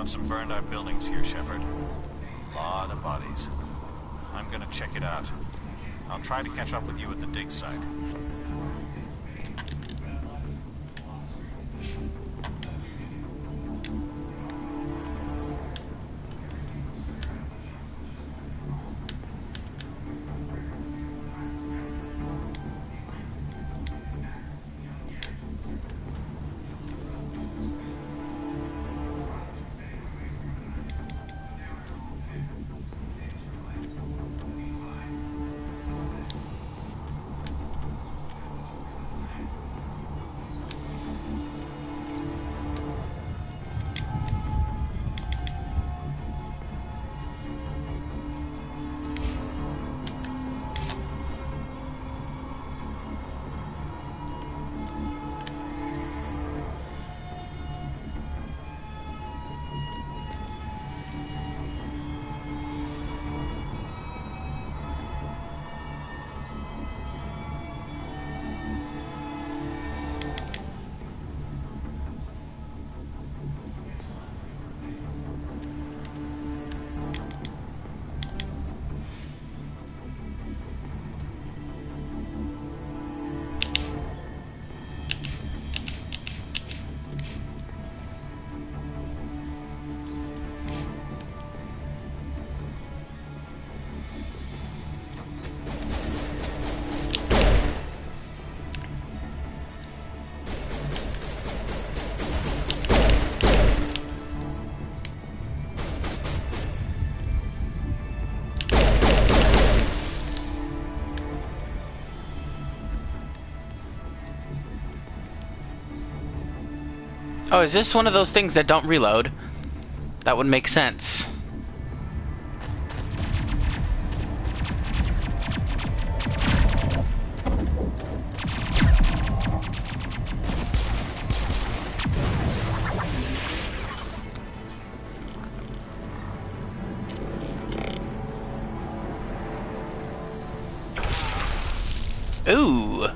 found some burned out buildings here, Shepard. A lot of bodies. I'm gonna check it out. I'll try to catch up with you at the dig site. Oh, is this one of those things that don't reload? That would make sense. Ooh.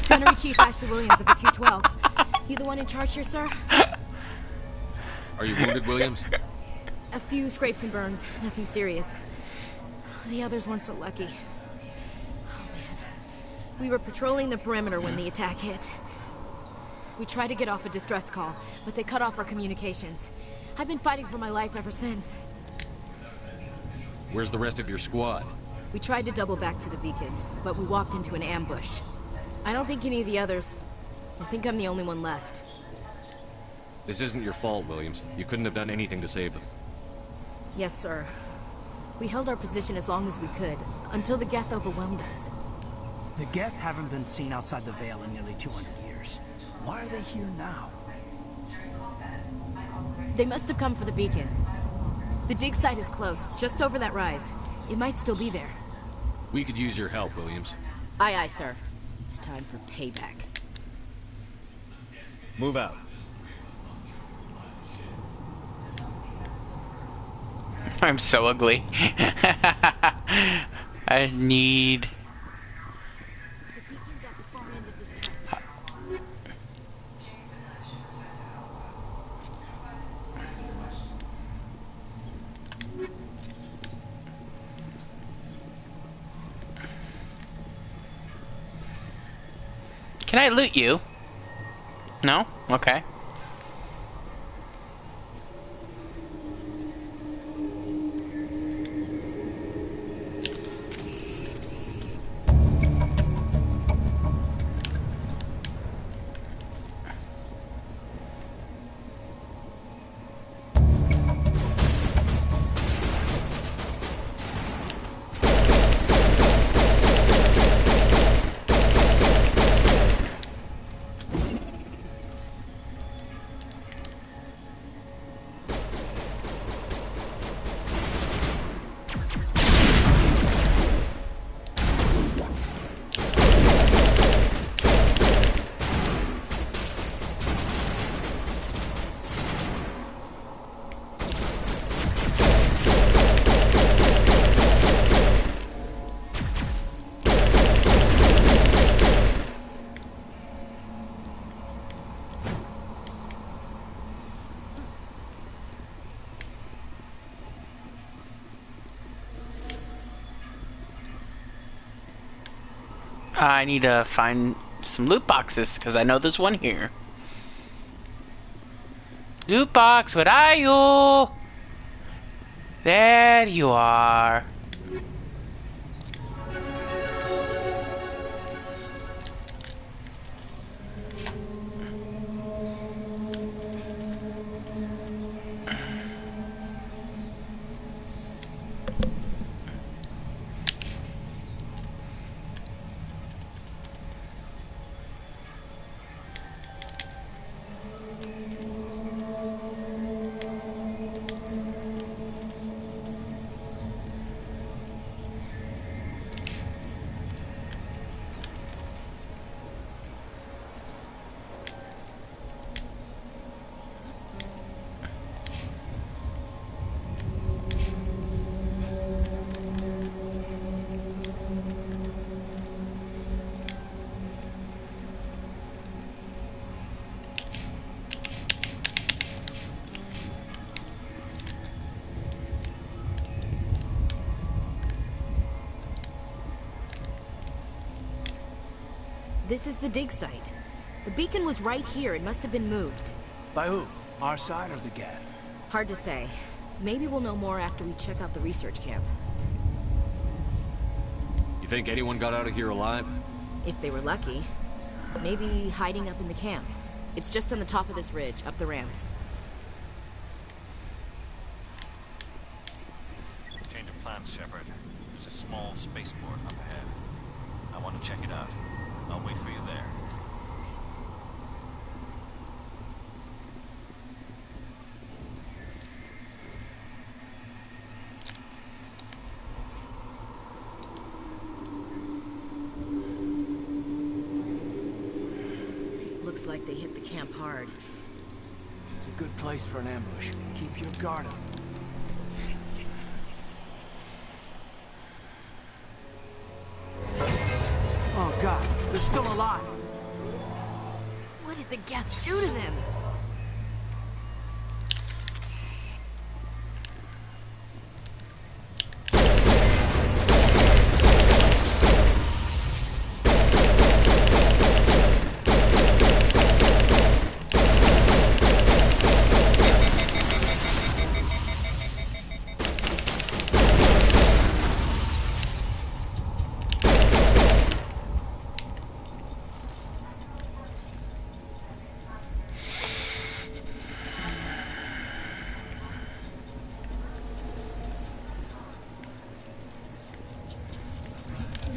Gunnery Chief Ashley Williams of the 212. You the one in charge here, sir? Are you wounded, Williams? A few scrapes and burns, nothing serious. The others weren't so lucky. Oh man. We were patrolling the perimeter when the attack hit. We tried to get off a distress call, but they cut off our communications. I've been fighting for my life ever since. Where's the rest of your squad? We tried to double back to the beacon, but we walked into an ambush. I don't think any of the others... I think I'm the only one left. This isn't your fault, Williams. You couldn't have done anything to save them. Yes, sir. We held our position as long as we could, until the Geth overwhelmed us. The Geth haven't been seen outside the Veil in nearly 200 years. Why are they here now? They must have come for the beacon. The dig site is close, just over that rise. It might still be there. We could use your help, Williams. Aye, aye, sir. It's time for payback. Move out. I'm so ugly. I need... The beacon's at the far end of this trench. Can I loot you? No? Okay. I need to find some loot boxes, because I know there's one here. Loot box, where are you? There you are. This is the dig site. The beacon was right here. It must have been moved. By who? Our side or the Geth? Hard to say. Maybe we'll know more after we check out the research camp. You think anyone got out of here alive? If they were lucky. Maybe hiding up in the camp. It's just on the top of this ridge, up the ramps. Change of plans, Shepard. There's a small spaceport up ahead. I want to check it out. I'll wait for you there. Looks like they hit the camp hard. It's a good place for an ambush. Keep your guard up. Oh God, they're still alive. What did the Geth do to them?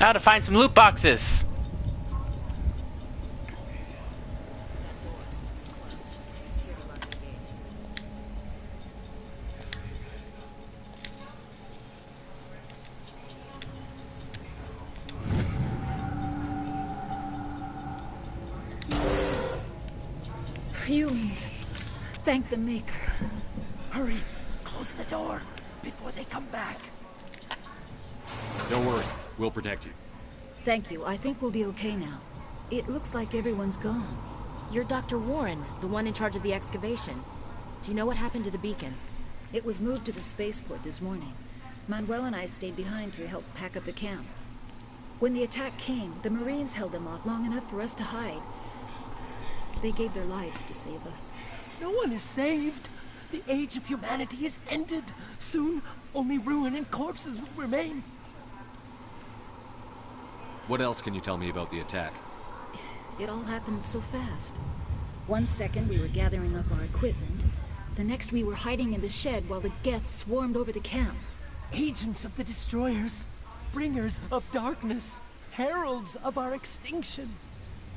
Now to find some loot boxes. Humans. Thank the Maker. Hurry, close the door before they come back. Don't worry, we'll protect you. Thank you. I think we'll be okay now. It looks like everyone's gone. You're Dr. Warren, the one in charge of the excavation. Do you know what happened to the beacon? It was moved to the spaceport this morning. Manuel and I stayed behind to help pack up the camp. When the attack came, the Marines held them off long enough for us to hide. They gave their lives to save us. No one is saved. The age of humanity is ended. Soon, only ruin and corpses will remain. What else can you tell me about the attack? It all happened so fast. 1 second we were gathering up our equipment. The next we were hiding in the shed while the Geth swarmed over the camp. Agents of the Destroyers, bringers of darkness, heralds of our extinction.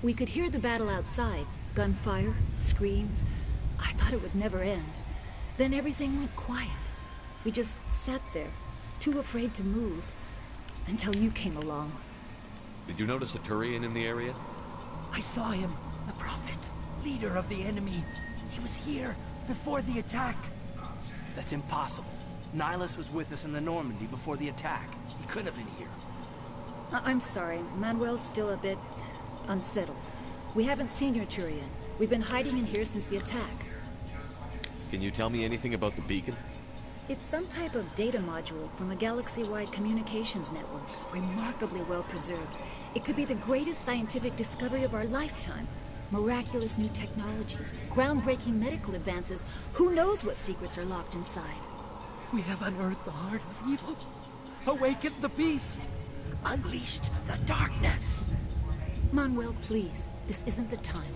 We could hear the battle outside. Gunfire, screams. I thought it would never end. Then everything went quiet. We just sat there, too afraid to move, until you came along. Did you notice a Turian in the area? I saw him, the Prophet, leader of the enemy. He was here before the attack. That's impossible. Nihilus was with us in the Normandy before the attack. He couldn't have been here. I'm sorry. Manuel's still a bit unsettled. We haven't seen your Turian. We've been hiding in here since the attack. Can you tell me anything about the beacon? It's some type of data module from a galaxy-wide communications network, remarkably well preserved. It could be the greatest scientific discovery of our lifetime. Miraculous new technologies, groundbreaking medical advances. Who knows what secrets are locked inside? We have unearthed the heart of evil, awakened the beast, unleashed the darkness. Manuel, please. This isn't the time.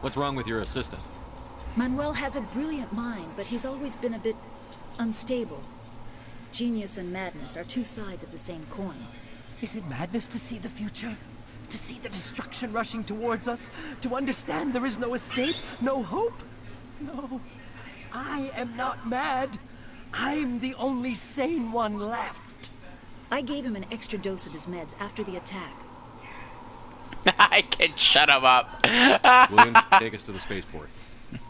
What's wrong with your assistant? Manuel has a brilliant mind, but he's always been a bit unstable. Genius and madness are two sides of the same coin. Is it madness to see the future? To see the destruction rushing towards us? To understand there is no escape? No hope? No. I am not mad. I'm the only sane one left. I gave him an extra dose of his meds after the attack. I can shut him up. Williams, take us to the spaceport.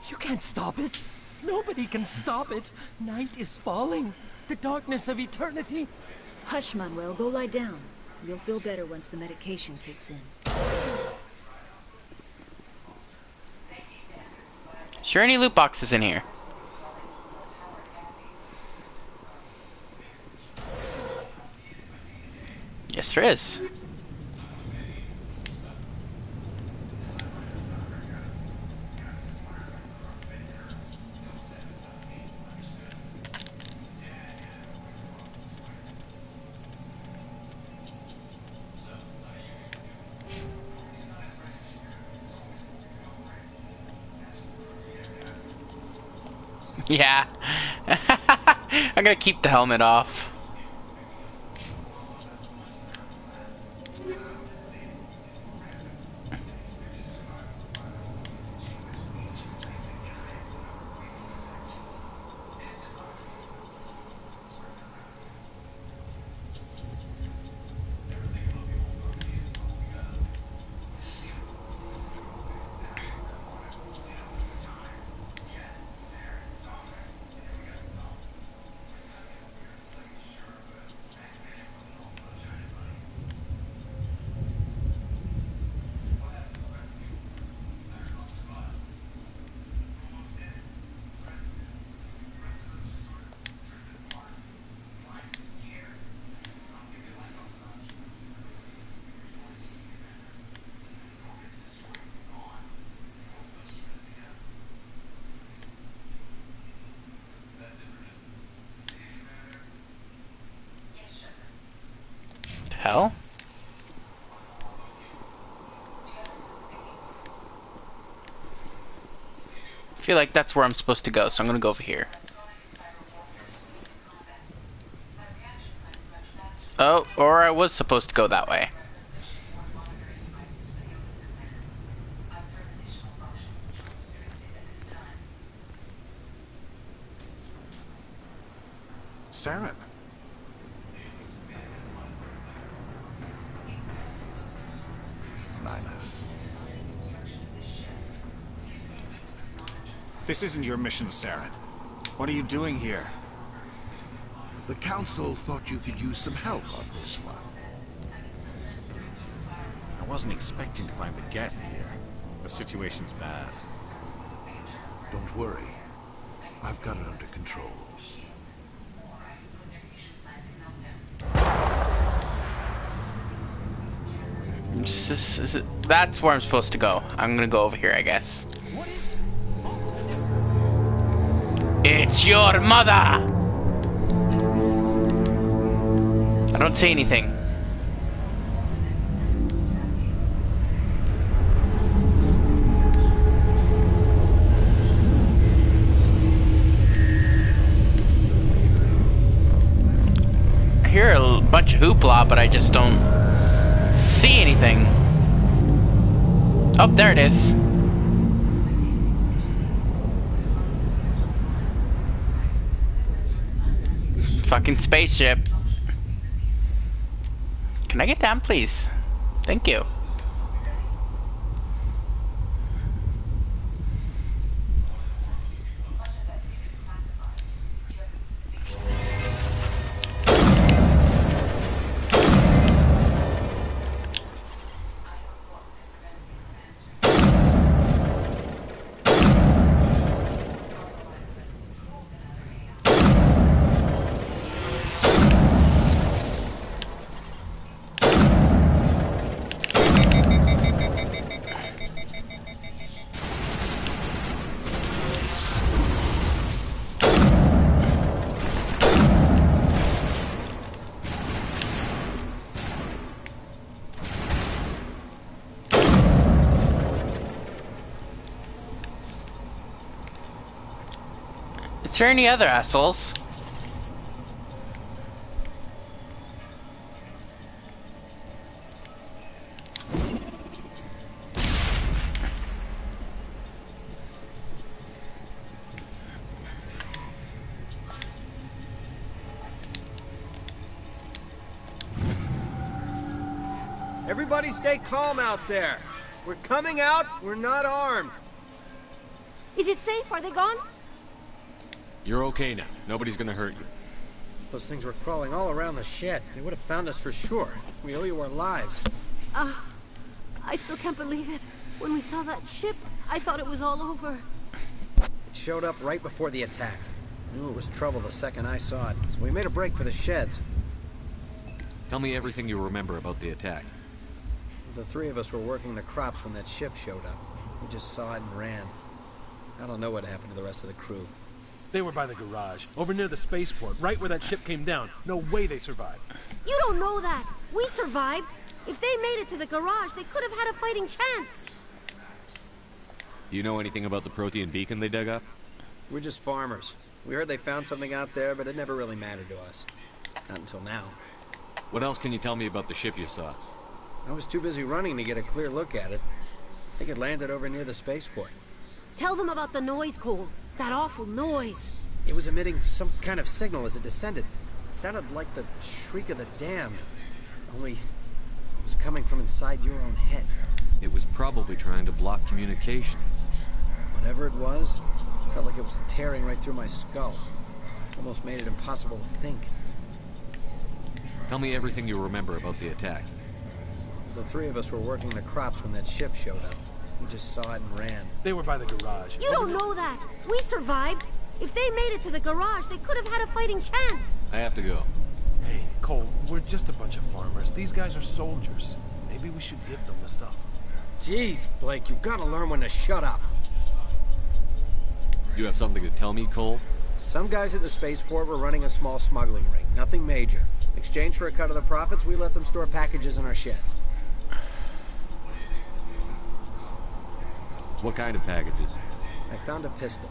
You can't stop it. Nobody can stop it. Night is falling. The darkness of eternity. Hush, Manuel. Go lie down. You'll feel better once the medication kicks in. Is there any loot boxes in here? Yes, there is. Yeah. I'm gonna keep the helmet off. Hell? I feel like that's where I'm supposed to go, so I'm gonna go over here. Oh, or I was supposed to go that way. Saren. Nihilus. This isn't your mission, Saren. What are you doing here? The Council thought you could use some help on this one. I wasn't expecting to find the Geth here. The situation's bad. Don't worry. I've got it under control. That's where I'm supposed to go. I'm gonna go over here, I guess. It's your mother! I don't say anything. I hear a bunch of hoopla, but I just don't see anything. Oh, there it is. Fucking spaceship. Can I get down, please? Thank you. Is there any other assholes? Everybody stay calm out there. We're coming out, we're not armed. Is it safe? Are they gone? You're okay now. Nobody's gonna hurt you. Those things were crawling all around the shed. They would have found us for sure. We owe you our lives. I still can't believe it. When we saw that ship, I thought it was all over. It showed up right before the attack. Knew it was trouble the second I saw it, so we made a break for the sheds. Tell me everything you remember about the attack. The three of us were working the crops when that ship showed up. We just saw it and ran. I don't know what happened to the rest of the crew. They were by the garage, over near the spaceport, right where that ship came down. No way they survived. You don't know that. We survived. If they made it to the garage, they could have had a fighting chance. Do you know anything about the Protean beacon they dug up? We're just farmers. We heard they found something out there, but it never really mattered to us. Not until now. What else can you tell me about the ship you saw? I was too busy running to get a clear look at it. I think it landed over near the spaceport. Tell them about the noise, Cole. That awful noise. It was emitting some kind of signal as it descended. It sounded like the shriek of the damned. Only it was coming from inside your own head. It was probably trying to block communications. Whatever it was, it felt like it was tearing right through my skull. Almost made it impossible to think. Tell me everything you remember about the attack. The three of us were working the crops when that ship showed up. We just saw it and ran. They were by the garage. You don't know that. We survived. If they made it to the garage, they could have had a fighting chance. I have to go. Hey, Cole, we're just a bunch of farmers. These guys are soldiers. Maybe we should give them the stuff. Jeez, Blake, you gotta learn when to shut up. You have something to tell me, Cole? Some guys at the spaceport were running a small smuggling ring. Nothing major. In exchange for a cut of the profits, we let them store packages in our sheds. What kind of packages? I found a pistol.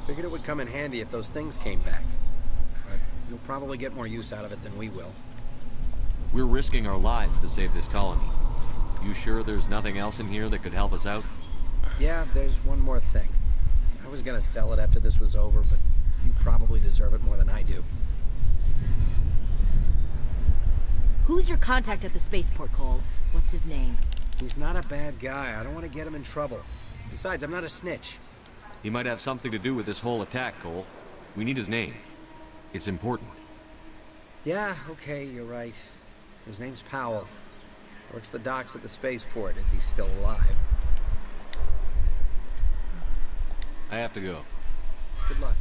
Figured it would come in handy if those things came back. But you'll probably get more use out of it than we will. We're risking our lives to save this colony. You sure there's nothing else in here that could help us out? Yeah, there's one more thing. I was gonna sell it after this was over, but you probably deserve it more than I do. Who's your contact at the spaceport, Cole? What's his name? He's not a bad guy. I don't want to get him in trouble. Besides, I'm not a snitch. He might have something to do with this whole attack, Cole. We need his name. It's important. Yeah, okay, you're right. His name's Powell. Works the docks at the spaceport, if he's still alive. I have to go. Good luck.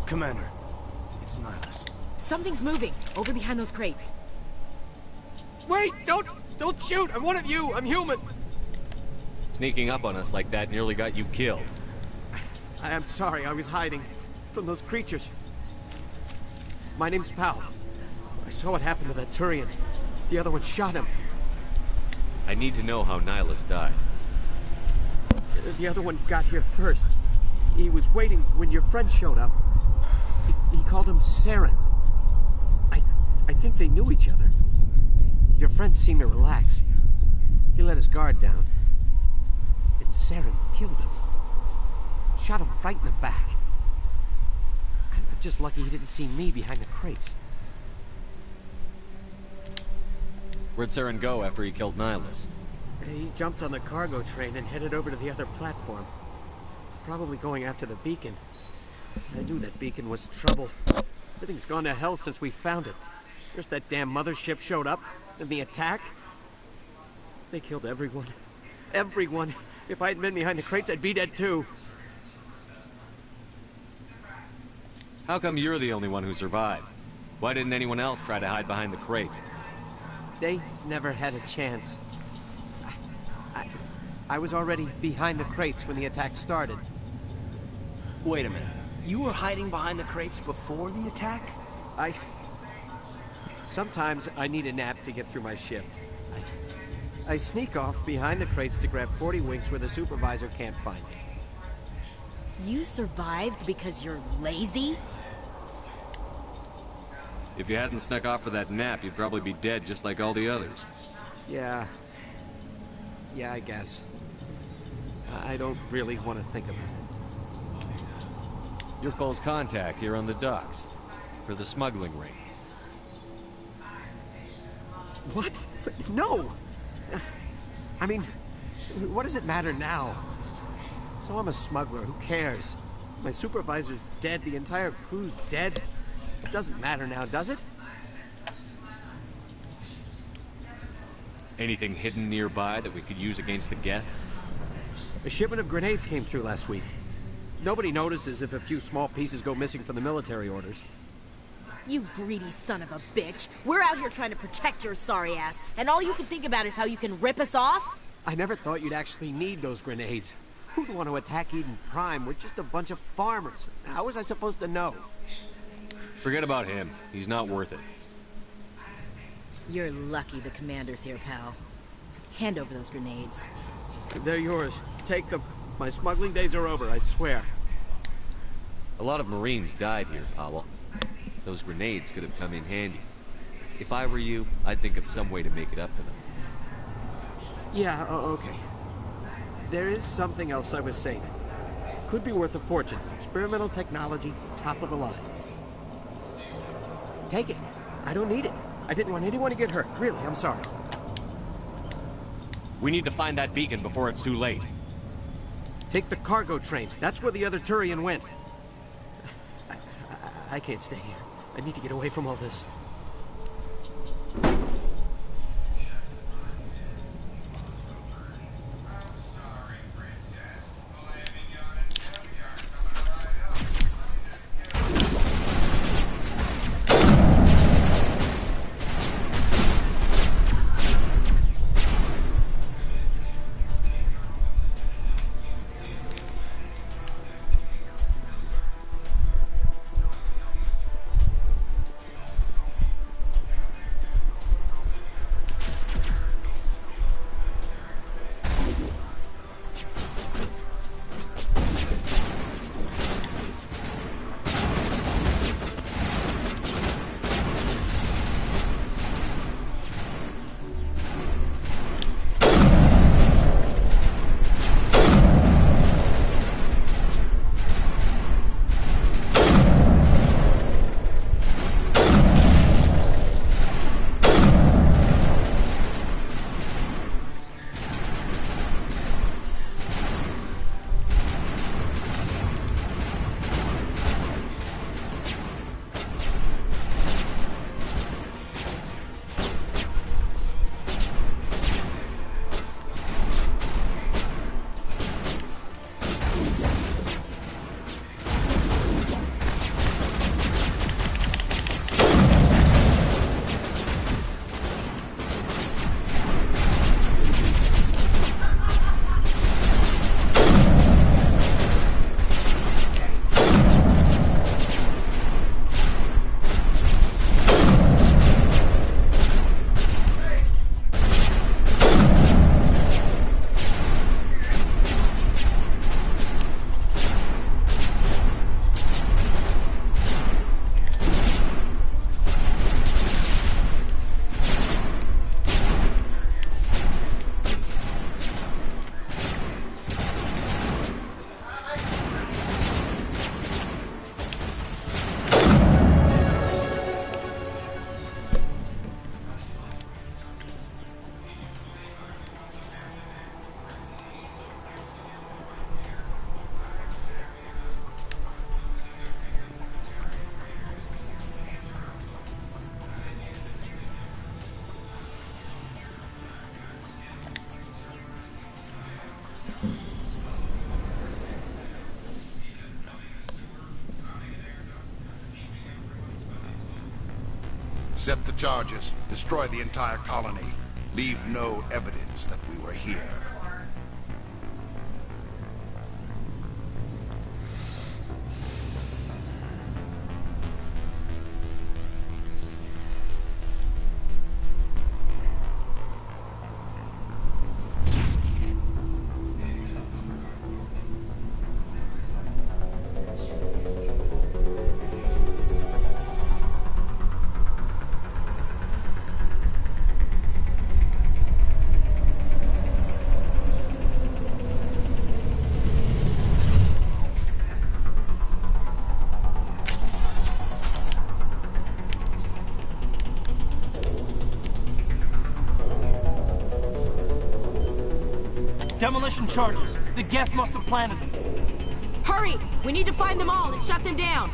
Commander, it's Nihlus. Something's moving over behind those crates. Wait! Don't shoot! I'm one of you! I'm human! Sneaking up on us like that nearly got you killed. I am sorry, I was hiding from those creatures. My name's Powell. I saw what happened to that Turian. The other one shot him. I need to know how Nihlus died. The other one got here first. He was waiting when your friend showed up. He called him Saren. I think they knew each other. Your friend seemed to relax. He let his guard down. And Saren killed him. Shot him right in the back. I'm just lucky he didn't see me behind the crates. Where'd Saren go after he killed Nihlus? He jumped on the cargo train and headed over to the other platform. probably going after the beacon. I knew that beacon was trouble. Everything's gone to hell since we found it. First that damn mothership showed up, then the attack. They killed everyone. Everyone. If I hadn't been behind the crates, I'd be dead too. How come you're the only one who survived? Why didn't anyone else try to hide behind the crates? They never had a chance. I was already behind the crates when the attack started. Wait a minute. You were hiding behind the crates before the attack? Sometimes I need a nap to get through my shift. I sneak off behind the crates to grab 40 winks where the supervisor can't find me. You survived because you're lazy? If you hadn't snuck off for that nap, you'd probably be dead just like all the others. Yeah, I guess. I don't really want to think about it. You're Cole's contact here on the docks for the smuggling ring. What? No! I mean, what does it matter now? So I'm a smuggler, who cares? My supervisor's dead, the entire crew's dead. It doesn't matter now, does it? Anything hidden nearby that we could use against the Geth? A shipment of grenades came through last week. Nobody notices if a few small pieces go missing from the military orders. You greedy son of a bitch. We're out here trying to protect your sorry ass, and all you can think about is how you can rip us off? I never thought you'd actually need those grenades. Who'd want to attack Eden Prime? We're just a bunch of farmers. How was I supposed to know? Forget about him. He's not worth it. You're lucky the commander's here, pal. Hand over those grenades. They're yours. Take them. My smuggling days are over, I swear. A lot of Marines died here, Powell. Those grenades could have come in handy. If I were you, I'd think of some way to make it up to them. Yeah, okay. There is something else I was saying. Could be worth a fortune. Experimental technology, top of the line. Take it. I don't need it. I didn't want anyone to get hurt. Really, I'm sorry. We need to find that beacon before it's too late. Take the cargo train. That's where the other Turian went. I can't stay here. I need to get away from all this. Accept the charges. Destroy the entire colony. Leave no evidence that we were here. Demolition charges. The Geth must have planted them. Hurry! We need to find them all and shut them down.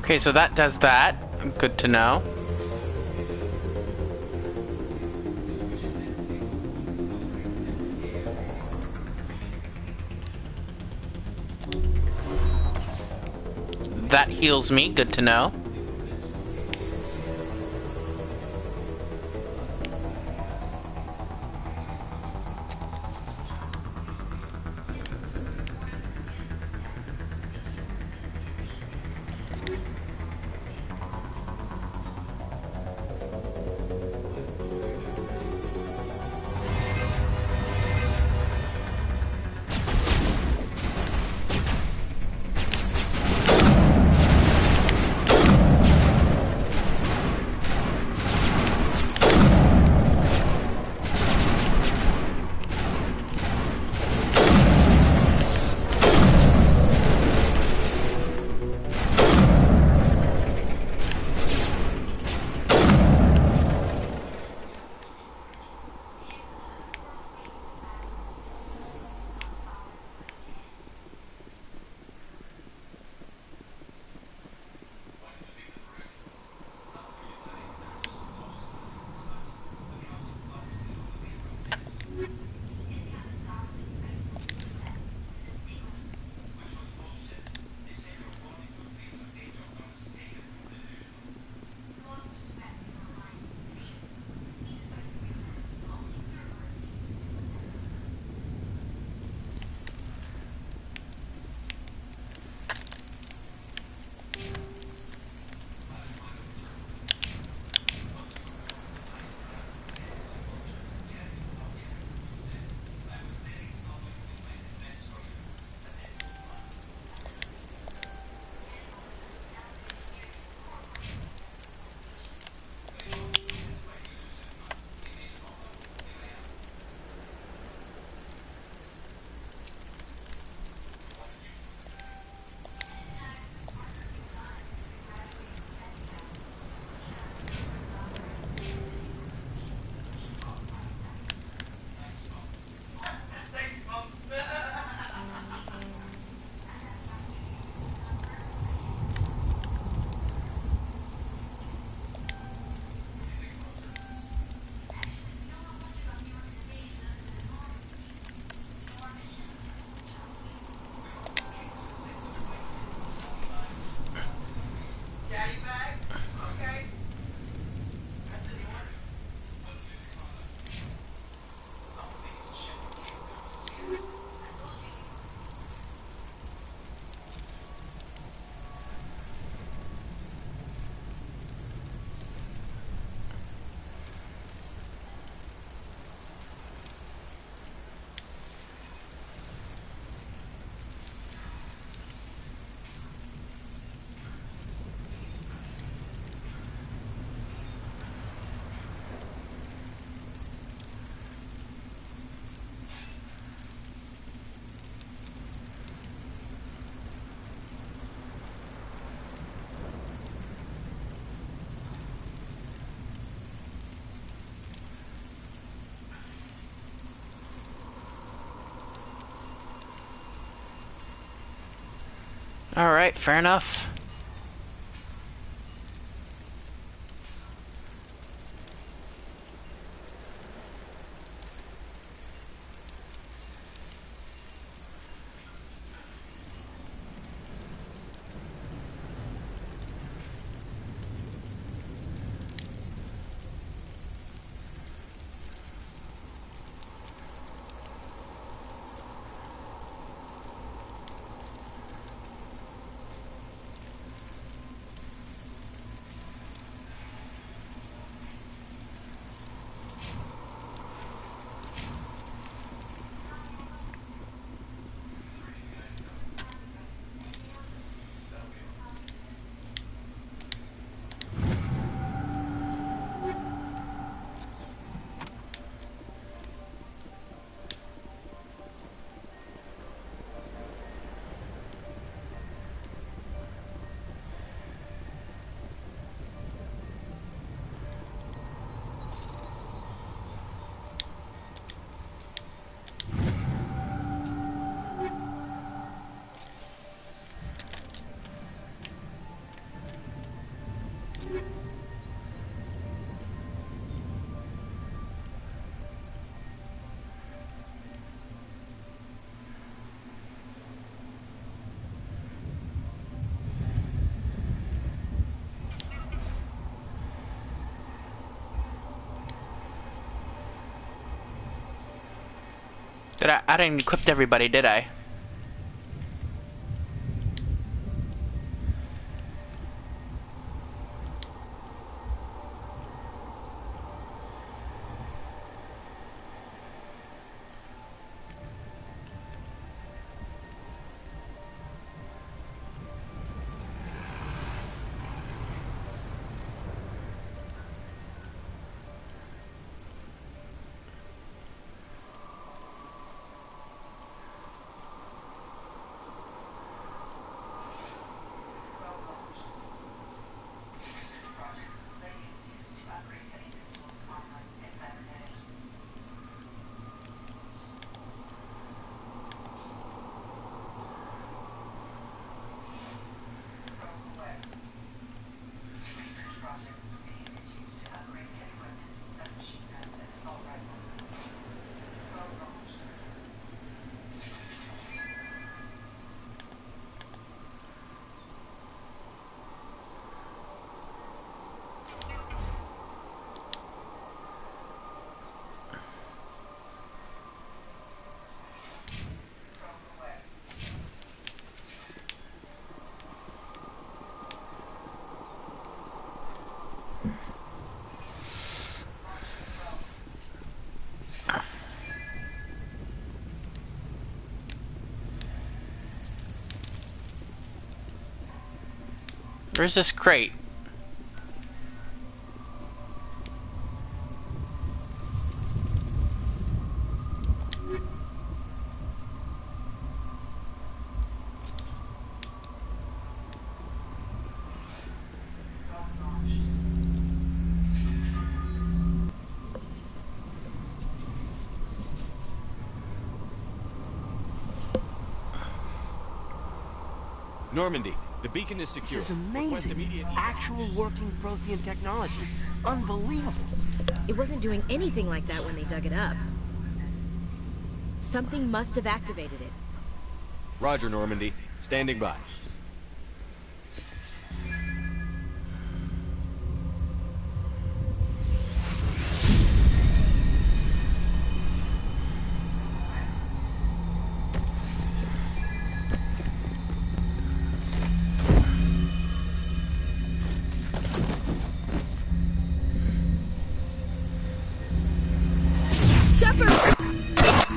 Okay, so that does that. Good to know. That heals me. Good to know. Alright, fair enough. I didn't equip everybody, did I? Where's this crate? Normandy, the beacon is secure. This is amazing. Actual working Prothean technology. Unbelievable. It wasn't doing anything like that when they dug it up. Something must have activated it. Roger, Normandy. Standing by.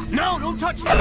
No, don't touch me!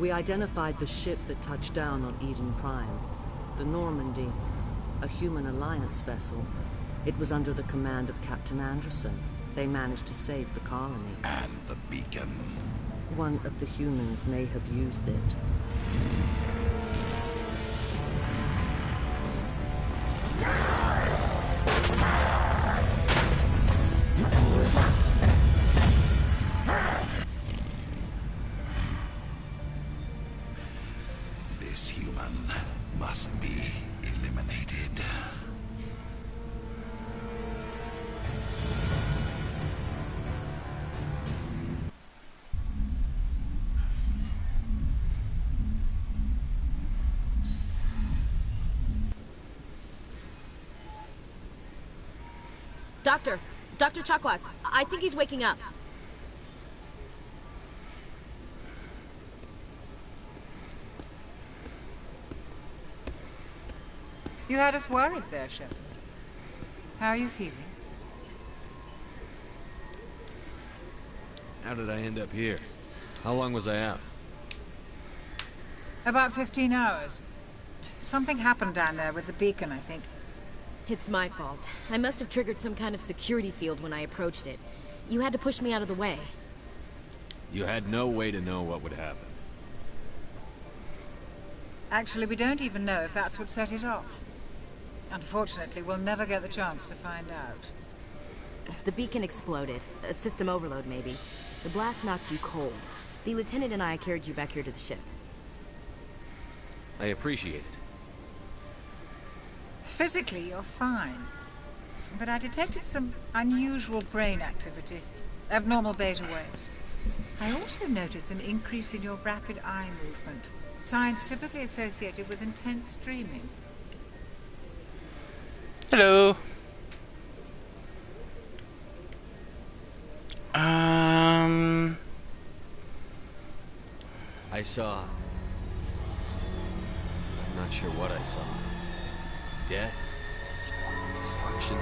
We identified the ship that touched down on Eden Prime. The Normandy. A human alliance vessel. It was under the command of Captain Anderson. They managed to save the colony. And the beacon. One of the humans may have used it. This human must be eliminated. Dr. Chakwas, I think he's waking up. You had us worried there, Shepard. How are you feeling? How did I end up here? How long was I out? About 15 hours. Something happened down there with the beacon, I think. It's my fault. I must have triggered some kind of security field when I approached it. You had to push me out of the way. You had no way to know what would happen. Actually, we don't even know if that's what set it off. Unfortunately, we'll never get the chance to find out. The beacon exploded. A system overload, maybe. The blast knocked you cold. The lieutenant and I carried you back here to the ship. I appreciate it. Physically, you're fine. But I detected some unusual brain activity. Abnormal beta waves. I also noticed an increase in your rapid eye movement. Signs typically associated with intense dreaming. Hello. I saw... I'm not sure what I saw. Death? Destruction?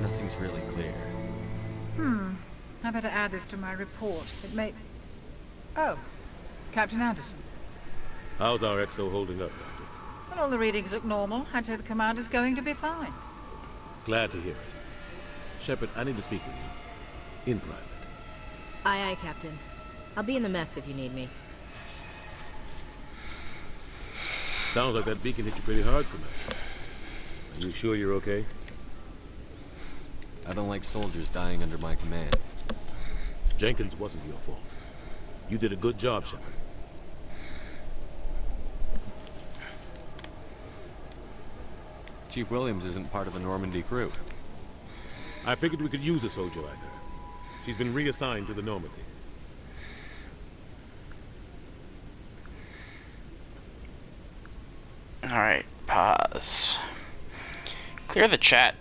Nothing's really clear. I better add this to my report. It may... Oh, Captain Anderson. How's our XO holding up, Doctor? Well, all the readings look normal. I'd say the commander's going to be fine. Glad to hear it. Shepard, I need to speak with you. In private. Aye, aye, Captain. I'll be in the mess if you need me. Sounds like that beacon hit you pretty hard, Commander. Are you sure you're okay? I don't like soldiers dying under my command. Jenkins wasn't your fault. You did a good job, Shepard. Chief Williams isn't part of the Normandy crew. I figured we could use a soldier like her. She's been reassigned to the Normandy. Alright, pause. Clear the chat.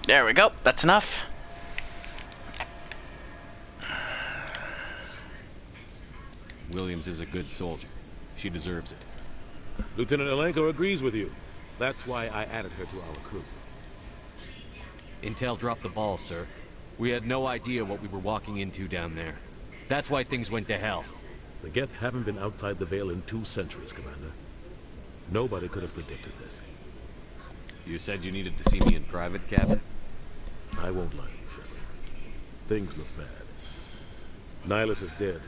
There we go. That's enough. Williams is a good soldier. She deserves it. Lieutenant Alenko agrees with you. That's why I added her to our crew. Intel dropped the ball, sir. We had no idea what we were walking into down there. That's why things went to hell. The Geth haven't been outside the Veil in 2 centuries, Commander. Nobody could have predicted this. You said you needed to see me in private, Captain? I won't lie to you, Shepard. Things look bad. Nihilus is dead.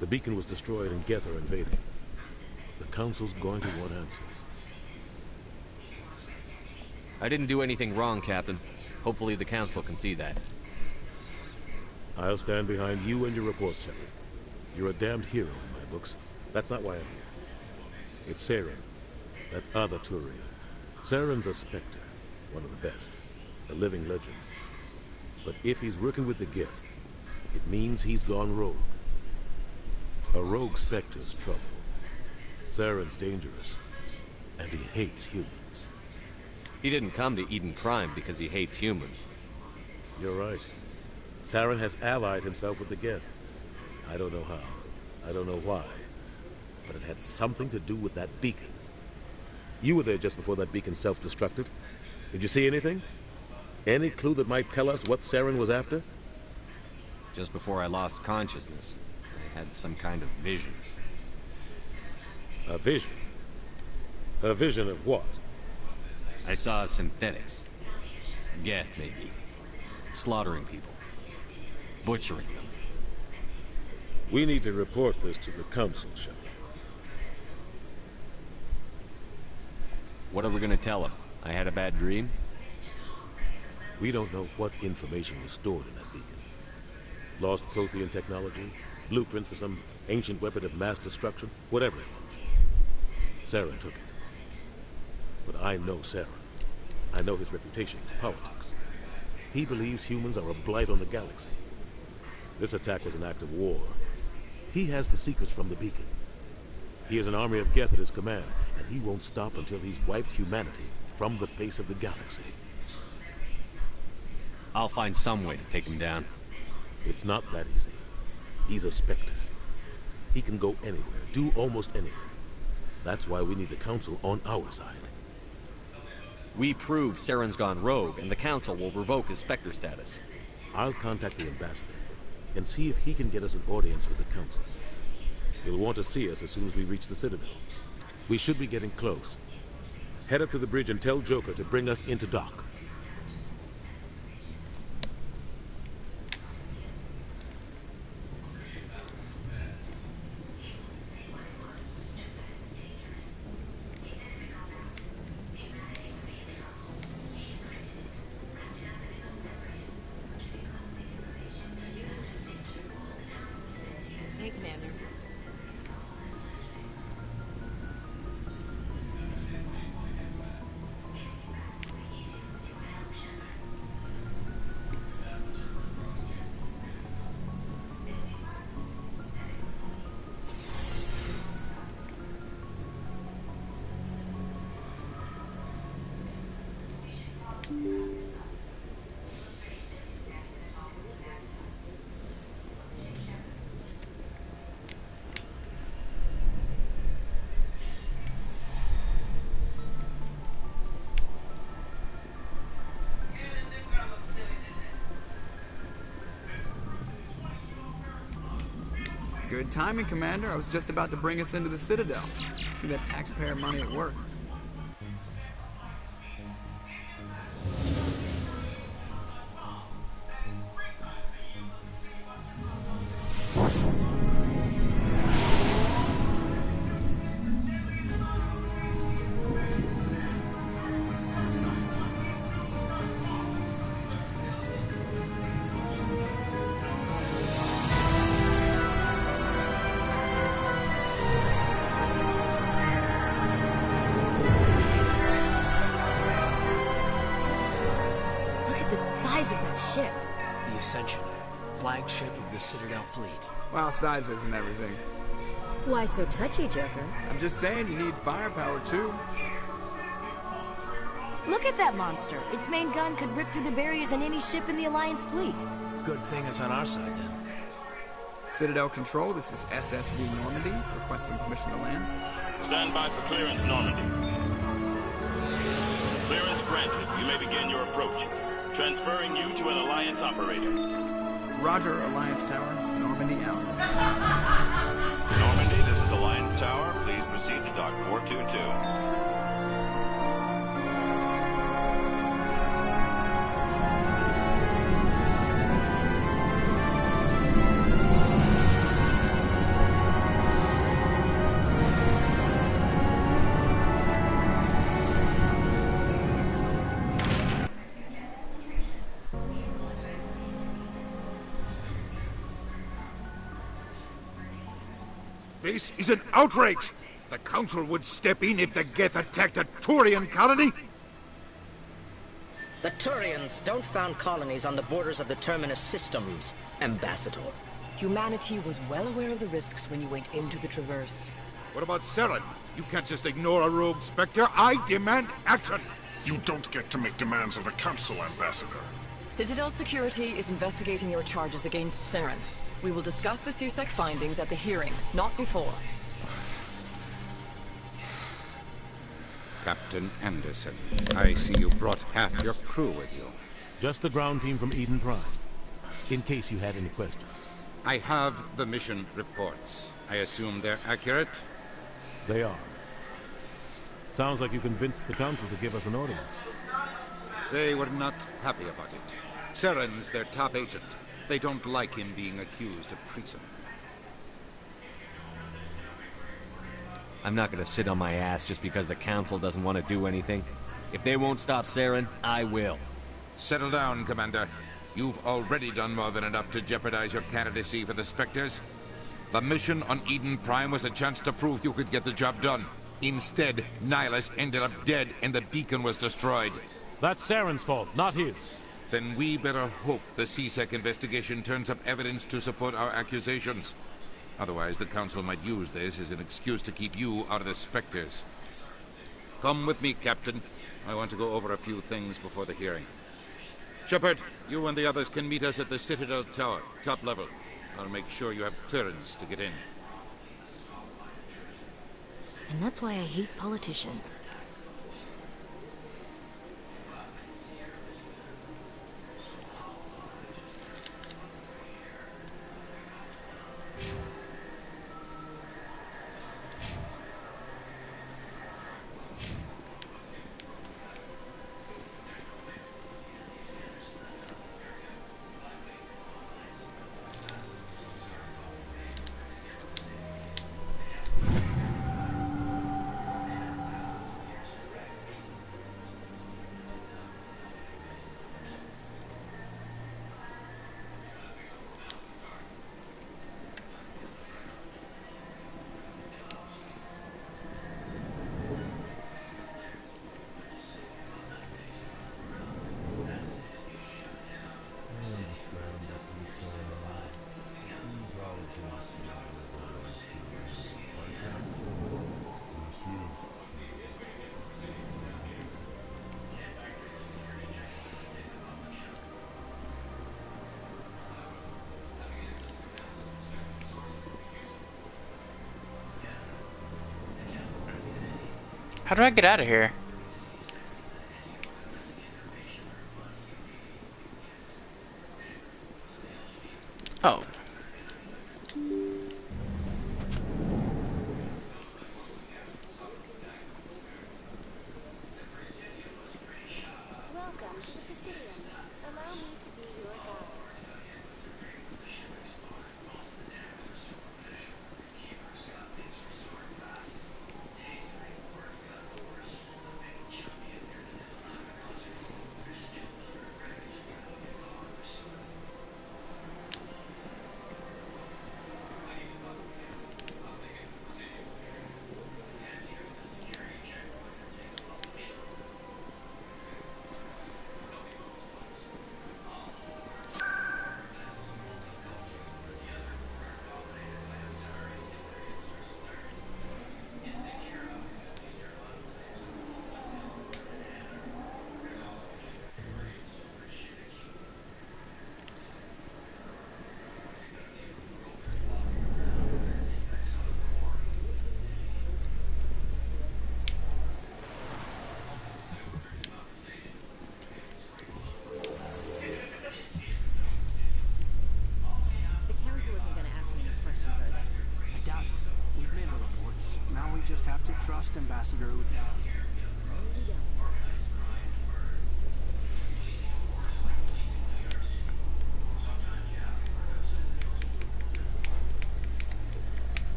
The beacon was destroyed and Geth are invading. The Council's going to want answers. I didn't do anything wrong, Captain. Hopefully the Council can see that. I'll stand behind you and your report, Shepard. You're a damned hero in my books. That's not why I'm here. It's Saren, that other Turian. Saren's a Spectre, one of the best, a living legend. But if he's working with the Geth, it means he's gone rogue. A rogue Spectre's trouble. Saren's dangerous, and he hates humans. He didn't come to Eden Prime because he hates humans. You're right. Saren has allied himself with the Geth. I don't know how. I don't know why. But it had something to do with that beacon. You were there just before that beacon self-destructed. Did you see anything? Any clue that might tell us what Saren was after? Just before I lost consciousness, I had some kind of vision. A vision? A vision of what? I saw synthetics. Geth, maybe. Slaughtering people. Butchering them. We need to report this to the Council, Shepard. What are we gonna tell him? I had a bad dream? We don't know what information was stored in that beacon. Lost Prothean technology? Blueprints for some ancient weapon of mass destruction? Whatever it was. Saren took it. But I know Saren. I know his reputation is politics. He believes humans are a blight on the galaxy. This attack was an act of war. He has the secrets from the beacon. He has an army of Geth at his command, and he won't stop until he's wiped humanity from the face of the galaxy. I'll find some way to take him down. It's not that easy. He's a Spectre. He can go anywhere, do almost anything. That's why we need the Council on our side. We prove Saren's gone rogue, and the Council will revoke his Spectre status. I'll contact the Ambassador and see if he can get us an audience with the Council. He'll want to see us as soon as we reach the Citadel. We should be getting close. Head up to the bridge and tell Joker to bring us into dock. Hey, Commander. Good timing, Commander. I was just about to bring us into the Citadel. See that taxpayer money at work. Ship. The Ascension, flagship of the Citadel fleet. Well, sizes and everything. Why so touchy, Joker? I'm just saying you need firepower, too. Look at that monster. Its main gun could rip through the barriers in any ship in the Alliance fleet. Good thing it's on our side, then. Citadel Control, this is SSV Normandy, requesting permission to land. Stand by for clearance, Normandy. Clearance granted. You may begin your approach. Transferring you to an Alliance operator. Roger, Alliance Tower. Normandy out. Normandy, this is Alliance Tower. Please proceed to Dock 422. This is an outrage! The Council would step in if the Geth attacked a Turian colony? The Turians don't found colonies on the borders of the Terminus systems, Ambassador. Humanity was well aware of the risks when you went into the Traverse. What about Saren? You can't just ignore a rogue Spectre. I demand action! You don't get to make demands of the Council, Ambassador. Citadel Security is investigating your charges against Saren. We will discuss the CSEC findings at the hearing, not before. Captain Anderson, I see you brought half your crew with you. Just the ground team from Eden Prime, in case you had any questions. I have the mission reports. I assume they're accurate? They are. Sounds like you convinced the Council to give us an audience. They were not happy about it. Saren's their top agent. They don't like him being accused of treason. I'm not gonna sit on my ass just because the Council doesn't want to do anything. If they won't stop Saren, I will. Settle down, Commander. You've already done more than enough to jeopardize your candidacy for the Spectres. The mission on Eden Prime was a chance to prove you could get the job done. Instead, Nihilus ended up dead and the beacon was destroyed. That's Saren's fault, not his. Then we better hope the CSEC investigation turns up evidence to support our accusations. Otherwise, the Council might use this as an excuse to keep you out of the Spectres. Come with me, Captain. I want to go over a few things before the hearing. Shepard, you and the others can meet us at the Citadel Tower, top level. I'll make sure you have clearance to get in. And that's why I hate politicians. How do I get out of here? Oh. Welcome to the Presidium. Allow me to be your guide. Just have to trust Ambassador Udina.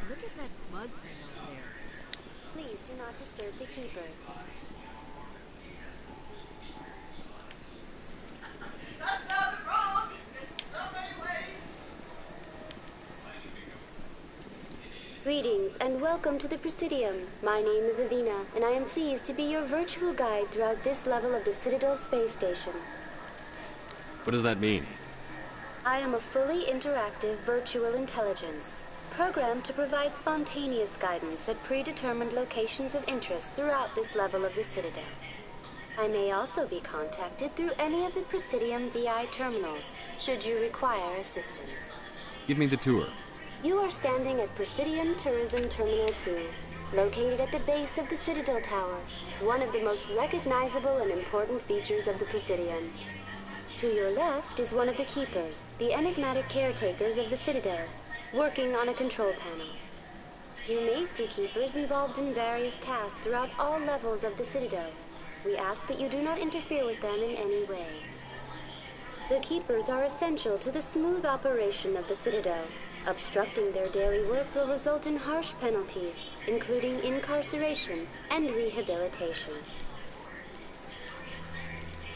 Look at that bug thing over there. Please do not disturb the keepers. Greetings and welcome to the Presidium. My name is Avina, and I am pleased to be your virtual guide throughout this level of the Citadel Space Station. What does that mean? I am a fully interactive virtual intelligence. programmed to provide spontaneous guidance at predetermined locations of interest throughout this level of the Citadel. I may also be contacted through any of the Presidium VI terminals, should you require assistance. Give me the tour. You are standing at Presidium Tourism Terminal 2, located at the base of the Citadel Tower, one of the most recognizable and important features of the Presidium. To your left is one of the Keepers, the enigmatic caretakers of the Citadel, working on a control panel. You may see Keepers involved in various tasks throughout all levels of the Citadel. We ask that you do not interfere with them in any way. The Keepers are essential to the smooth operation of the Citadel. Obstructing their daily work will result in harsh penalties, including incarceration and rehabilitation.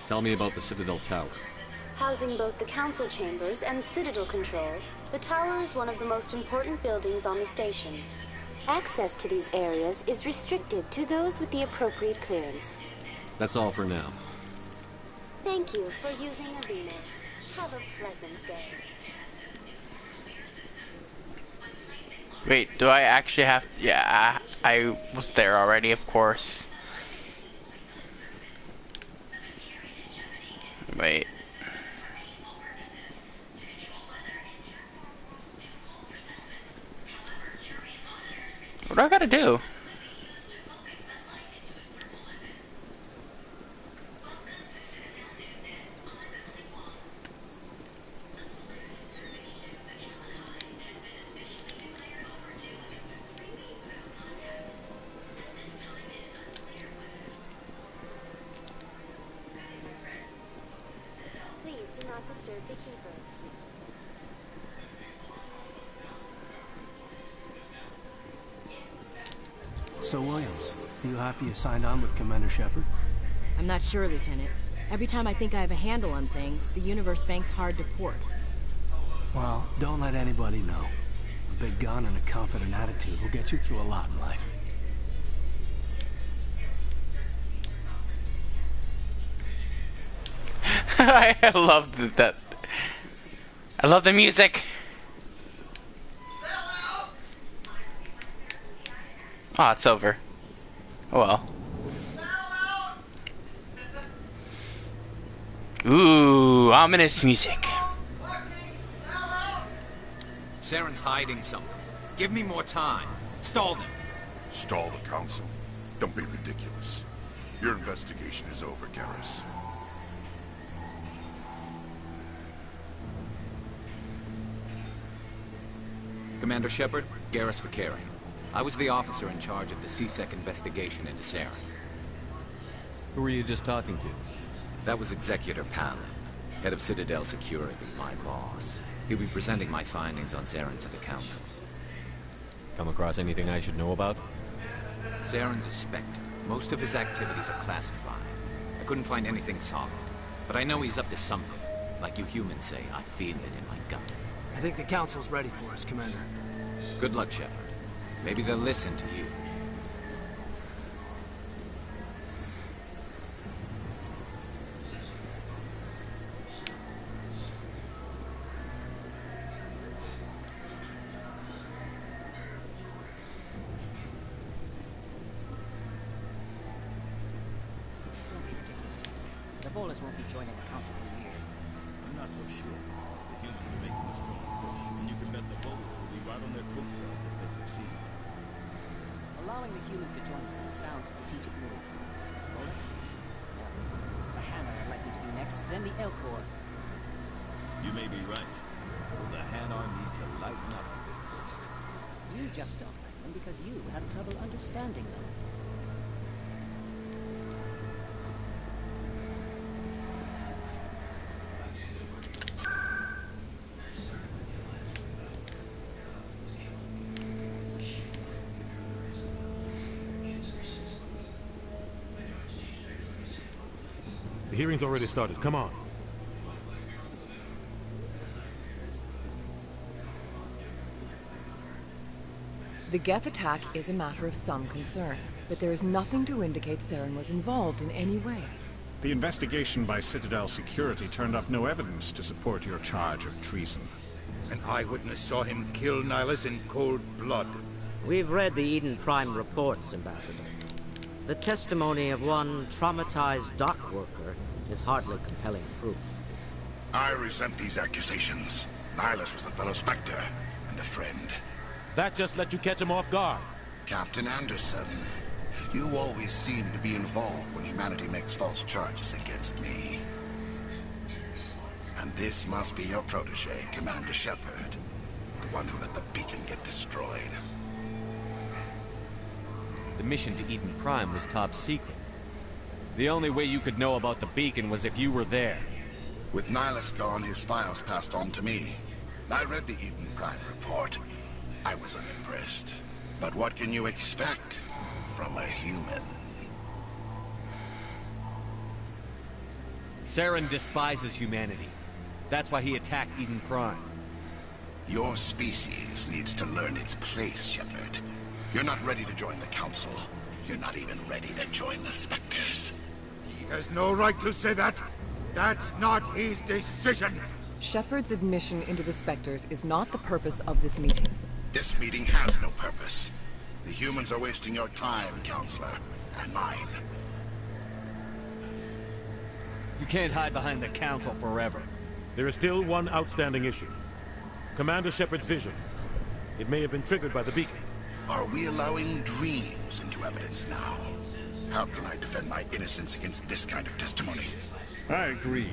Tell me about the Citadel Tower. Housing both the Council Chambers and Citadel Control, the tower is one of the most important buildings on the station. Access to these areas is restricted to those with the appropriate clearance. That's all for now. Thank you for using Avina. Have a pleasant day. Wait, do I actually have... Yeah, I was there already, of course. Wait. What do I gotta do? Please do not disturb the Keepers. So, Williams, you happy you signed on with Commander Shepard? I'm not sure, Lieutenant. Every time I think I have a handle on things, the universe bank's hard to port. Well, don't let anybody know. A big gun and a confident attitude will get you through a lot in life. I love that. I love the music. Oh, it's over. Oh well. Ooh, ominous music. Saren's hiding something. Give me more time. Stall them. Stall the Council? Don't be ridiculous. Your investigation is over, Garrus. Commander Shepard, Garrus Vakarian. I was the officer in charge of the C-Sec investigation into Saren. Who were you just talking to? That was Executor Palin, head of Citadel Security, my boss. He'll be presenting my findings on Saren to the Council. Come across anything I should know about? Saren's a Spectre. Most of his activities are classified. I couldn't find anything solid. But I know he's up to something. Like you humans say, I feel it in my gut. I think the Council's ready for us, Commander. Good luck, Shepard. Maybe they'll listen to you. The Volus won't be joining the Council for years. I'm not so sure. The humans are making a strong push, and you can bet the Volus will be right on their coattails if they succeed. Allowing the humans to join us is a sound strategic move. Volus? Yeah. The Hammer are likely to be next, then the Elcor. You may be right. But the Hanar need to lighten up a bit first. You just don't like them because you have trouble understanding them. The hearing's already started. Come on. The Geth attack is a matter of some concern, but there is nothing to indicate Saren was involved in any way. The investigation by Citadel Security turned up no evidence to support your charge of treason. An eyewitness saw him kill Nihilus in cold blood. We've read the Eden Prime reports, Ambassador. The testimony of one traumatized dock worker is hardly compelling proof. I resent these accusations. Nihilus was a fellow Spectre and a friend. That just let you catch him off guard. Captain Anderson, you always seem to be involved when humanity makes false charges against me. And this must be your protege, Commander Shepard. The one who let the beacon get destroyed. The mission to Eden Prime was top secret. The only way you could know about the beacon was if you were there. With Nihilus gone, his files passed on to me. I read the Eden Prime report. I was unimpressed. But what can you expect from a human? Saren despises humanity. That's why he attacked Eden Prime. Your species needs to learn its place, Shepard. You're not ready to join the Council. You're not even ready to join the Spectres. He has no right to say that. That's not his decision. Shepard's admission into the Spectres is not the purpose of this meeting. This meeting has no purpose. The humans are wasting your time, Counselor, and mine. You can't hide behind the Council forever. There is still one outstanding issue. Commander Shepard's vision. It may have been triggered by the beacon. Are we allowing dreams into evidence now? How can I defend my innocence against this kind of testimony? I agree.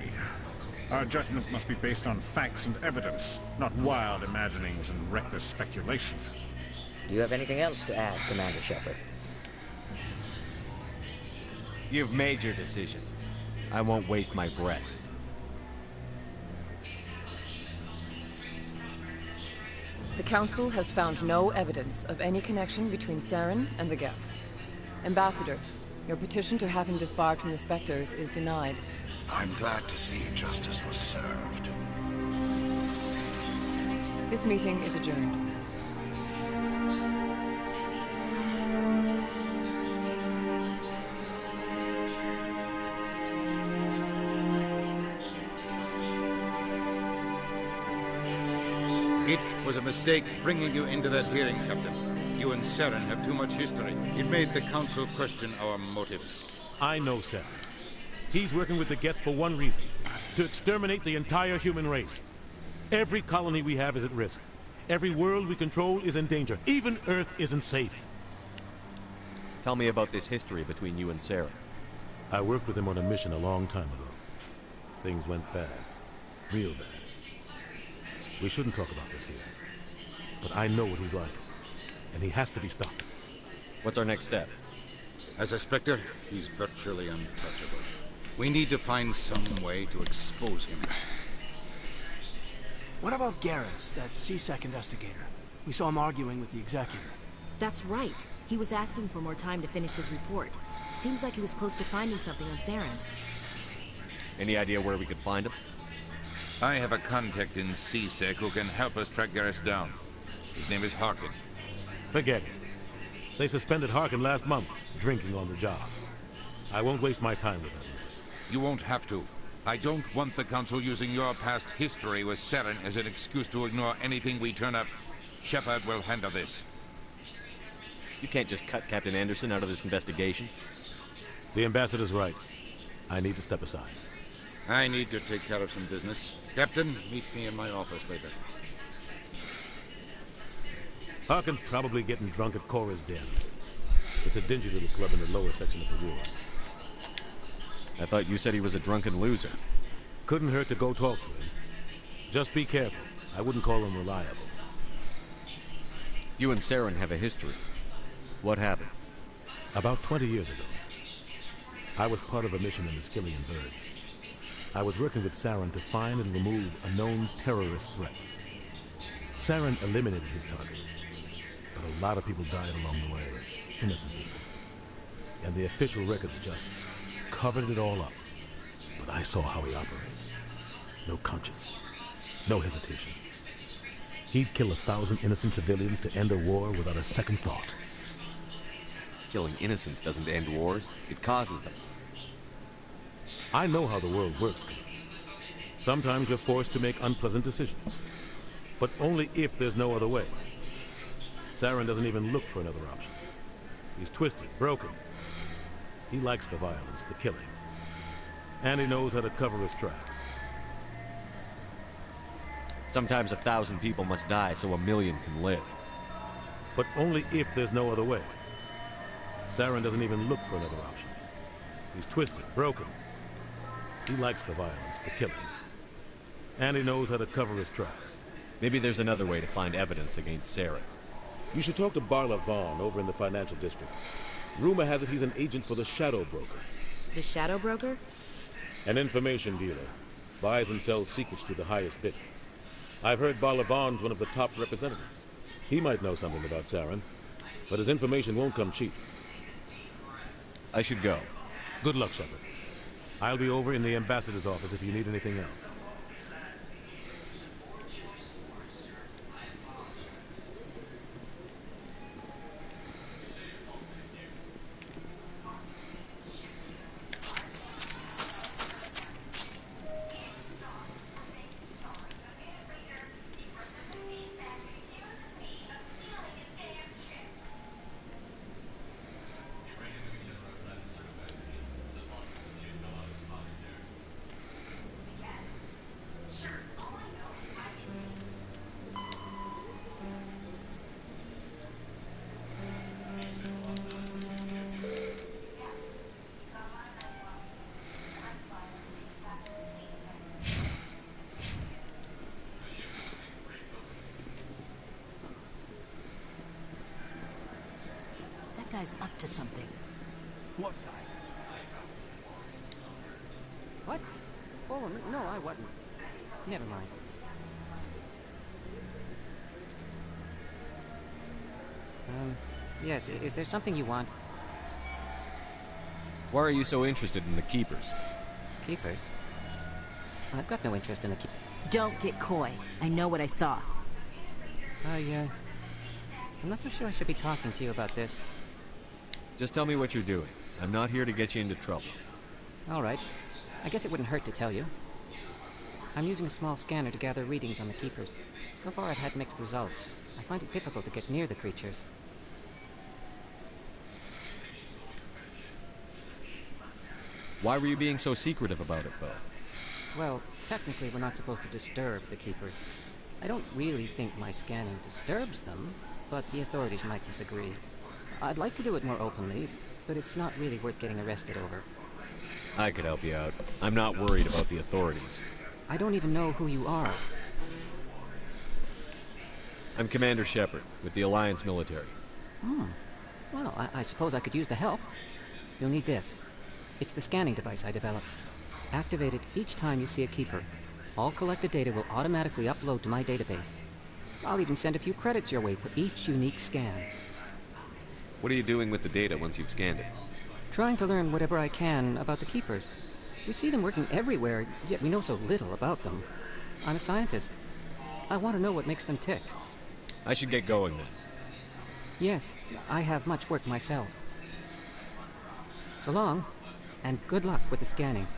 Our judgment must be based on facts and evidence, not wild imaginings and reckless speculation. Do you have anything else to add, Commander Shepard? You've made your decision. I won't waste my breath. The Council has found no evidence of any connection between Saren and the Geth. Ambassador, your petition to have him disbarred from the Spectres is denied. I'm glad to see justice was served. This meeting is adjourned. It was a mistake bringing you into that hearing, Captain. You and Saren have too much history. It made the Council question our motives. I know Saren. He's working with the Geth for one reason. To exterminate the entire human race. Every colony we have is at risk. Every world we control is in danger. Even Earth isn't safe. Tell me about this history between you and Saren. I worked with him on a mission a long time ago. Things went bad. Real bad. We shouldn't talk about this here. But I know what he's like. And he has to be stopped. What's our next step? As a Spectre, he's virtually untouchable. We need to find some way to expose him. What about Garrus, that CSEC investigator? We saw him arguing with the Executor. That's right. He was asking for more time to finish his report. Seems like he was close to finding something on Saren. Any idea where we could find him? I have a contact in CSEC who can help us track Garrus down. His name is Harkin. Forget it. They suspended Harkin last month, drinking on the job. I won't waste my time with him. You won't have to. I don't want the Council using your past history with Saren as an excuse to ignore anything we turn up. Shepard will handle this. You can't just cut Captain Anderson out of this investigation. The Ambassador's right. I need to step aside. I need to take care of some business. Captain, meet me in my office later. Harkin's probably getting drunk at Cora's Den. It's a dingy little club in the lower section of the ruins. I thought you said he was a drunken loser. Couldn't hurt to go talk to him. Just be careful. I wouldn't call him reliable. You and Saren have a history. What happened? About 20 years ago, I was part of a mission in the Skillian Verge. I was working with Saren to find and remove a known terrorist threat. Saren eliminated his target, but a lot of people died along the way, innocent people. And the official records just covered it all up. But I saw how he operates. No conscience, no hesitation. He'd kill 1,000 innocent civilians to end a war without a second thought. Killing innocents doesn't end wars, it causes them. I know how the world works, Commander. Sometimes you're forced to make unpleasant decisions. But only if there's no other way. Saren doesn't even look for another option. He's twisted, broken. He likes the violence, the killing. And he knows how to cover his tracks. Sometimes 1,000 people must die so 1,000,000 can live. But only if there's no other way. Saren doesn't even look for another option. He's twisted, broken. He likes the violence, the killing. And he knows how to cover his tracks. Maybe there's another way to find evidence against Saren. You should talk to Barla Vaughn over in the financial district. Rumor has it he's an agent for the Shadow Broker. The Shadow Broker? An information dealer. Buys and sells secrets to the highest bidder. I've heard Barla Vaughn's one of the top representatives. He might know something about Saren, but his information won't come cheap. I should go. Good luck, Shepard. I'll be over in the ambassador's office if you need anything else. Guy's up to something. What guy? What? Oh, no, I wasn't. Never mind. Yes, is there something you want? Why are you so interested in the Keepers? Keepers? I've got no interest in the Keepers. Don't get coy. I know what I saw. I'm not so sure I should be talking to you about this. Just tell me what you're doing. I'm not here to get you into trouble. All right. I guess it wouldn't hurt to tell you. I'm using a small scanner to gather readings on the Keepers. So far I've had mixed results. I find it difficult to get near the creatures. Why were you being so secretive about it, Bo? Well, technically we're not supposed to disturb the Keepers. I don't really think my scanning disturbs them, but the authorities might disagree. I'd like to do it more openly, but it's not really worth getting arrested over. I could help you out. I'm not worried about the authorities. I don't even know who you are. I'm Commander Shepard, with the Alliance military. Well, I suppose I could use the help. You'll need this. It's the scanning device I developed. Activate it each time you see a Keeper. All collected data will automatically upload to my database. I'll even send a few credits your way for each unique scan. What are you doing with the data once you've scanned it? Trying to learn whatever I can about the Keepers. We see them working everywhere, yet we know so little about them. I'm a scientist. I want to know what makes them tick. I should get going then. Yes, I have much work myself. So long, and good luck with the scanning.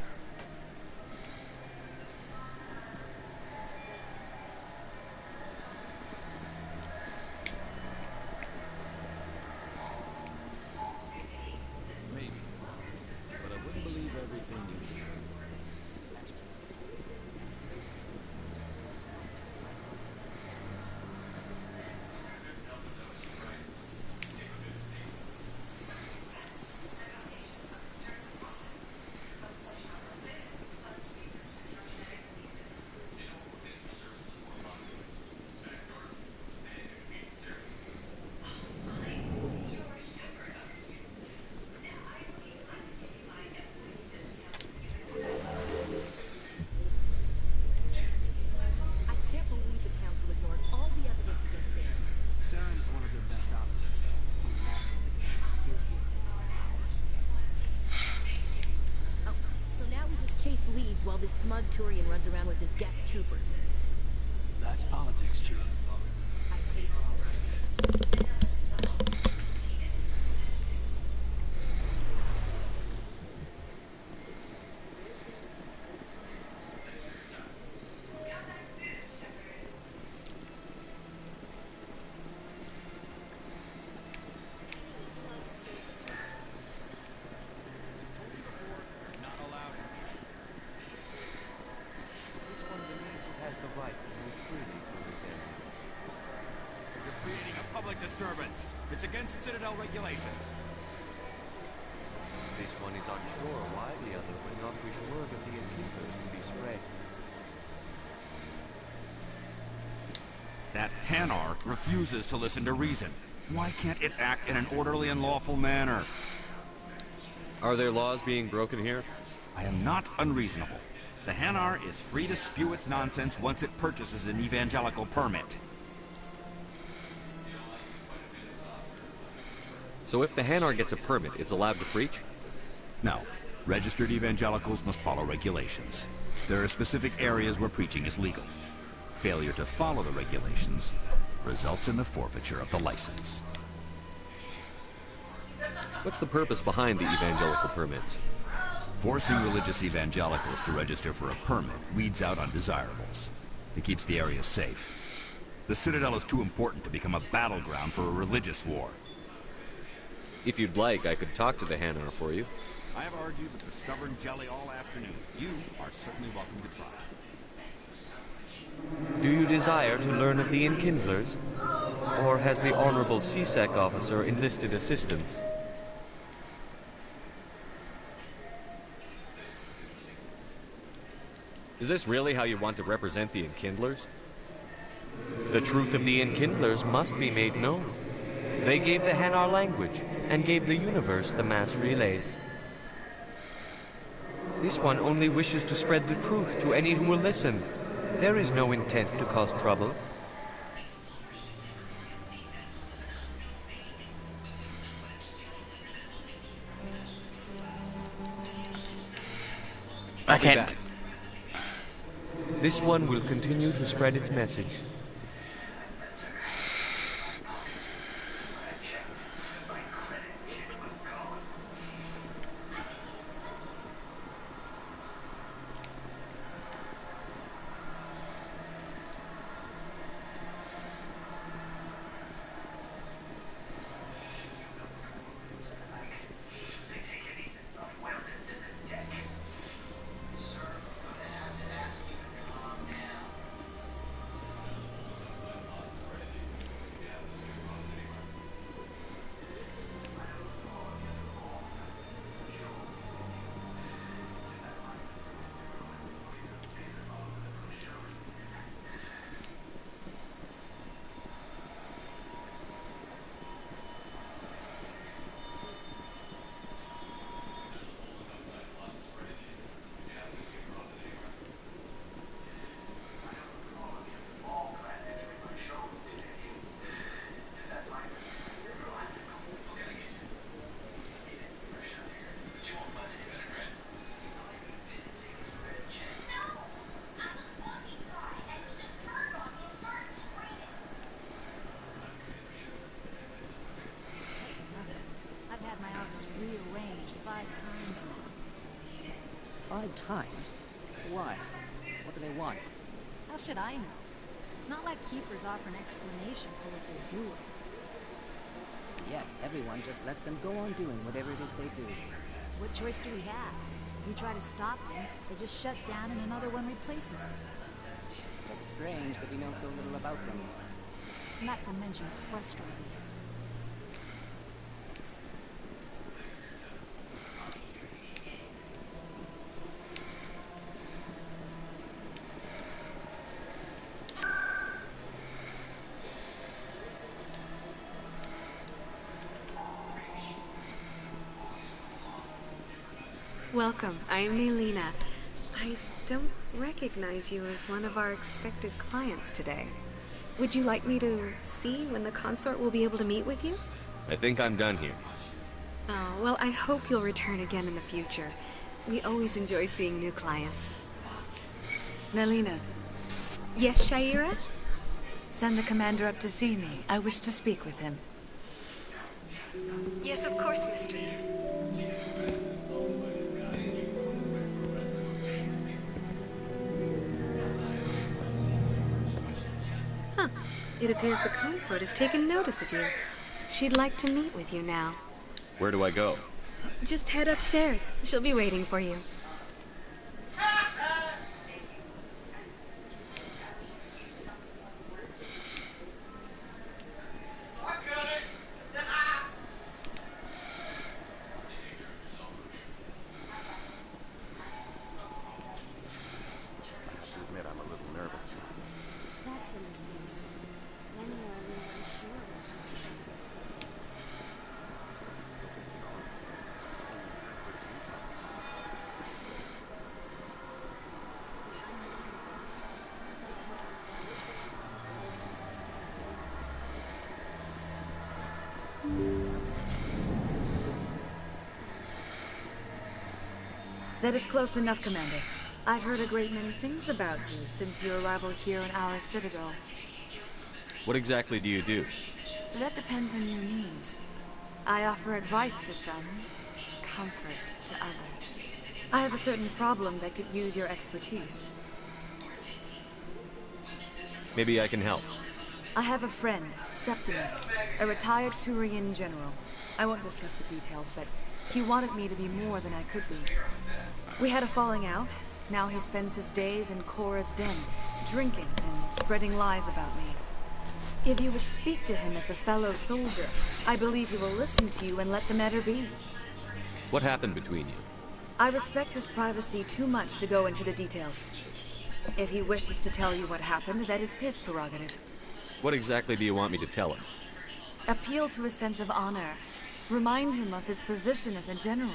While this smug Turian runs around with his Geth troopers. That's politics, Chief. I hate politics. disturbance. It's against Citadel regulations. This one is unsure why the other will not wish word of the Enkindlers to be spread. That Hanar refuses to listen to reason. Why can't it act in an orderly and lawful manner? Are there laws being broken here? I am not unreasonable. The Hanar is free to spew its nonsense once it purchases an evangelical permit. So if the Hanar gets a permit, it's allowed to preach? No. Registered evangelicals must follow regulations. There are specific areas where preaching is legal. Failure to follow the regulations results in the forfeiture of the license. What's the purpose behind the evangelical permits? Forcing religious evangelicals to register for a permit weeds out undesirables. It keeps the area safe. The Citadel is too important to become a battleground for a religious war. If you'd like, I could talk to the Hanar for you. I have argued with the stubborn jelly all afternoon. You are certainly welcome to try. Do you desire to learn of the Enkindlers? Or has the Honorable C-Sec officer enlisted assistance? Is this really how you want to represent the Enkindlers? The truth of the Enkindlers must be made known. They gave the Hanar language, and gave the universe the mass relays. This one only wishes to spread the truth to any who will listen. There is no intent to cause trouble. I can't. This one will continue to spread its message. I've had my office rearranged 5 times now. 5 times? Why? What do they want? How should I know? It's not like Keepers offer an explanation for what they're doing. Yet, everyone just lets them go on doing whatever it is they do. What choice do we have? If we try to stop them, they just shut down and another one replaces them. Just strange that we know so little about them. Not to mention frustrating. Welcome. I'm Nelina. I don't recognize you as one of our expected clients today. Would you like me to see when the consort will be able to meet with you? I think I'm done here. Oh, well, I hope you'll return again in the future. We always enjoy seeing new clients. Nelina. Yes, Shaira? Send the commander up to see me. I wish to speak with him. Yes, of course, mistress. Huh. It appears the consort has taken notice of you. She'd like to meet with you now. Where do I go? Just head upstairs. She'll be waiting for you. That is close enough, Commander. I've heard a great many things about you since your arrival here in our citadel. What exactly do you do? That depends on your needs. I offer advice to some, comfort to others. I have a certain problem that could use your expertise. Maybe I can help. I have a friend, Septimus, a retired Turian general. I won't discuss the details, but he wanted me to be more than I could be. We had a falling out. Now he spends his days in Korra's den, drinking and spreading lies about me. If you would speak to him as a fellow soldier, I believe he will listen to you and let the matter be. What happened between you? I respect his privacy too much to go into the details. If he wishes to tell you what happened, that is his prerogative. What exactly do you want me to tell him? Appeal to his sense of honor. Remind him of his position as a general.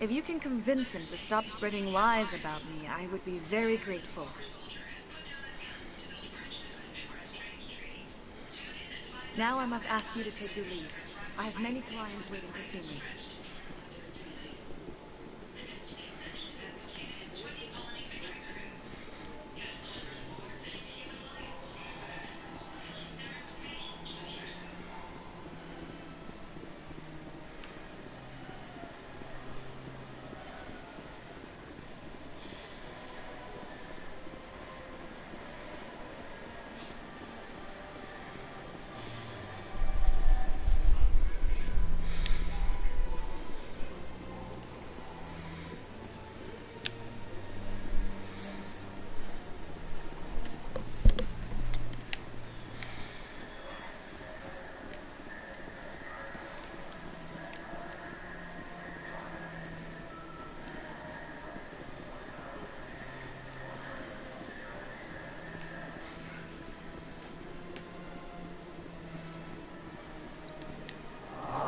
If you can convince him to stop spreading lies about me, I would be very grateful. Now I must ask you to take your leave. I have many clients waiting to see me.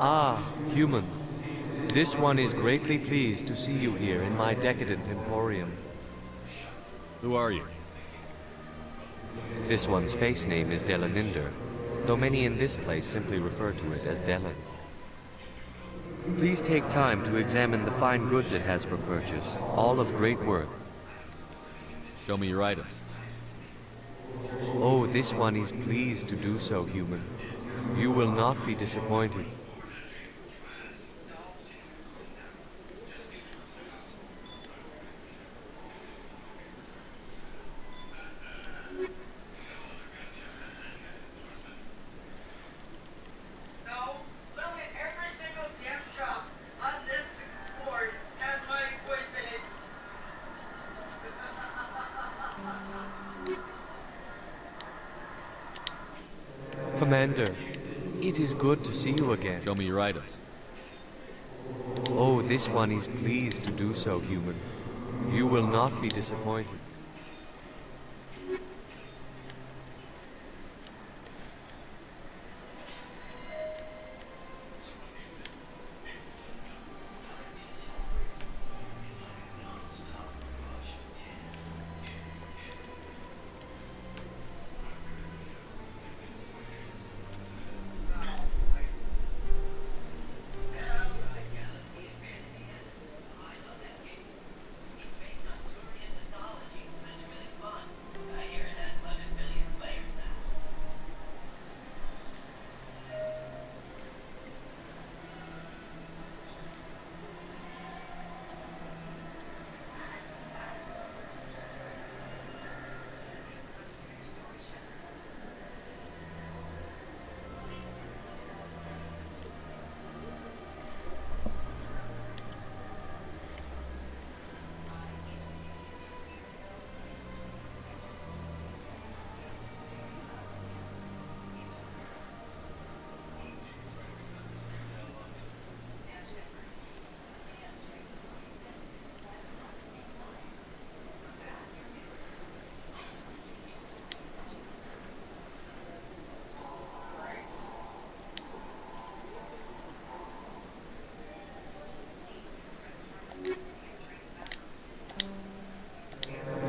Ah, human. This one is greatly pleased to see you here in my decadent emporium. Who are you? This one's face name is Delaninder, though many in this place simply refer to it as Delan. Please take time to examine the fine goods it has for purchase, all of great worth. Show me your items. Oh, this one is pleased to do so, human. You will not be disappointed. Commander, it is good to see you again. Show me your items. Oh, this one is pleased to do so, human. You will not be disappointed.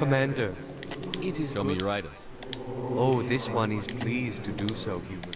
Commander, it is Show me your items. Oh, this one is pleased to do so, human.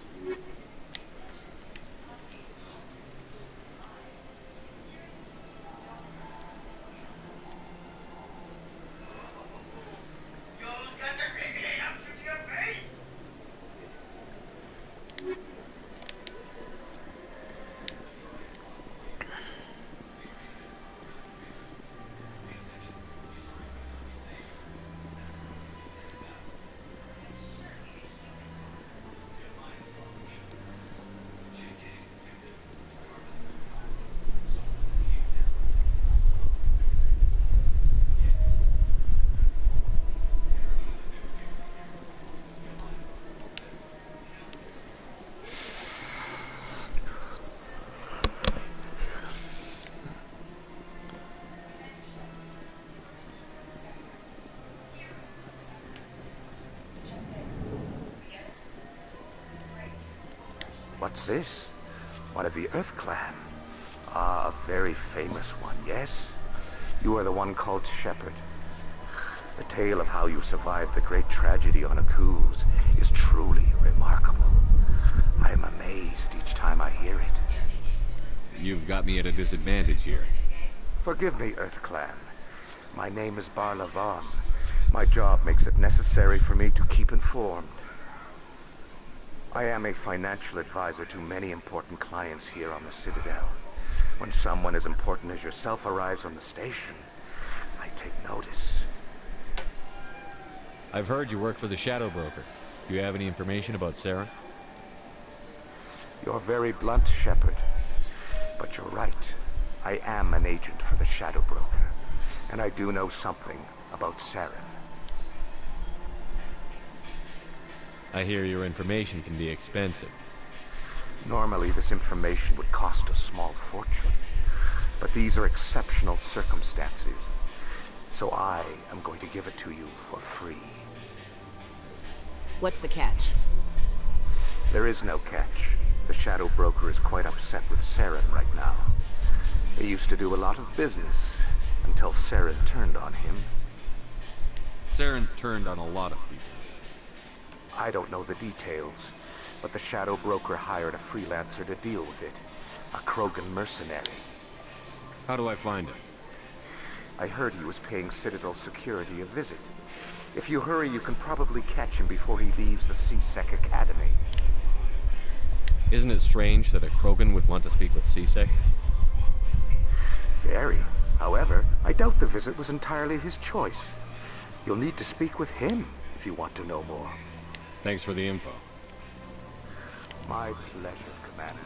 What's this? One of the Earth Clan. Ah, a very famous one, yes? You are the one called Shepard. The tale of how you survived the great tragedy on Akuz is truly remarkable. I am amazed each time I hear it. You've got me at a disadvantage here. Forgive me, Earth Clan. My name is Barla Vaughn. My job makes it necessary for me to keep informed. I am a financial advisor to many important clients here on the Citadel. When someone as important as yourself arrives on the station, I take notice. I've heard you work for the Shadow Broker. Do you have any information about Saren? You're very blunt, Shepard. But you're right. I am an agent for the Shadow Broker. And I do know something about Saren. I hear your information can be expensive. Normally, this information would cost a small fortune. But these are exceptional circumstances. So I am going to give it to you for free. What's the catch? There is no catch. The Shadow Broker is quite upset with Saren right now. They used to do a lot of business until Saren turned on him. Saren's turned on a lot of people. I don't know the details, but the Shadow Broker hired a freelancer to deal with it. A Krogan mercenary. How do I find him? I heard he was paying Citadel security a visit. If you hurry, you can probably catch him before he leaves the C-Sec Academy. Isn't it strange that a Krogan would want to speak with C-Sec? Very. However, I doubt the visit was entirely his choice. You'll need to speak with him if you want to know more. Thanks for the info. My pleasure, Commander.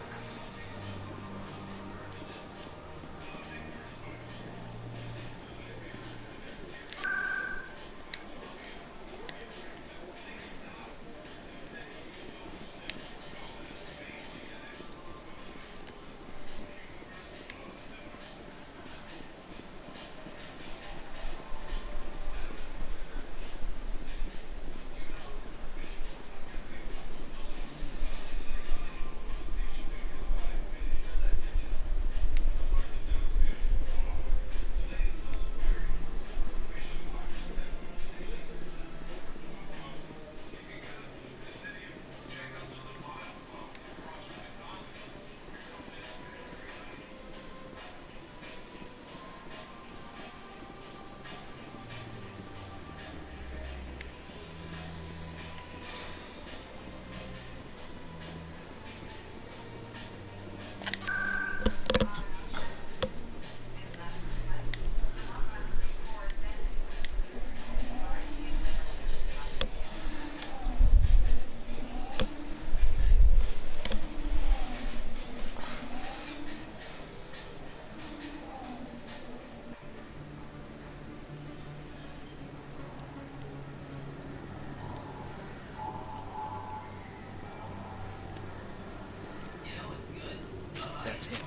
That's him.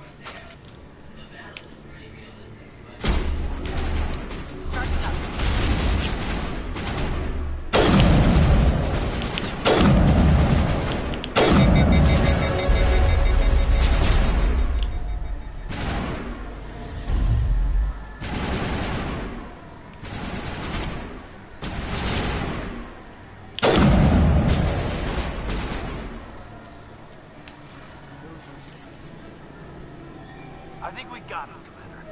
I think we got him, Commander.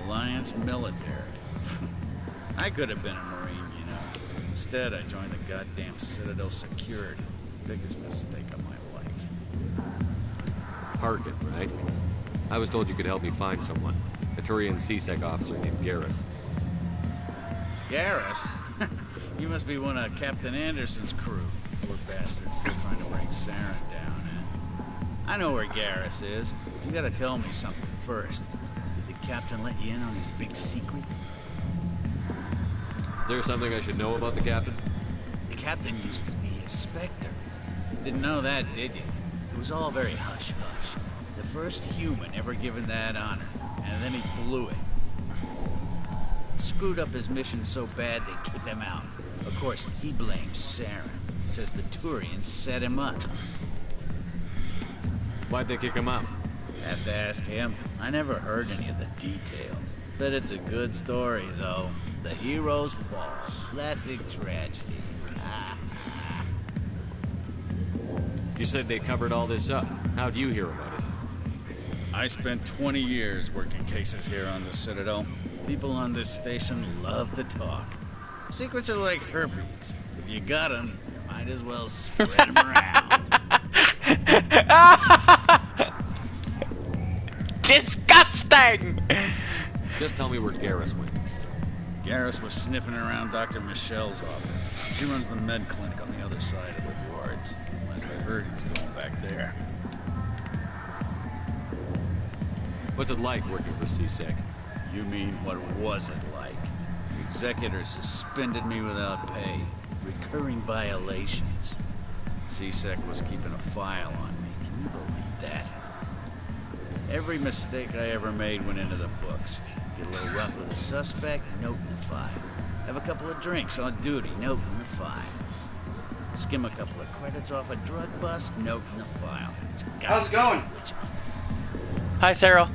Alliance military. I could have been a Marine, you know. Instead, I joined the goddamn Citadel Security. Biggest mistake of my life. Harkin, right? I was told you could help me find someone. A Turian CSEC officer named Garrus. Garrus? You must be one of Captain Anderson's crew. Poor bastard, still trying to bring Saren down, eh? I know where Garrus is. You gotta tell me something first. Did the captain let you in on his big secret? Is there something I should know about the captain? The captain used to be a Spectre. Didn't know that, did you? It was all very hush-hush. The first human ever given that honor, and then he blew it. Screwed up his mission so bad they kicked him out. Of course, he blames Saren. Says the Turians set him up. Why'd they kick him out? Have to ask him. I never heard any of the details. Bet it's a good story, though. The heroes fall. Classic tragedy. You said they covered all this up. How'd you hear about it? I spent 20 years working cases here on the Citadel. People on this station love to talk. Secrets are like herpes. If you got them, you might as well spread them around. Disgusting! Just tell me where Garrus went. Garrus was sniffing around Dr. Michelle's office. She runs the med clinic on the other side of the wards. Last I heard, he was going back there. What's it like working for CSEC? You mean, what was it like? The executors suspended me without pay. Recurring violations. CSEC was keeping a file on me. Can you believe that? Every mistake I ever made went into the books. Get a little rough with a suspect, note in the file. Have a couple of drinks on duty, note in the file. Skim a couple of credits off a drug bust, note in the file. How's it going? Hi, Sarah.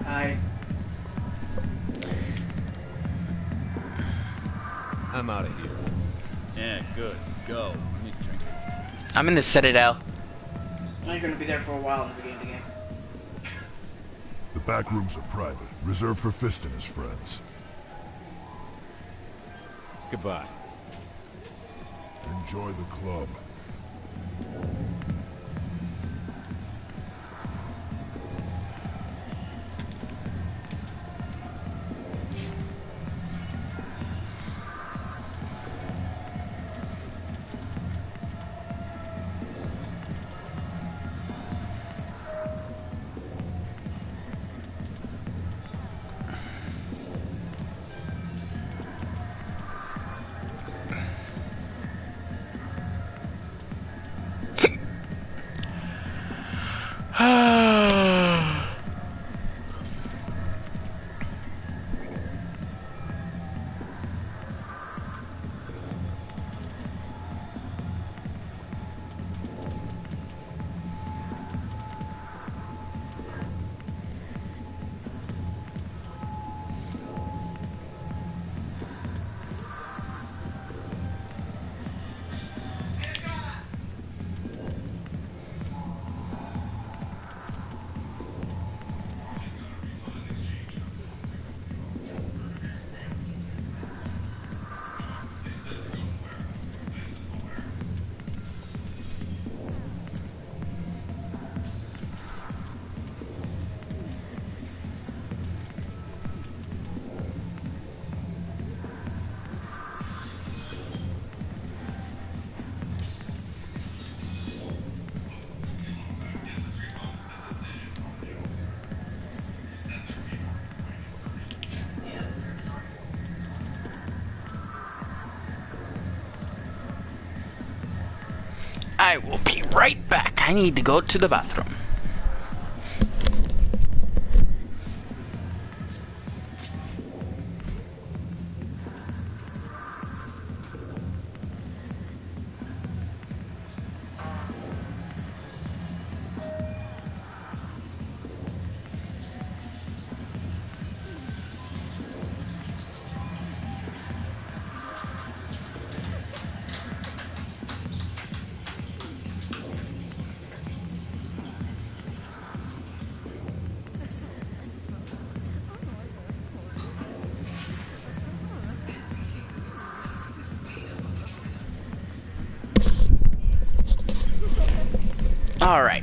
Hi. I'm out of here. Yeah, good. Go. Let me drink it. I'm in the Citadel. Well, you're gonna be there for a while in the beginning of the game. The back rooms are private, reserved for Fist and his friends. Goodbye. Enjoy the club. I will be right back. I need to go to the bathroom. All right.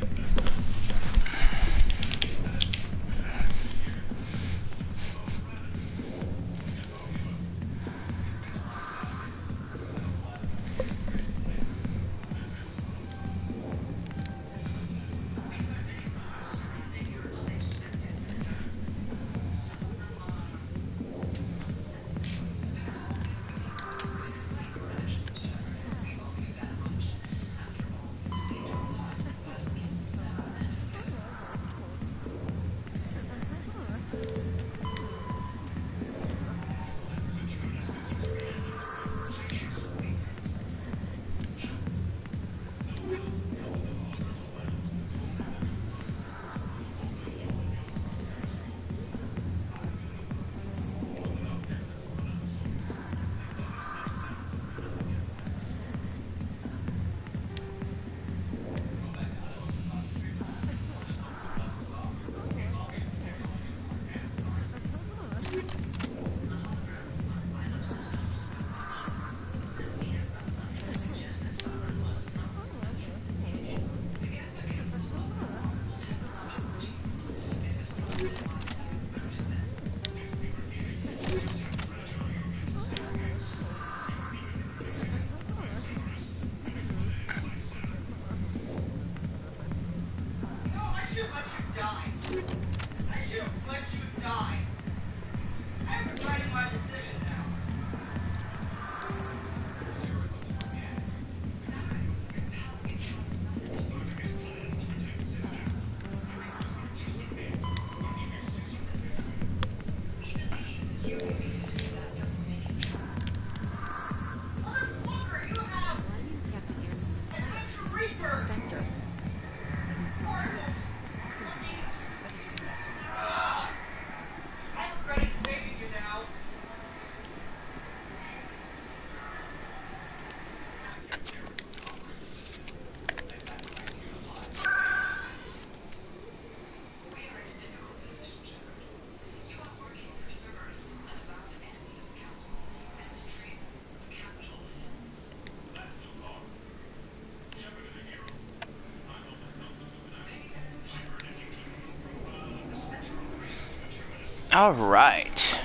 All right.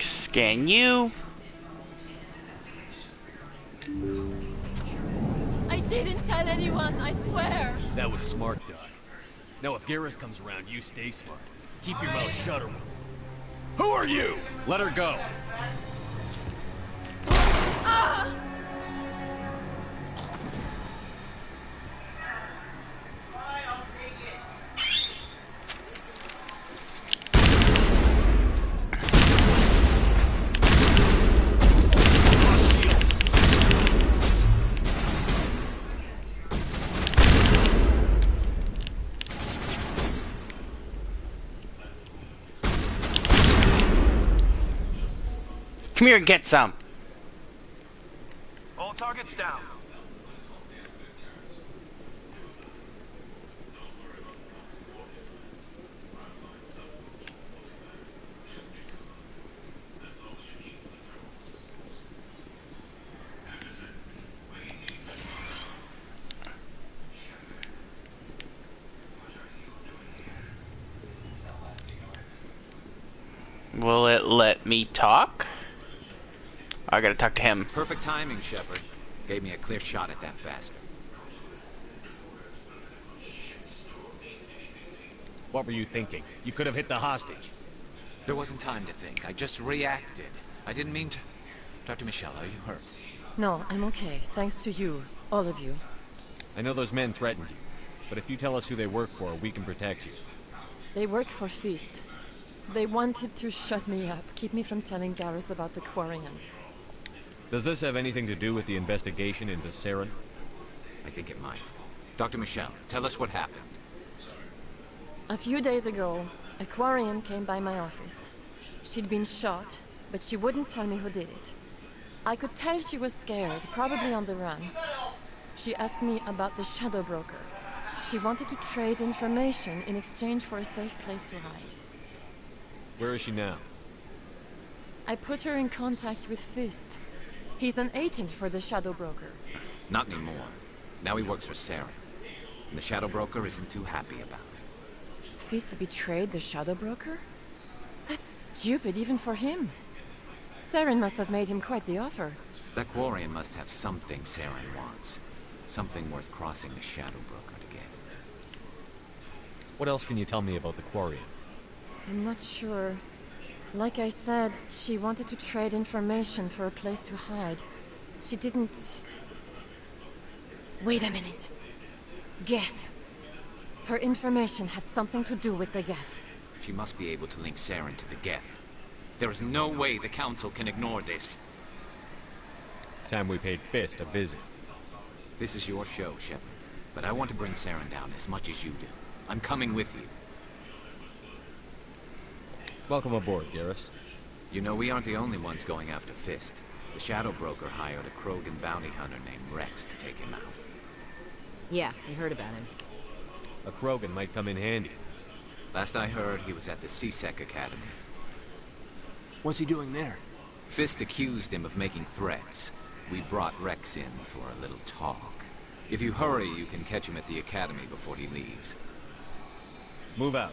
Scan you. I didn't tell anyone, I swear. That was smart, Doc. Now if Garrus comes around, you stay smart. Keep your mouth shut or we'll... Who are you? Let her go. Ah! Come here and get some. All targets down. Will it let me talk? I gotta talk to him. Perfect timing, Shepard. Gave me a clear shot at that bastard. What were you thinking? You could have hit the hostage. There wasn't time to think. I just reacted. I didn't mean to... Dr. Michelle, are you hurt? No, I'm okay. Thanks to you. All of you. I know those men threatened you, but if you tell us who they work for, we can protect you. They work for Feast. They wanted to shut me up, keep me from telling Garrus about the Quarian. Does this have anything to do with the investigation into Saren? I think it might. Dr. Michelle, tell us what happened. A few days ago, a Quarian came by my office. She'd been shot, but she wouldn't tell me who did it. I could tell she was scared, probably on the run. She asked me about the Shadow Broker. She wanted to trade information in exchange for a safe place to hide. Where is she now? I put her in contact with Fist. He's an agent for the Shadow Broker. Not anymore. Now he works for Saren. And the Shadow Broker isn't too happy about it. Fist betrayed the Shadow Broker? That's stupid even for him. Saren must have made him quite the offer. That Quarian must have something Saren wants. Something worth crossing the Shadow Broker to get. What else can you tell me about the Quarian? I'm not sure. Like I said, she wanted to trade information for a place to hide. She didn't... Wait a minute. Geth. Her information had something to do with the Geth. She must be able to link Saren to the Geth. There is no way the Council can ignore this. Time we paid Fist a visit. This is your show, Shepard. But I want to bring Saren down as much as you do. I'm coming with you. Welcome aboard, Garrus. You know, we aren't the only ones going after Fist. The Shadow Broker hired a Krogan bounty hunter named Rex to take him out. Yeah, we heard about him. A Krogan might come in handy. Last I heard, he was at the C-Sec Academy. What's he doing there? Fist accused him of making threats. We brought Rex in for a little talk. If you hurry, you can catch him at the Academy before he leaves. Move out.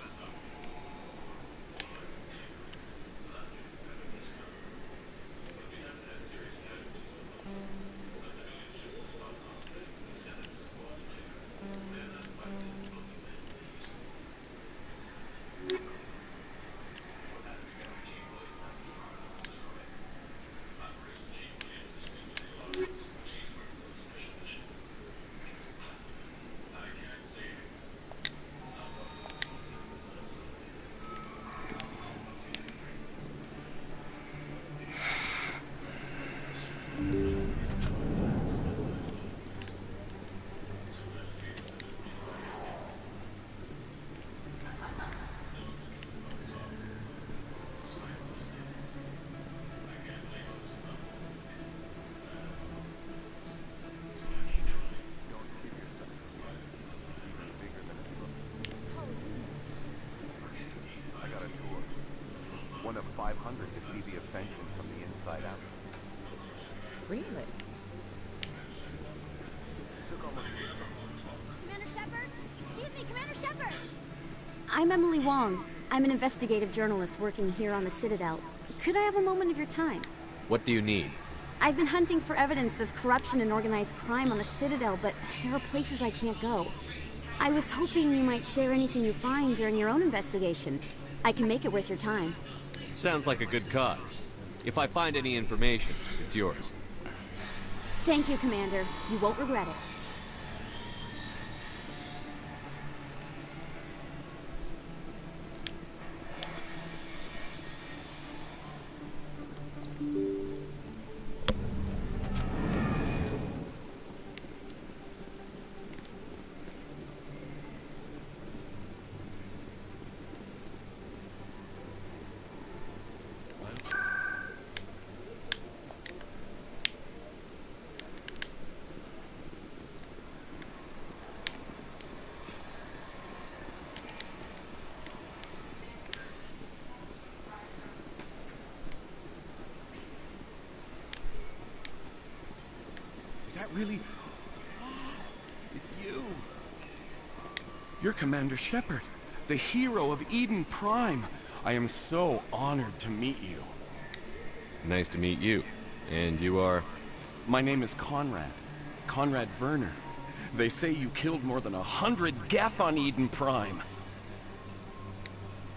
One of 500 to see the Ascension from the inside out. Really? Commander Shepard? Excuse me, Commander Shepard! I'm Emily Wong. I'm an investigative journalist working here on the Citadel. Could I have a moment of your time? What do you need? I've been hunting for evidence of corruption and organized crime on the Citadel, but there are places I can't go. I was hoping you might share anything you find during your own investigation. I can make it worth your time. Sounds like a good cause. If I find any information, it's yours. Thank you, Commander. You won't regret it. Is that really... It's you. You're Commander Shepard, the hero of Eden Prime. I am so honored to meet you. Nice to meet you. And you are? My name is Conrad. Conrad Werner. They say you killed more than 100 Geth on Eden Prime.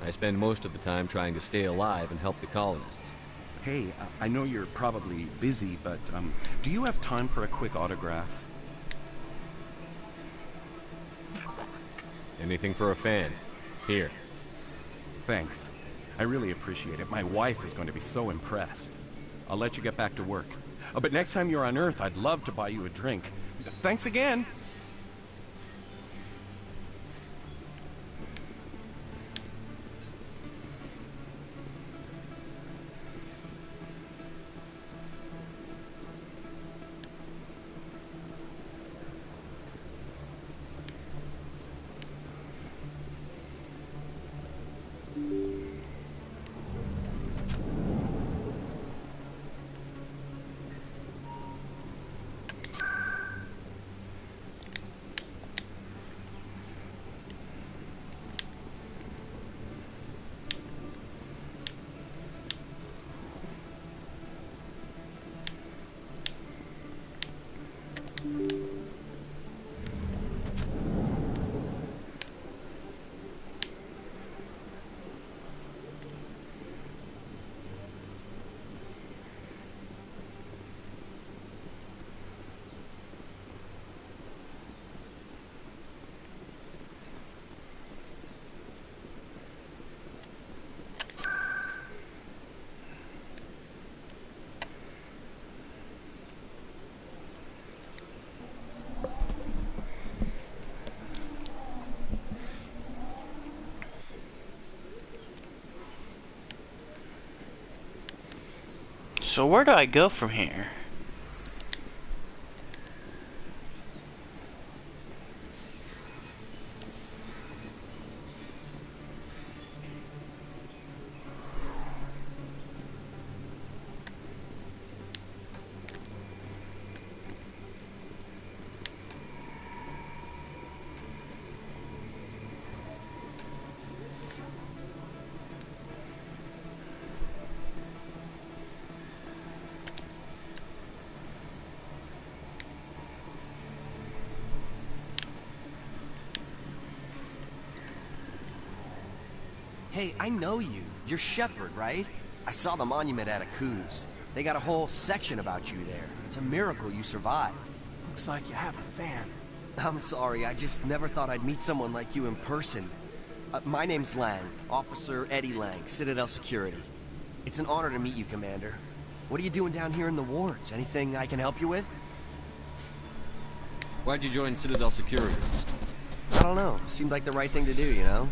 I spend most of the time trying to stay alive and help the colonists. Hey, I know you're probably busy, but do you have time for a quick autograph? Anything for a fan. Here. Thanks. I really appreciate it. My wife is going to be so impressed. I'll let you get back to work. But next time you're on Earth, I'd love to buy you a drink. Thanks again! So where do I go from here? Hey, I know you. You're Shepard, right? I saw the monument at Akuz. They got a whole section about you there. It's a miracle you survived. Looks like you have a fan. I'm sorry, I just never thought I'd meet someone like you in person. My name's Lang, Officer Eddie Lang, Citadel Security. It's an honor to meet you, Commander. What are you doing down here in the wards? Anything I can help you with? Why'd you join Citadel Security? I don't know. Seemed like the right thing to do, you know?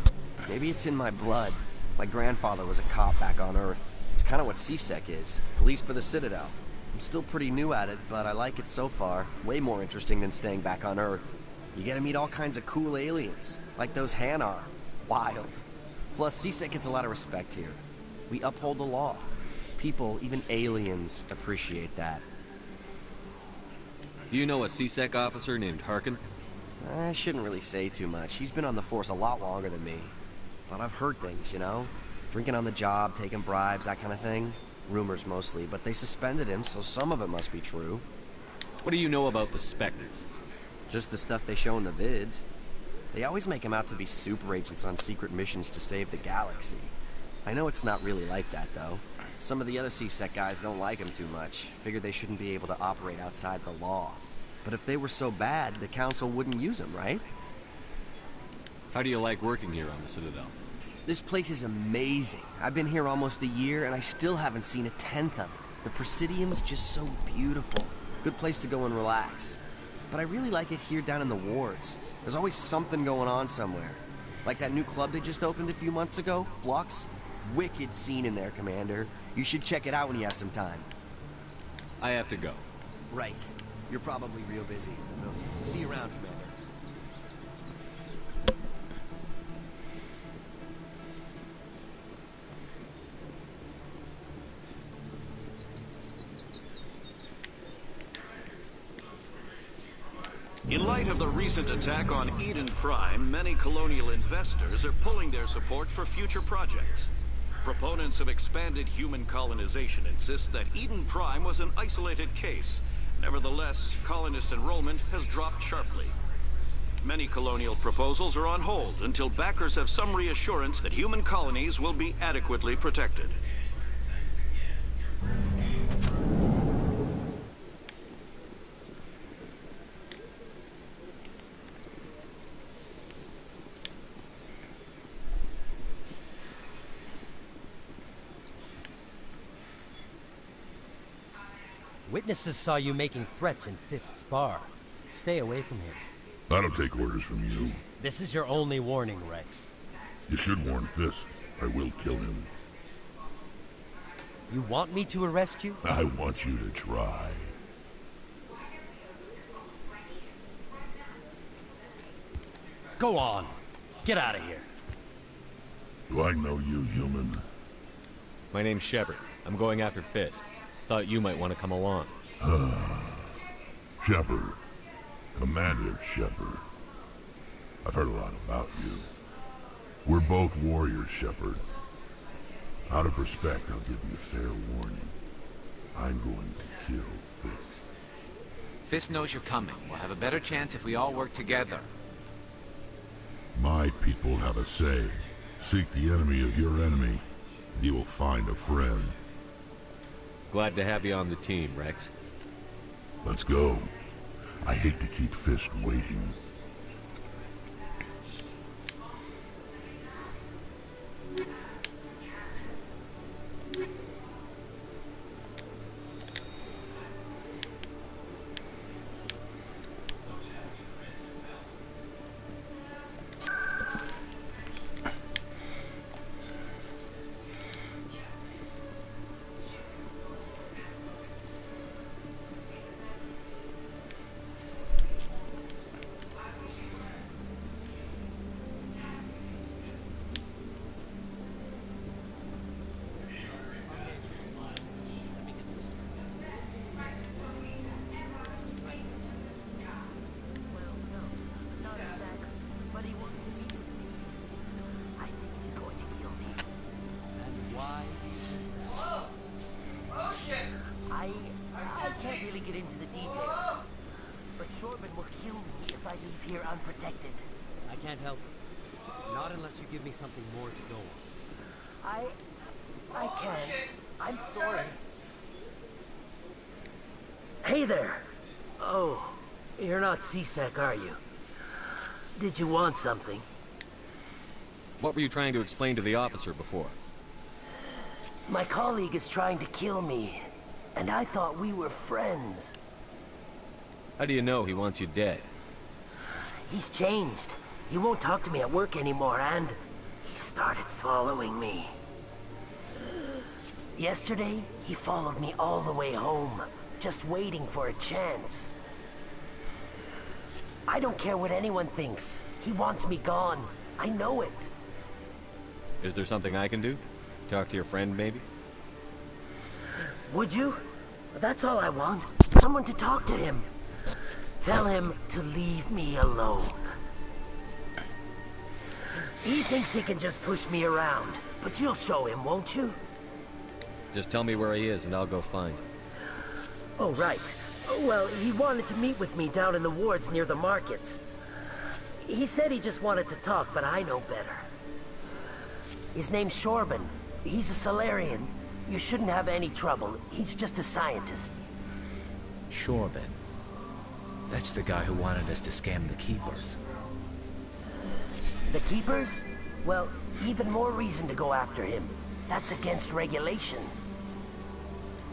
Maybe it's in my blood. My grandfather was a cop back on Earth. It's kind of what CSEC is. Police for the Citadel. I'm still pretty new at it, but I like it so far. Way more interesting than staying back on Earth. You get to meet all kinds of cool aliens, like those Hanar. Wild. Plus, CSEC gets a lot of respect here. We uphold the law. People, even aliens, appreciate that. Do you know a CSEC officer named Harkin? I shouldn't really say too much. He's been on the force a lot longer than me. But I've heard things, you know? Drinking on the job, taking bribes, that kind of thing. Rumors mostly, but they suspended him, so some of it must be true. What do you know about the Spectres? Just the stuff they show in the vids. They always make him out to be super agents on secret missions to save the galaxy. I know it's not really like that, though. Some of the other CSEC guys don't like him too much. Figure they shouldn't be able to operate outside the law. But if they were so bad, the Council wouldn't use him, right? How do you like working here on the Citadel? This place is amazing. I've been here almost a year, and I still haven't seen a tenth of it. The Presidium's just so beautiful. Good place to go and relax. But I really like it here down in the wards. There's always something going on somewhere. Like that new club they just opened a few months ago, Flux. Wicked scene in there, Commander. You should check it out when you have some time. I have to go. Right. You're probably real busy. Well, see you around, Commander. In light of the recent attack on Eden Prime, many colonial investors are pulling their support for future projects. Proponents of expanded human colonization insist that Eden Prime was an isolated case. Nevertheless, colonist enrollment has dropped sharply. Many colonial proposals are on hold until backers have some reassurance that human colonies will be adequately protected. Witnesses saw you making threats in Fist's bar. Stay away from him. I don't take orders from you. This is your only warning, Rex. You should warn Fist. I will kill him. You want me to arrest you? I want you to try. Go on. Get out of here. Do I know you, human? My name's Shepard. I'm going after Fist. Thought you might want to come along. Shepard. Commander Shepard. I've heard a lot about you. We're both warriors, Shepard. Out of respect, I'll give you fair warning. I'm going to kill Fist. Fist knows you're coming. We'll have a better chance if we all work together. My people have a say. Seek the enemy of your enemy, and you will find a friend. Glad to have you on the team, Rex. Let's go. I hate to keep Fist waiting. details. But Shorban will kill me if I leave here unprotected. I can't help it. Not unless you give me something more to go on. I can't. I'm sorry. Hey there. Oh, you're not C-Sec, are you? Did you want something? What were you trying to explain to the officer before? My colleague is trying to kill me, and I thought we were friends. How do you know he wants you dead? He's changed. He won't talk to me at work anymore, and he started following me. Yesterday, he followed me all the way home, just waiting for a chance. I don't care what anyone thinks. He wants me gone. I know it. Is there something I can do? Talk to your friend, maybe? Would you? That's all I want. Someone to talk to him. Tell him to leave me alone. He thinks he can just push me around, but you'll show him, won't you? Just tell me where he is and I'll go find him. Oh, right. Well, he wanted to meet with me down in the wards near the markets. He said he just wanted to talk, but I know better. His name's Shorban. He's a Salarian. You shouldn't have any trouble. He's just a scientist. Shorban. That's the guy who wanted us to scam the Keepers. The Keepers? Well, even more reason to go after him. That's against regulations.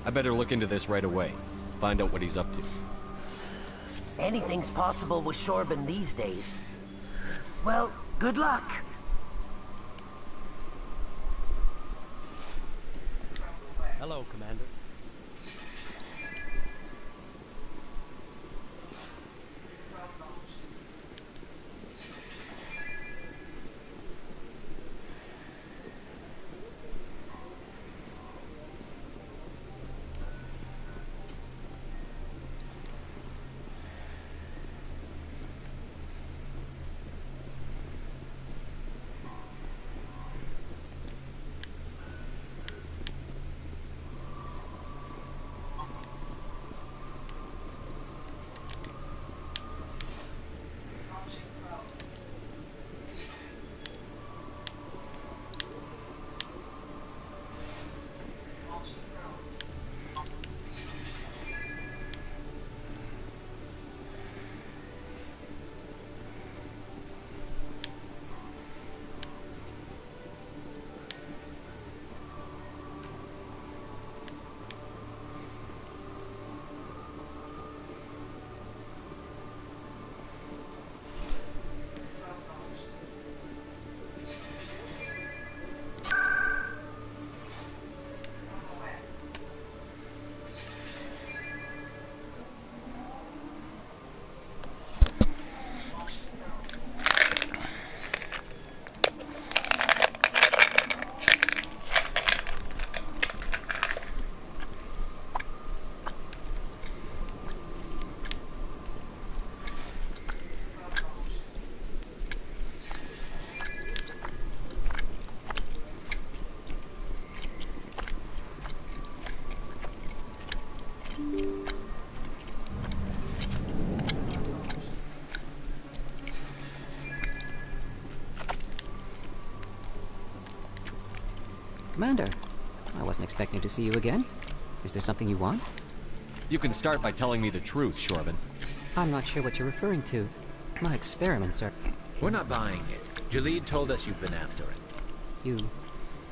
I better look into this right away. Find out what he's up to. Anything's possible with Shorban these days. Well, good luck. Hello, Commander. Commander, I wasn't expecting to see you again. Is there something you want? You can start by telling me the truth, Shorban. I'm not sure what you're referring to. My experiments are... We're not buying it. Jalid told us you've been after it. You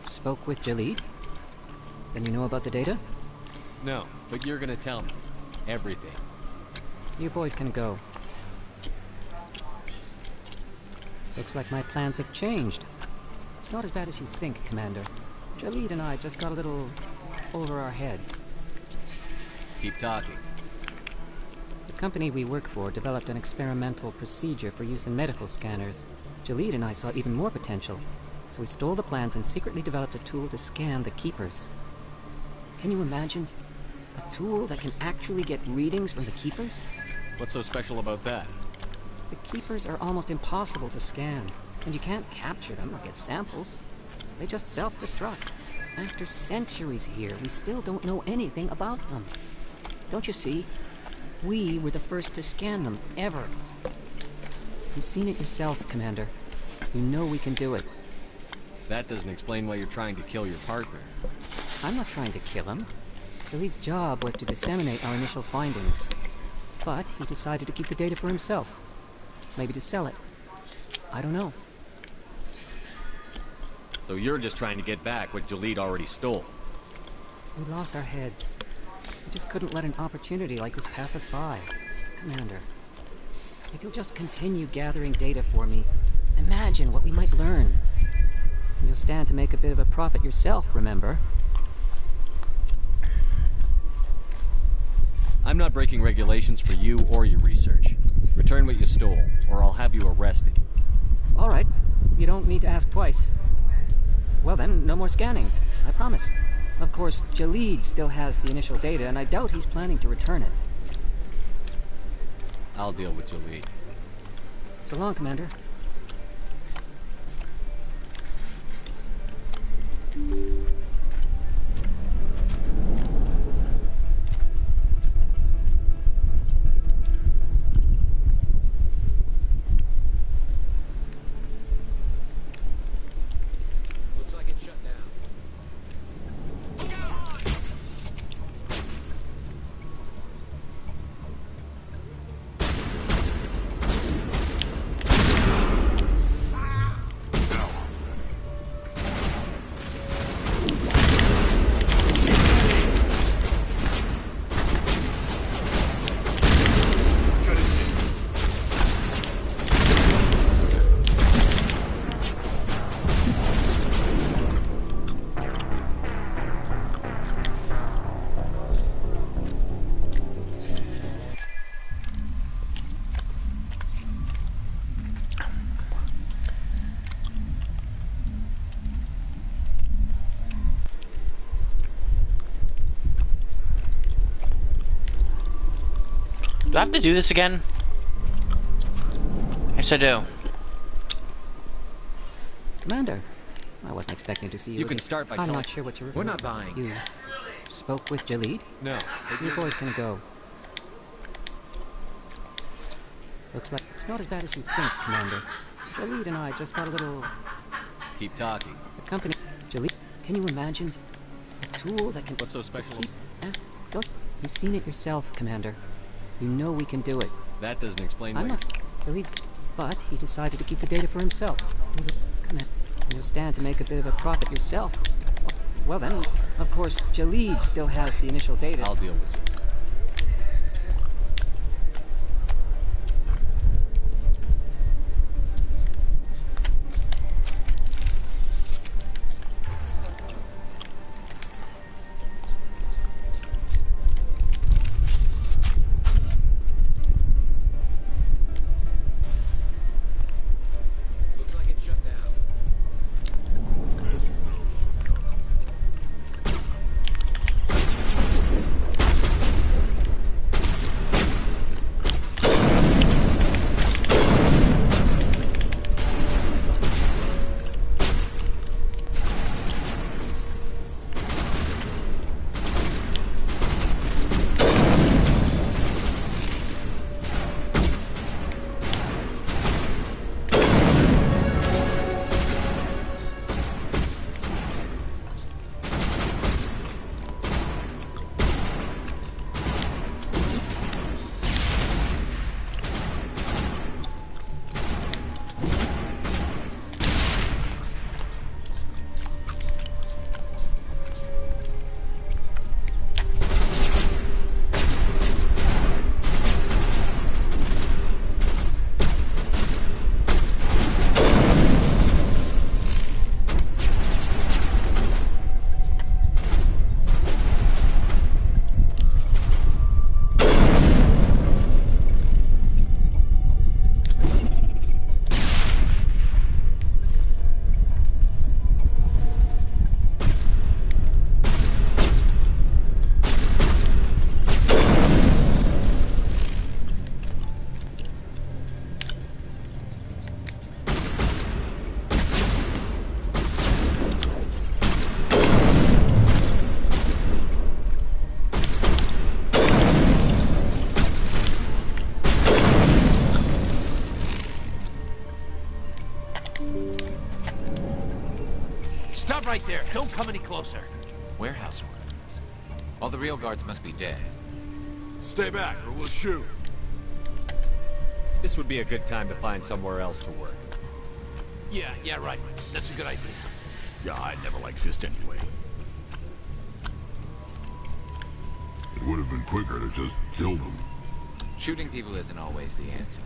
spoke with Jalid? Then you know about the data? No, but you're gonna tell me. Everything. You boys can go. Looks like my plans have changed. It's not as bad as you think, Commander. Jalid and I just got a little over our heads. Keep talking. The company we work for developed an experimental procedure for use in medical scanners. Jalid and I saw even more potential, so we stole the plans and secretly developed a tool to scan the Keepers. Can you imagine? A tool that can actually get readings from the Keepers? What's so special about that? The Keepers are almost impossible to scan, and you can't capture them or get samples. They just self-destruct. After centuries here, we still don't know anything about them. Don't you see? We were the first to scan them, ever. You've seen it yourself, Commander. You know we can do it. That doesn't explain why you're trying to kill your partner. I'm not trying to kill him. Khalid's job was to disseminate our initial findings. But he decided to keep the data for himself. Maybe to sell it. I don't know. So you're just trying to get back what Jalid already stole. We lost our heads. We just couldn't let an opportunity like this pass us by. Commander, if you'll just continue gathering data for me, imagine what we might learn. You'll stand to make a bit of a profit yourself, remember? I'm not breaking regulations for you or your research. Return what you stole, or I'll have you arrested. All right. You don't need to ask twice. Well then, no more scanning. I promise. Of course, Jalid still has the initial data, and I doubt he's planning to return it. I'll deal with Jalid. So long, Commander. Looks like it's shut down. Do I have to do this again? Yes, I do. Commander, I wasn't expecting to see you. You can start by I'm telling- not sure what you're We're referring not to. buying. You spoke with Jalid? No. You boys can go. Looks like it's not as bad as you think, Commander. Jalid and I just got a little... Keep talking. The company... Jalid, can you imagine? A tool that can... What's so special? Don't... You've seen it yourself, Commander. You know we can do it. That doesn't explain I'm why. not... Jalid's... But he decided to keep the data for himself. Commander, you'll stand to make a bit of a profit yourself. Well then, of course, Jalid still has the initial data. I'll deal with you. Looks like it's shut down. right there. Don't come any closer. Warehouse workers. All the real guards must be dead. Stay back, or we'll shoot. This would be a good time to find somewhere else to work. Yeah, right. That's a good idea. Yeah, I never liked Fist anyway. It would have been quicker to just kill them. Shooting people isn't always the answer.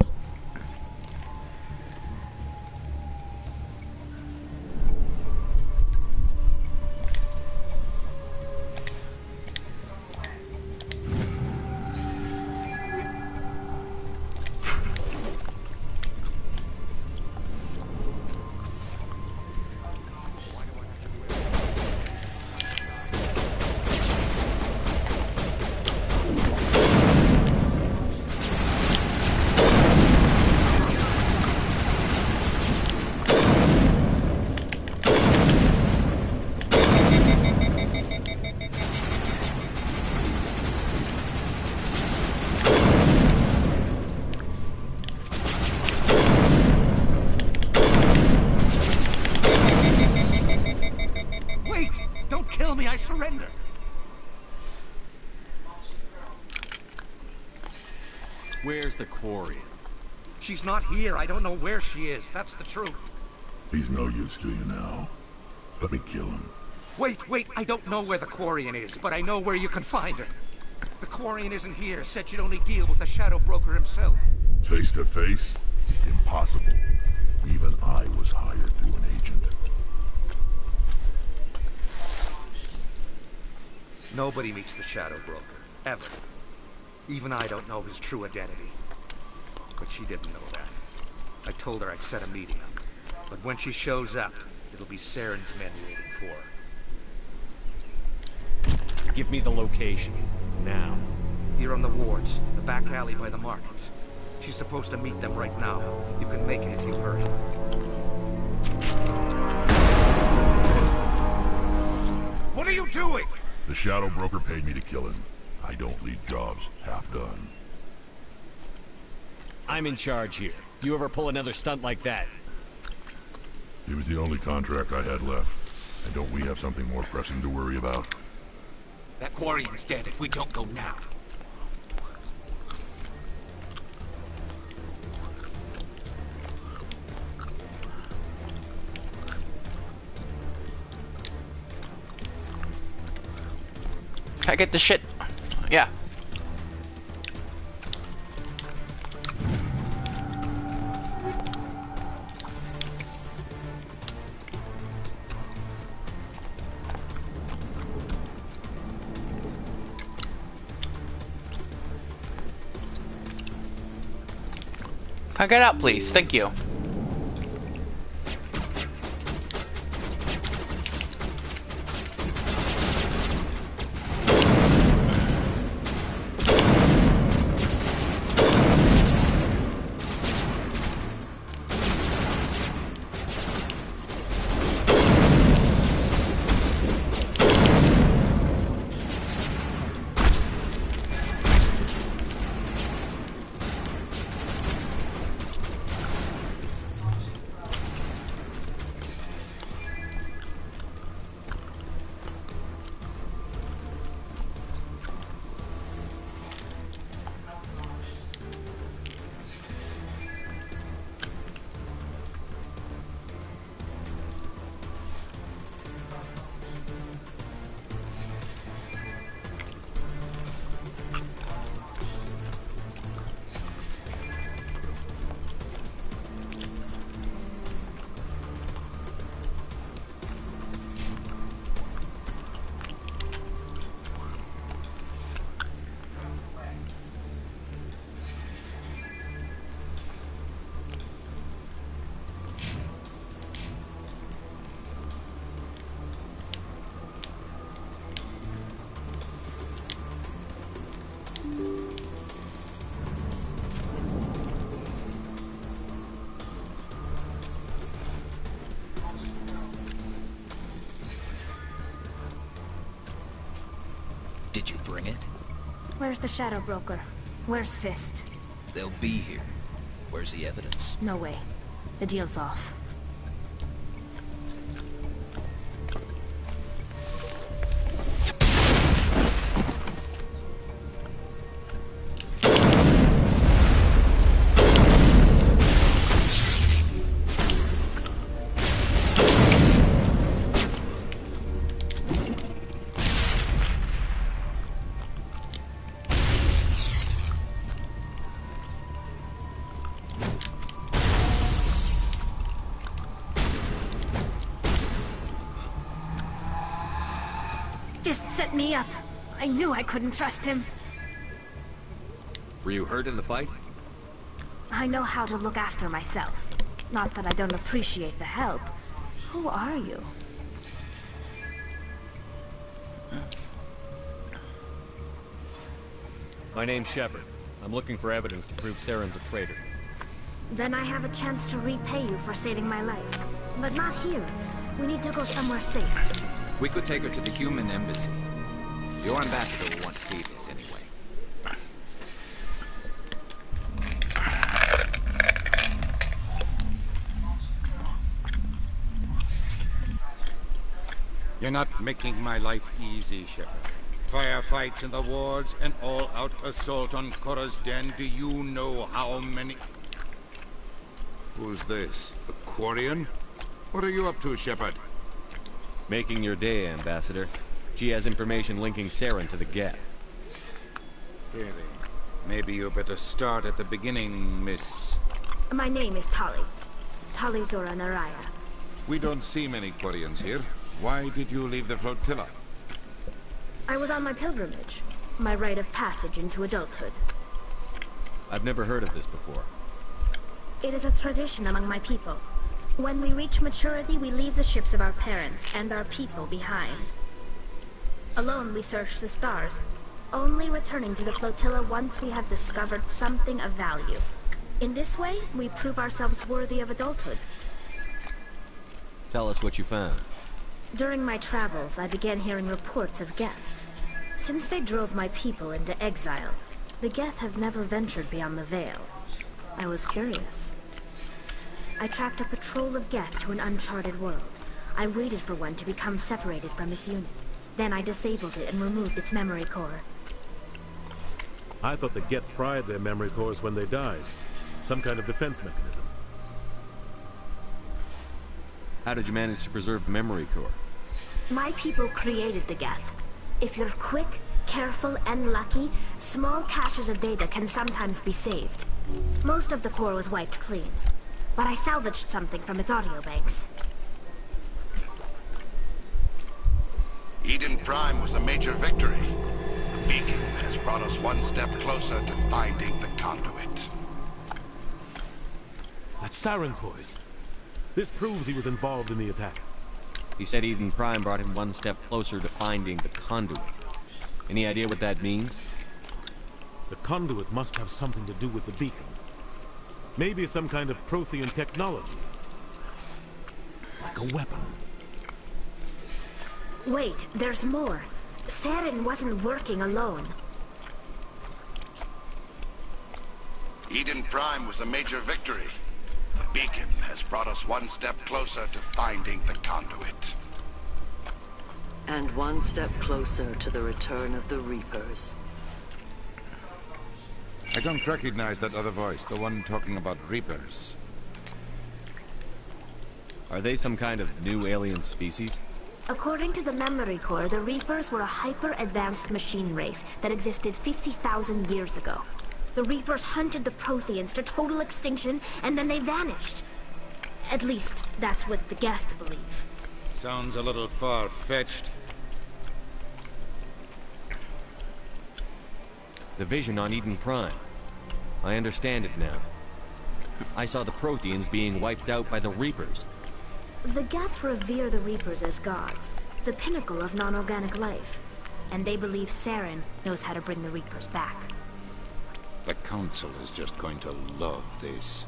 I surrender. Where's the Quarian? She's not here. I don't know where she is. That's the truth. He's no use to you now. Let me kill him. Wait. I don't know where the Quarian is, but I know where you can find her. The Quarian isn't here. Said you'd only deal with the Shadow Broker himself. Face to face? Impossible. Even I was hired through an agent. Nobody meets the Shadow Broker. Ever. Even I don't know his true identity. But she didn't know that. I told her I'd set a meeting up. But when she shows up, it'll be Saren's men waiting for her. Give me the location. Now. Here on the wards, the back alley by the markets. She's supposed to meet them right now. You can make it if you hurry. What are you doing? The Shadow Broker paid me to kill him. I don't leave jobs half done. I'm in charge here. You ever pull another stunt like that? He was the only contract I had left. And don't we have something more pressing to worry about? That Quarian's dead if we don't go now. Can I get the shit? Yeah. Can I get out, please? Thank you. Did you bring it? Where's the Shadow Broker? Where's Fist? They'll be here. Where's the evidence? No way. The deal's off. Gist set me up. I knew I couldn't trust him. Were you hurt in the fight? I know how to look after myself. Not that I don't appreciate the help. Who are you? My name's Shepard. I'm looking for evidence to prove Saren's a traitor. Then I have a chance to repay you for saving my life. But not here. We need to go somewhere safe. We could take her to the human embassy. Your ambassador will want to see this anyway. You're not making my life easy, Shepard. Firefights in the wards, an all-out assault on Korra's den. Do you know how many... Who's this? A Quarian? What are you up to, Shepard? Making your day, Ambassador. She has information linking Saren to the Geth. Really? Maybe you better start at the beginning, Miss... My name is Tali. Tali Zora Naraya. We don't see many Quarians here. Why did you leave the flotilla? I was on my pilgrimage. My rite of passage into adulthood. I've never heard of this before. It is a tradition among my people. When we reach maturity, we leave the ships of our parents and our people behind. Alone, we search the stars, only returning to the flotilla once we have discovered something of value. In this way, we prove ourselves worthy of adulthood. Tell us what you found. During my travels, I began hearing reports of Geth. Since they drove my people into exile, the Geth have never ventured beyond the Veil. I was curious. I tracked a patrol of Geth to an uncharted world. I waited for one to become separated from its unit. Then I disabled it and removed its memory core. I thought the Geth fried their memory cores when they died. Some kind of defense mechanism. How did you manage to preserve the memory core? My people created the Geth. If you're quick, careful, and lucky, small caches of data can sometimes be saved. Most of the core was wiped clean, but I salvaged something from its audio banks. Eden Prime was a major victory. The beacon has brought us one step closer to finding the conduit. That's Saren's voice. This proves he was involved in the attack. He said Eden Prime brought him one step closer to finding the conduit. Any idea what that means? The conduit must have something to do with the beacon. Maybe it's some kind of Prothean technology. Like a weapon. Wait, there's more. Saren wasn't working alone. Eden Prime was a major victory. The beacon has brought us one step closer to finding the conduit. And one step closer to the return of the Reapers. I don't recognize that other voice, the one talking about Reapers. Are they some kind of new alien species? According to the memory core, the Reapers were a hyper-advanced machine race that existed 50,000 years ago. The Reapers hunted the Protheans to total extinction, and then they vanished. At least, that's what the Geth believe. Sounds a little far-fetched. The vision on Eden Prime. I understand it now. I saw the Protheans being wiped out by the Reapers. The Geth revere the Reapers as gods, the pinnacle of non-organic life. And they believe Saren knows how to bring the Reapers back. The Council is just going to love this.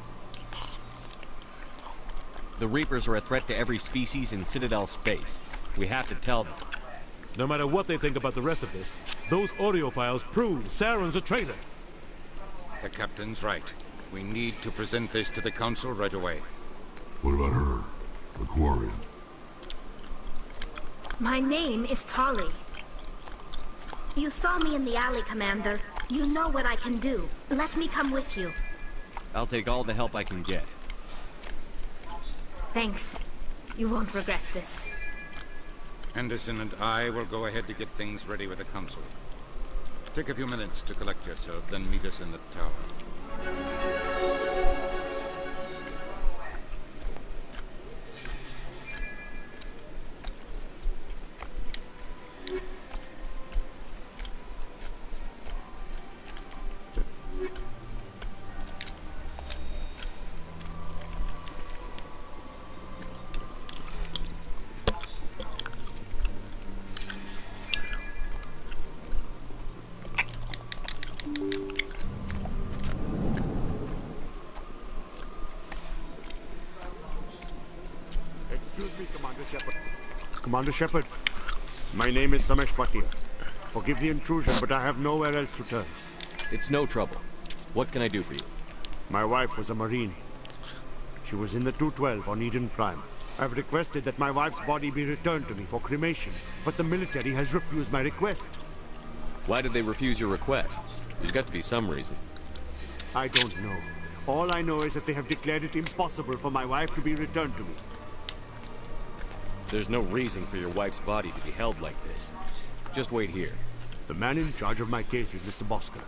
The Reapers are a threat to every species in Citadel space. We have to tell them. No matter what they think about the rest of this, those audio files prove Saren's a traitor. The Captain's right. We need to present this to the Council right away. What about her? The Quarian? My name is Tali. You saw me in the alley, Commander. You know what I can do. Let me come with you. I'll take all the help I can get. Thanks. You won't regret this. Anderson and I will go ahead to get things ready with the Council. Take a few minutes to collect yourself, then meet us in the tower. me, Commander Shepard. Commander Shepard, my name is Samesh Patil. Forgive the intrusion, but I have nowhere else to turn. It's no trouble. What can I do for you? My wife was a Marine. She was in the 212 on Eden Prime. I've requested that my wife's body be returned to me for cremation, but the military has refused my request. Why did they refuse your request? There's got to be some reason. I don't know. All I know is that they have declared it impossible for my wife to be returned to me. There's no reason for your wife's body to be held like this. Just wait here. The man in charge of my case is Mr. Bosker.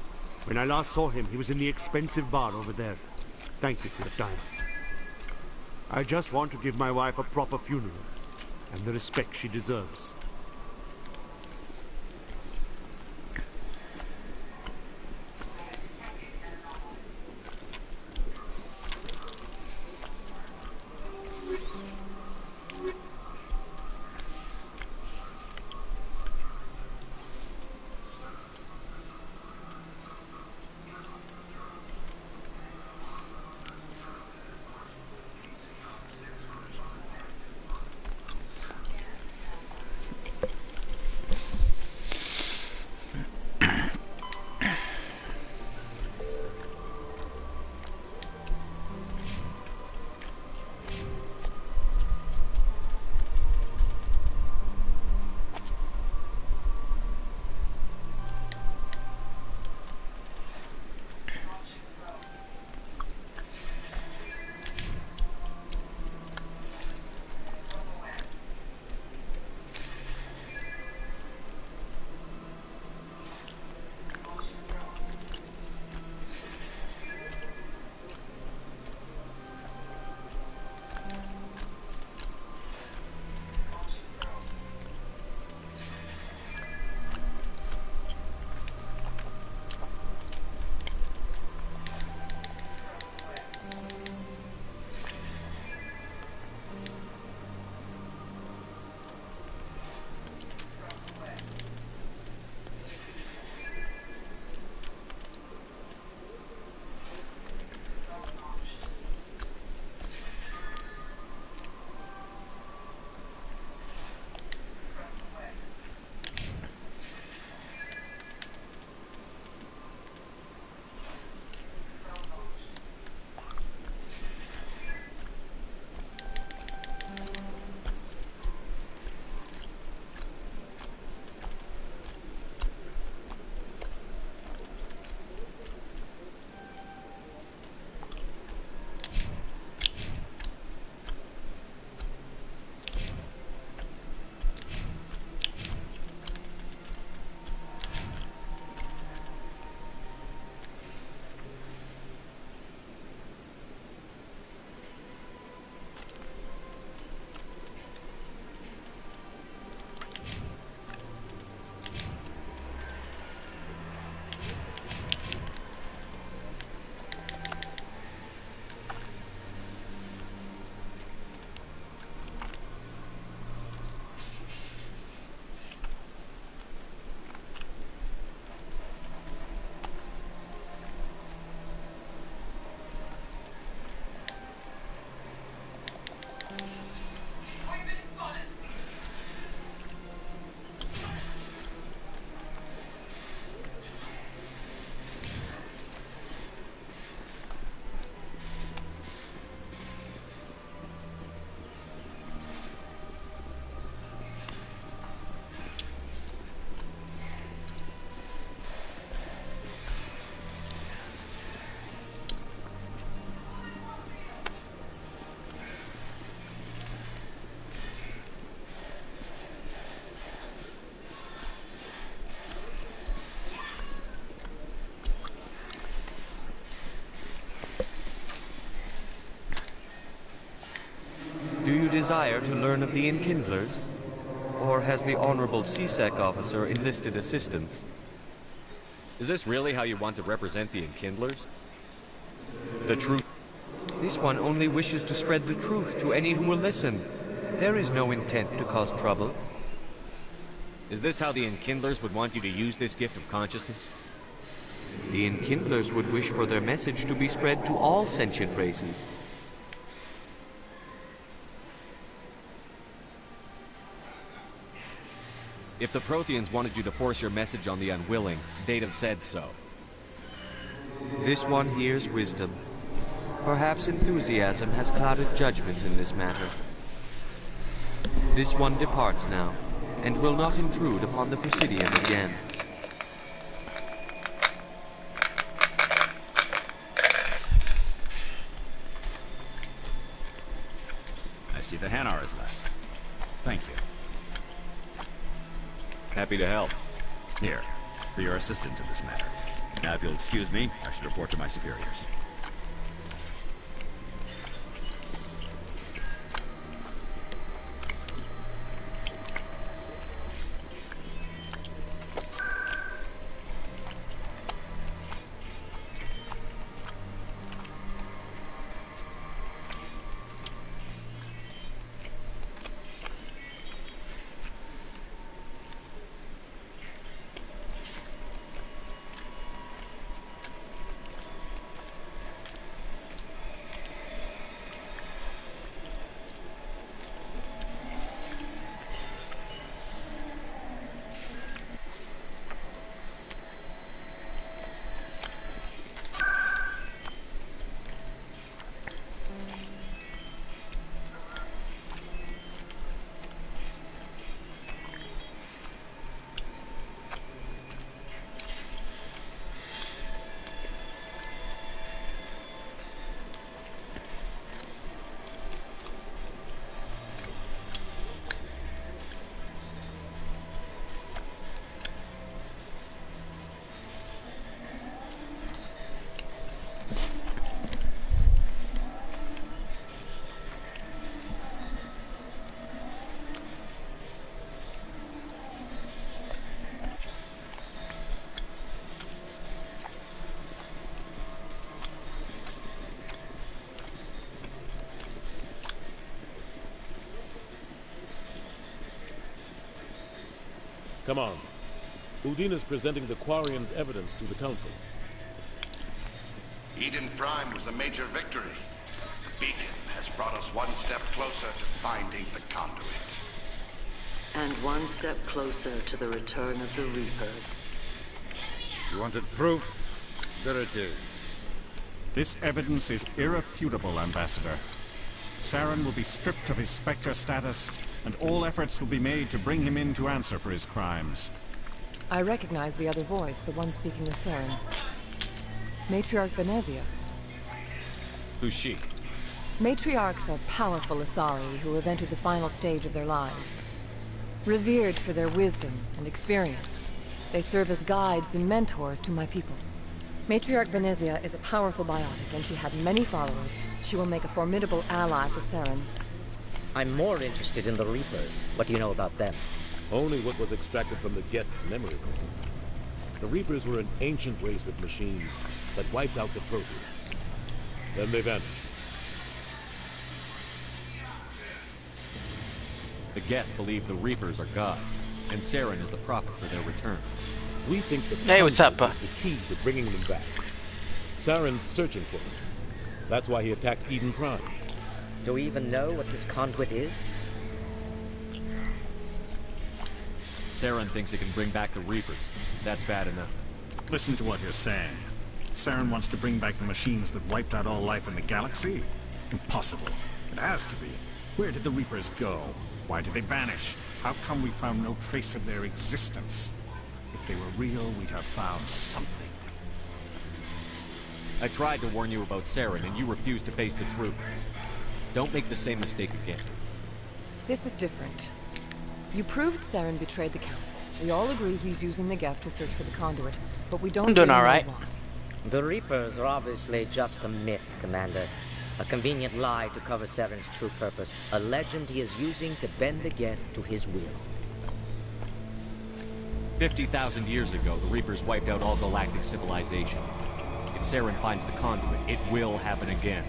When I last saw him, he was in the expensive bar over there. Thank you for your time. I just want to give my wife a proper funeral, and the respect she deserves. Do you desire to learn of the Enkindlers? Or has the Honorable CSEC officer enlisted assistance? Is this really how you want to represent the Enkindlers? The truth. This one only wishes to spread the truth to any who will listen. There is no intent to cause trouble. Is this how the Enkindlers would want you to use this gift of consciousness? The Enkindlers would wish for their message to be spread to all sentient races. If the Protheans wanted you to force your message on the unwilling, they'd have said so. This one hears wisdom. Perhaps enthusiasm has clouded judgment in this matter. This one departs now, and will not intrude upon the Presidium again. I see the Hanar is left. Thank you. Happy to help. Here, for your assistance in this matter. Now, if you'll excuse me, I should report to my superiors. Come on. Udine is presenting the Quarians' evidence to the Council. Eden Prime was a major victory. The beacon has brought us one step closer to finding the conduit. And one step closer to the return of the Reapers. You wanted proof? There it is. This evidence is irrefutable, Ambassador. Saren will be stripped of his Spectre status, and all efforts will be made to bring him in to answer for his crimes. I recognize the other voice, the one speaking with Saren. Matriarch Benezia. Who's she? Matriarchs are powerful Asari who have entered the final stage of their lives. Revered for their wisdom and experience, they serve as guides and mentors to my people. Matriarch Benezia is a powerful biotic, and she had many followers. She will make a formidable ally for Saren. I'm more interested in the Reapers. What do you know about them? Only what was extracted from the Geth's memory core. The Reapers were an ancient race of machines that wiped out the Protheans. Then they vanished. The Geth believe the Reapers are gods, and Saren is the prophet for their return. We think the Hey, what's up? is the key to bringing them back. Saren's searching for them. That's why he attacked Eden Prime. Do we even know what this conduit is? Saren thinks it can bring back the Reapers. That's bad enough. Listen to what you're saying. Saren wants to bring back the machines that wiped out all life in the galaxy? Impossible. It has to be. Where did the Reapers go? Why did they vanish? How come we found no trace of their existence? If they were real, we'd have found something. I tried to warn you about Saren, and you refused to face the truth. Don't make the same mistake again. This is different. You proved Saren betrayed the Council. We all agree he's using the Geth to search for the conduit, but we don't I'm doing really know alright. why. The Reapers are obviously just a myth, Commander. A convenient lie to cover Saren's true purpose. A legend he is using to bend the Geth to his will. 50,000 years ago, the Reapers wiped out all galactic civilization. If Saren finds the conduit, it will happen again.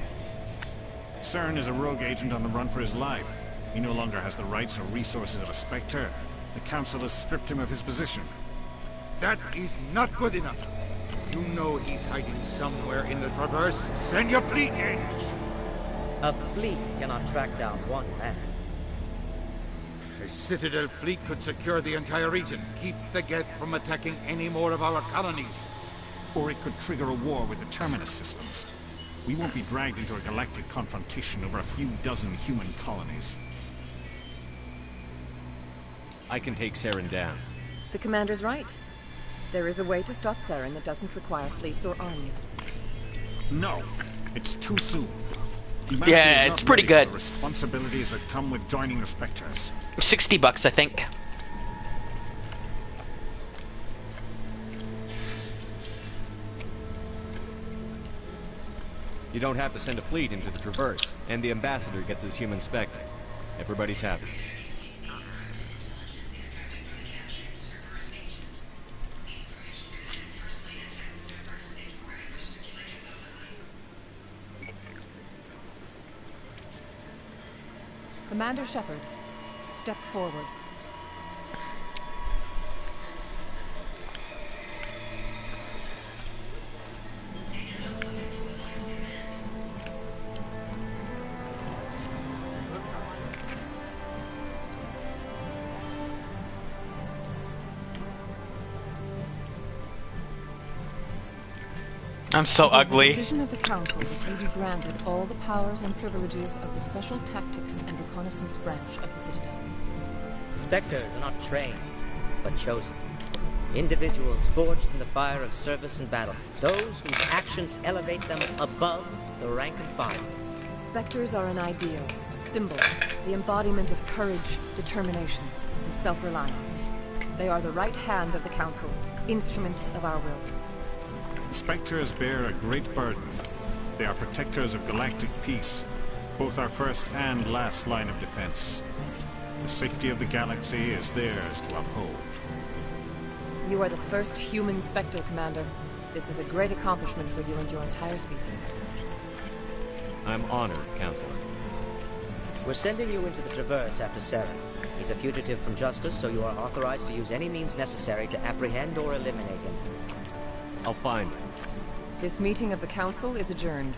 Saren is a rogue agent on the run for his life. He no longer has the rights or resources of a Spectre. The Council has stripped him of his position. That is not good enough. You know he's hiding somewhere in the Traverse. Send your fleet in! A fleet cannot track down one man. A Citadel fleet could secure the entire region, keep the Geth from attacking any more of our colonies. Or it could trigger a war with the Terminus systems. We won't be dragged into a galactic confrontation over a few dozen human colonies. I can take Saren down. The commander's right. There is a way to stop Saren that doesn't require fleets or armies. No, it's too soon. Yeah, it's pretty good. The responsibilities that come with joining the Spectres. $60, I think. You don't have to send a fleet into the Traverse, and the Ambassador gets his human Spectre. Everybody's happy. Commander Shepard, step forward. I'm so ugly. It is the decision of the Council that you be granted all the powers and privileges of the Special Tactics and Reconnaissance branch of the Citadel. Spectres are not trained, but chosen. Individuals forged in the fire of service and battle. Those whose actions elevate them above the rank and file. Spectres are an ideal, a symbol, the embodiment of courage, determination, and self-reliance. They are the right hand of the Council, instruments of our will. Spectres bear a great burden. They are protectors of galactic peace, both our first and last line of defense. The safety of the galaxy is theirs to uphold. You are the first human Spectre, Commander. This is a great accomplishment for you and your entire species. I'm honored, Counselor. We're sending you into the Traverse after Saren. He's a fugitive from justice, so you are authorized to use any means necessary to apprehend or eliminate him. I'll find him. This meeting of the Council is adjourned.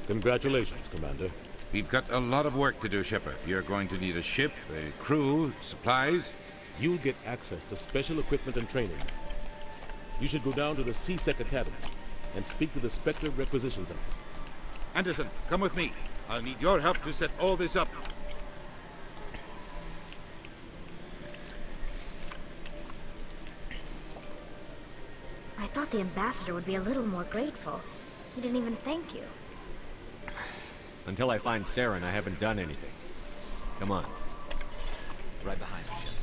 Congratulations, Commander. We've got a lot of work to do, Shepard. You're going to need a ship, a crew, supplies. You'll get access to special equipment and training. You should go down to the C-Sec Academy and speak to the Spectre Requisitions Office. Anderson, come with me. I'll need your help to set all this up. I thought the Ambassador would be a little more grateful. He didn't even thank you. Until I find Saren, I haven't done anything. Come on. Right behind you, Shepard.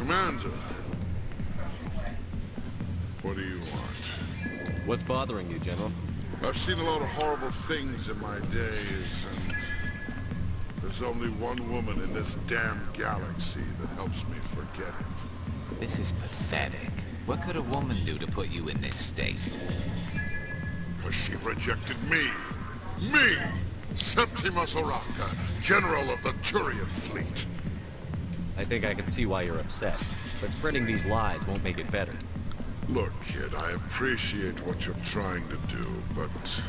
Commander. What do you want? What's bothering you, General? I've seen a lot of horrible things in my days, and there's only one woman in this damn galaxy that helps me forget it. This is pathetic. What could a woman do to put you in this state? Because she rejected me. Me! Septima Soraka, General of the Turian Fleet. I think I can see why you're upset, but spreading these lies won't make it better. Look, kid, I appreciate what you're trying to do, but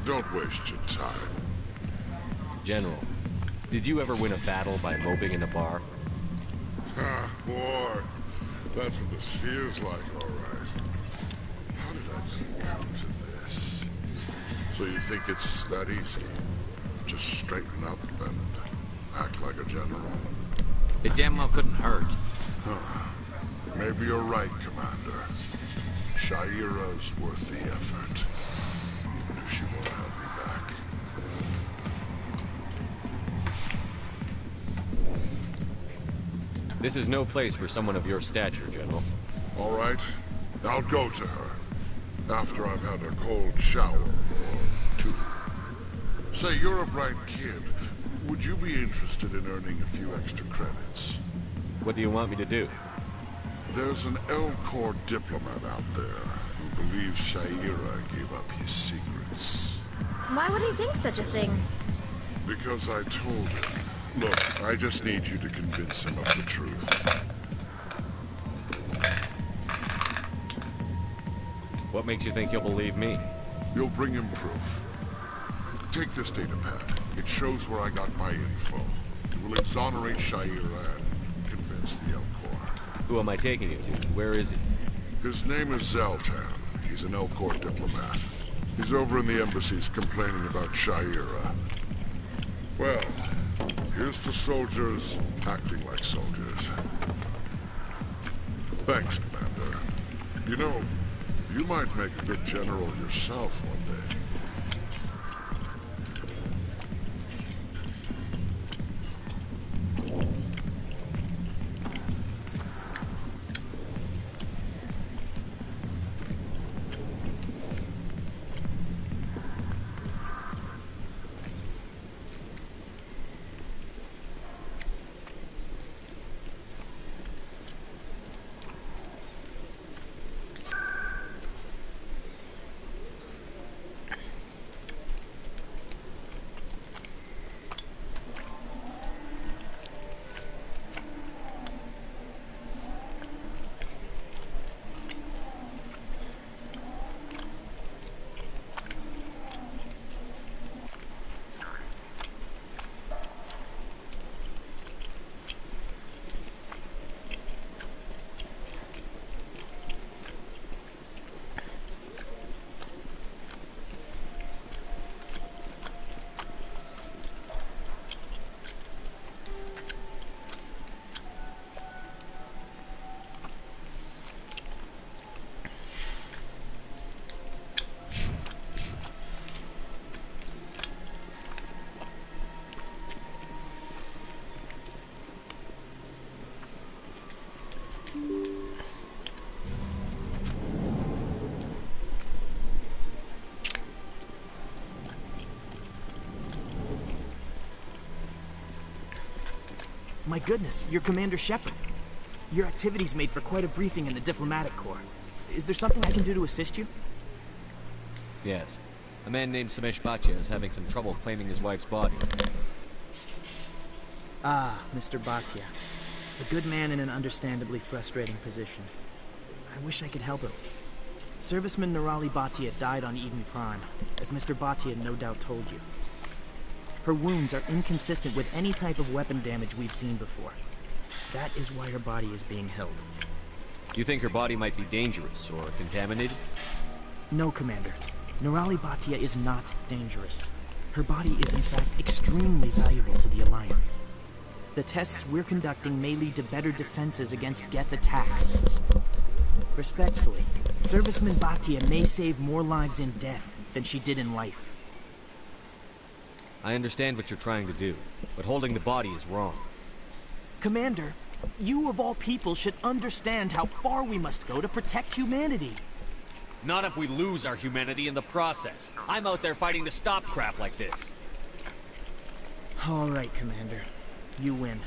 don't waste your time. General, did you ever win a battle by moping in a bar? Ha, boy. That's what this feels like, all right. How did I even come to this? So you think it's that easy? Just straighten up and act like a general? It damn well couldn't hurt. Huh. Maybe you're right, Commander. Sha'ira's worth the effort, even if she won't have me back. This is no place for someone of your stature, General. All right. I'll go to her. After I've had a cold shower or two. Say, you're a bright kid. Would you be interested in earning a few extra credits? What do you want me to do? There's an Elcor diplomat out there who believes Sha'ira gave up his secrets. Why would he think such a thing? Because I told him. Look, I just need you to convince him of the truth. What makes you think he'll believe me? You'll bring him proof. Take this data pad. It shows where I got my info. It will exonerate Sha'ira and convince the Elcor. Who am I taking it to? Where is he? His name is Zaltan. He's an Elcor diplomat. He's over in the embassies complaining about Sha'ira. Well, here's to soldiers acting like soldiers. Thanks, Commander. You know, you might make a good general yourself one day. My goodness, you're Commander Shepard. Your activities made for quite a briefing in the Diplomatic Corps. Is there something I can do to assist you? Yes. A man named Samesh Bhatia is having some trouble claiming his wife's body. Ah, Mr. Bhatia. A good man in an understandably frustrating position. I wish I could help him. Serviceman Nirali Bhatia died on Eden Prime, as Mr. Bhatia no doubt told you. Her wounds are inconsistent with any type of weapon damage we've seen before. That is why her body is being held. You think her body might be dangerous or contaminated? No, Commander. Nirali Bhatia is not dangerous. Her body is in fact extremely valuable to the Alliance. The tests we're conducting may lead to better defenses against Geth attacks. Respectfully, Serviceman Bhatia may save more lives in death than she did in life. I understand what you're trying to do, but holding the body is wrong. Commander, You of all people should understand how far we must go to protect humanity. Not if we lose our humanity in the process. I'm out there fighting to stop crap like this. All right, Commander. You win.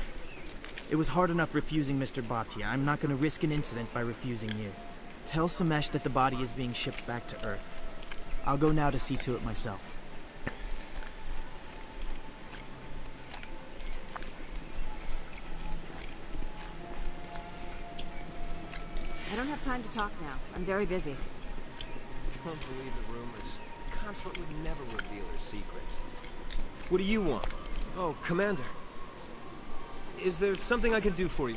It was hard enough refusing Mr. Bhatia. I'm not going to risk an incident by refusing you. Tell Samesh that the body is being shipped back to Earth. I'll go now to see to it myself. I don't have time to talk now. I'm very busy. Don't believe the rumors. The consort would never reveal her secrets. What do you want? Oh, Commander. Is there something I can do for you?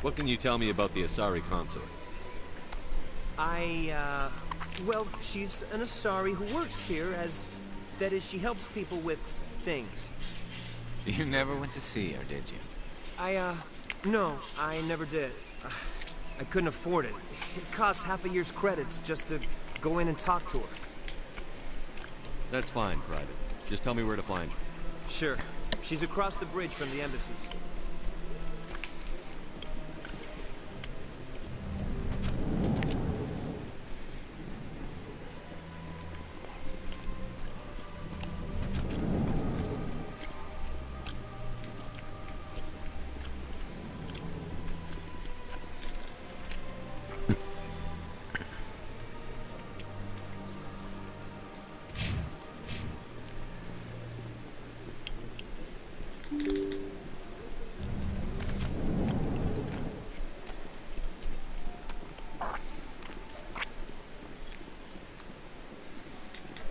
What can you tell me about the Asari consort? Well, she's an Asari who works here as... That is, she helps people with things. You never went to see her, did you? No, I never did. I couldn't afford it. It costs half a year's credits just to go in and talk to her. That's fine, Private. Just tell me where to find her. Sure. She's across the bridge from the embassies.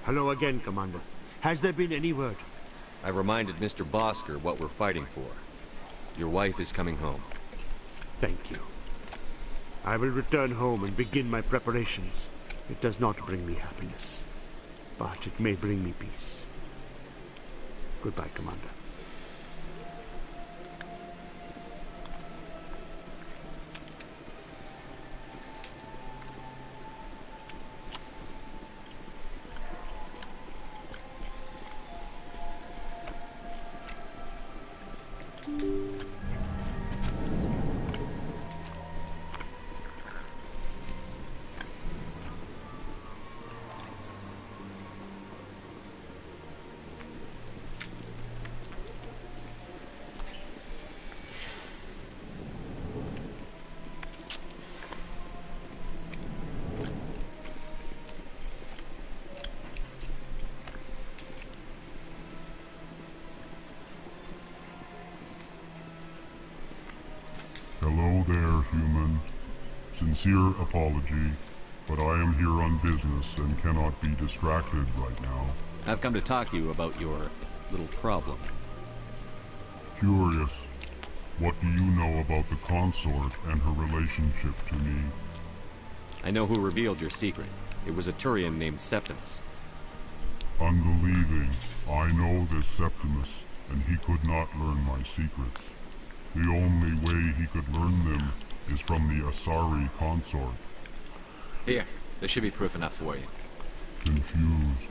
Hello again, Commander. Has there been any word? I reminded Mr. Bosker what we're fighting for. Your wife is coming home. Thank you. I will return home and begin my preparations. It does not bring me happiness, but it may bring me peace. Goodbye, Commander. Hello there, human. Sincere apology, but I am here on business and cannot be distracted right now. I've come to talk to you about your little problem. Curious. What do you know about the consort and her relationship to me? I know who revealed your secret. It was a Turian named Septimus. Unbelieving. I know this Septimus, and he could not learn my secrets. The only way he could learn them is from the Asari consort. Here, there should be proof enough for you. Confused.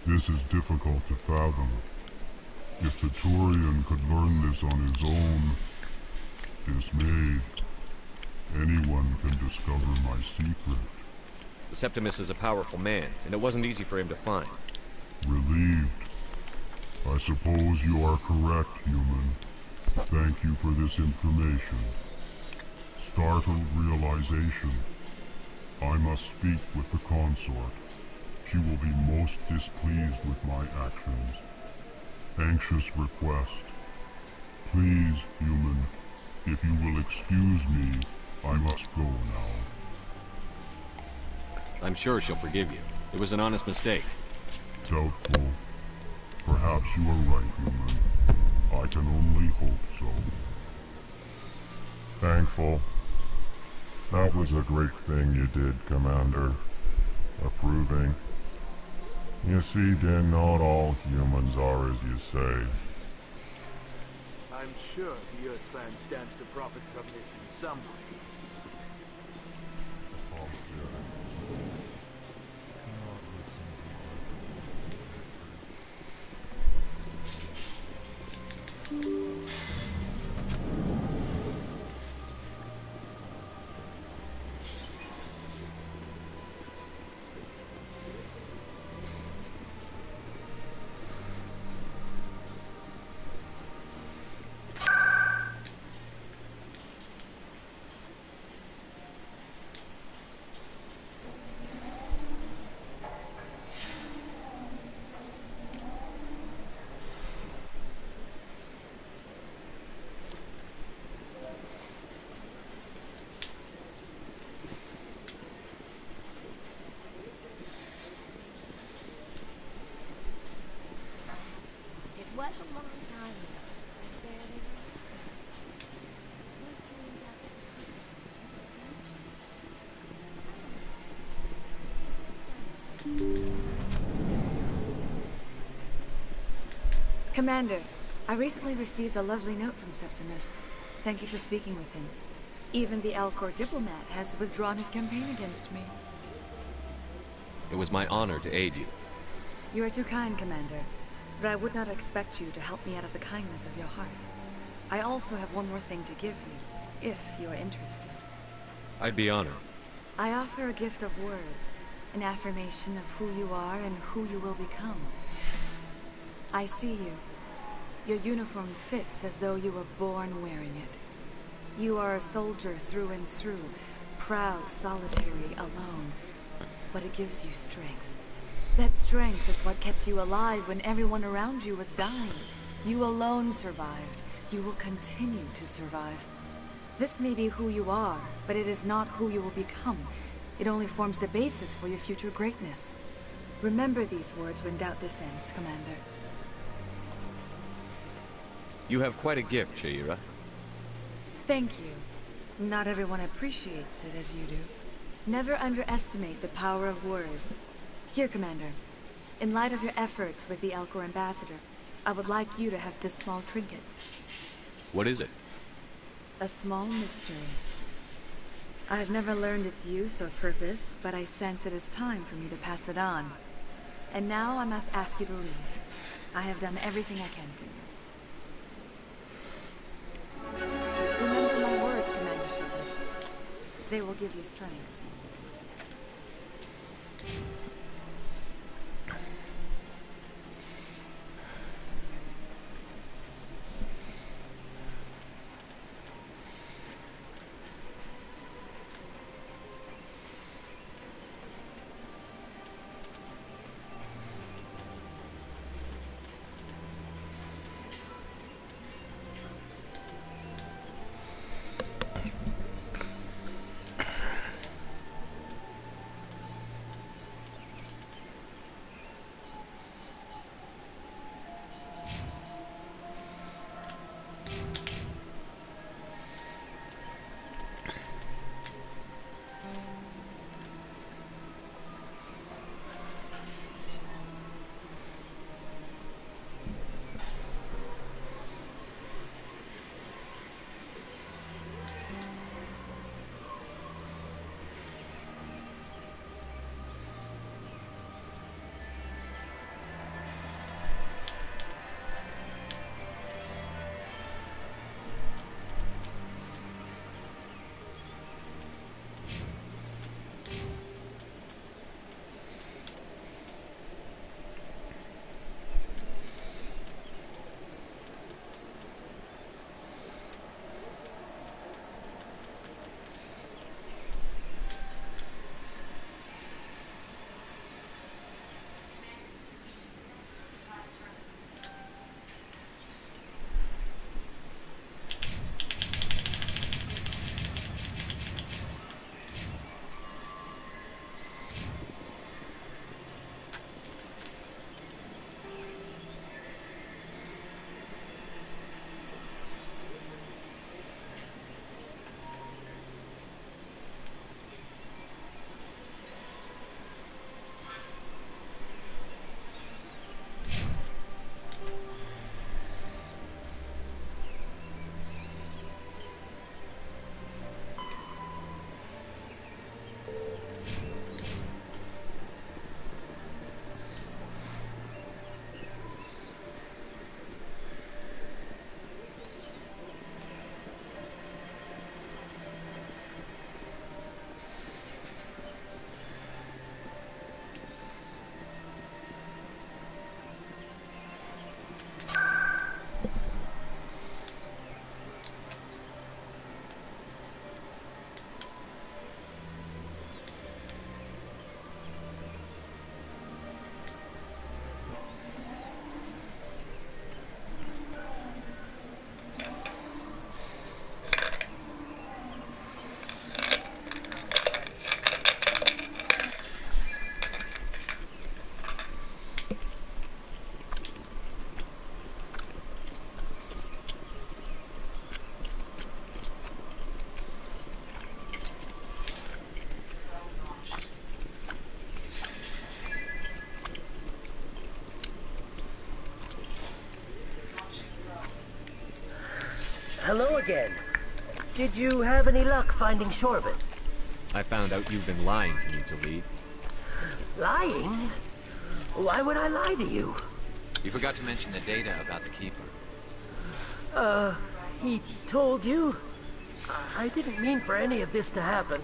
This is difficult to fathom. If the Turian could learn this on his own, dismayed, anyone can discover my secret. Septimus is a powerful man, and it wasn't easy for him to find. Relieved. I suppose you are correct, human. Thank you for this information. Startled realization. I must speak with the consort. She will be most displeased with my actions. Anxious request. Please, human, if you will excuse me, I must go now. I'm sure she'll forgive you. It was an honest mistake. Doubtful. Perhaps you are right, human. I can only hope so. Thankful. That was a great thing you did, Commander. Approving. You see, Din, not all humans are as you say. I'm sure the Earth Clan stands to profit from this in some way. was a long time ago. There they were. Commander, I recently received a lovely note from Septimus. Thank you for speaking with him. Even the Alcor diplomat has withdrawn his campaign against me. It was my honor to aid you. You are too kind, Commander, but I would not expect you to help me out of the kindness of your heart. I also have one more thing to give you, if you are interested. I'd be honored. I offer a gift of words, an affirmation of who you are and who you will become. I see you. Your uniform fits as though you were born wearing it. You are a soldier through and through, proud, solitary, alone. But it gives you strength. That strength is what kept you alive when everyone around you was dying. You alone survived. You will continue to survive. This may be who you are, but it is not who you will become. It only forms the basis for your future greatness. Remember these words when doubt descends, Commander. You have quite a gift, Sha'ira. Thank you. Not everyone appreciates it as you do. Never underestimate the power of words. Here, Commander. In light of your efforts with the Alcor ambassador, I would like you to have this small trinket. What is it? A small mystery. I have never learned its use or purpose, but I sense it is time for me to pass it on. And now I must ask you to leave. I have done everything I can for you. Remember my words, Commander Shepard. They will give you strength. Hello again. Did you have any luck finding Shorben? I found out you've been lying to me, Jalid. Lying? Why would I lie to you? You forgot to mention the data about the Keeper. He told you? I didn't mean for any of this to happen.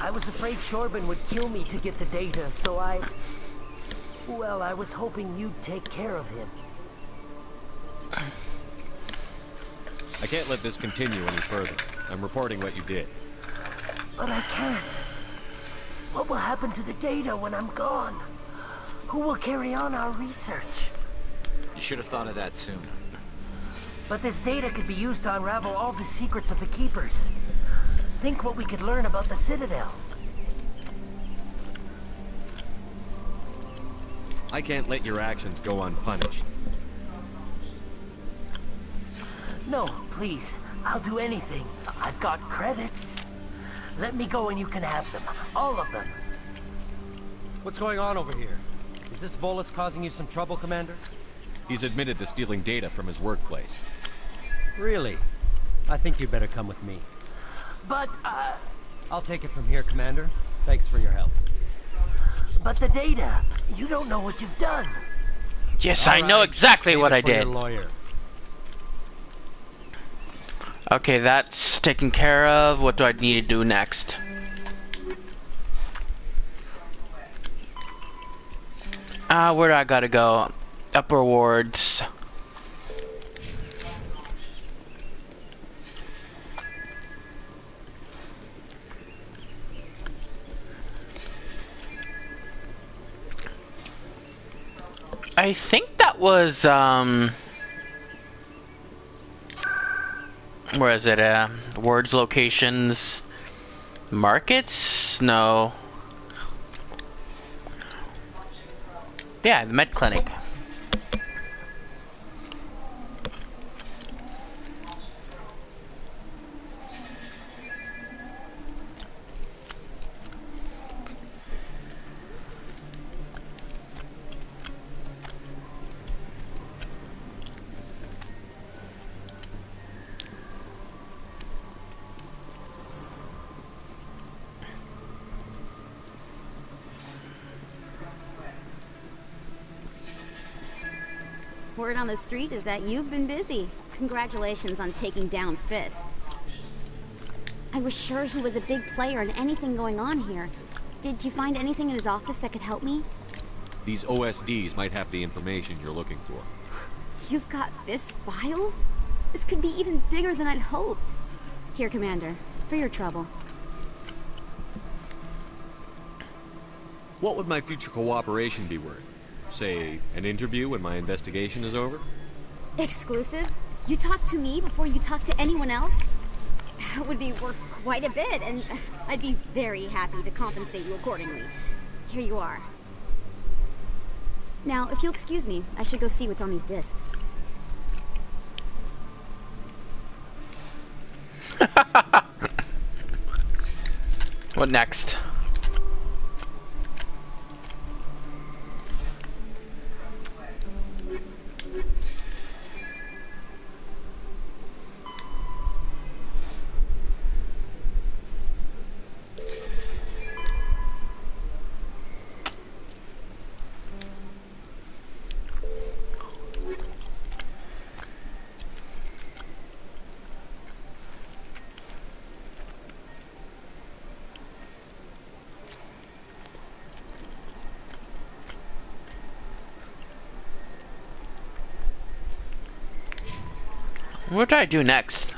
I was afraid Shorben would kill me to get the data, so well, I was hoping you'd take care of him. I can't let this continue any further. I'm reporting what you did. But I can't. What will happen to the data when I'm gone? Who will carry on our research? You should have thought of that sooner. But this data could be used to unravel all the secrets of the Keepers. Think what we could learn about the Citadel. I can't let your actions go unpunished. No, please. I'll do anything. I've got credits. Let me go and you can have them. All of them. What's going on over here? Is this Volus causing you some trouble, Commander? He's admitted to stealing data from his workplace. Really? I think you'd better come with me. But, I'll take it from here, Commander. Thanks for your help. But the data, you don't know what you've done. Yes, I know exactly what I did. Lawyer. Okay, that's taken care of. What do I need to do next? Where do I gotta go? Upper wards. I think that was, where is it? Words, locations, markets? No. Yeah, the med clinic. Word on the street is that you've been busy. Congratulations on taking down Fist. I was sure he was a big player in anything going on here. Did you find anything in his office that could help me? These OSDs might have the information you're looking for. You've got Fist files? This could be even bigger than I'd hoped. Here, Commander, for your trouble. What would my future cooperation be worth? Say, an interview when my investigation is over? Exclusive? You talk to me before you talk to anyone else? That would be worth quite a bit, and I'd be very happy to compensate you accordingly. Here you are. Now, if you'll excuse me, I should go see what's on these discs. What next? What do I do next?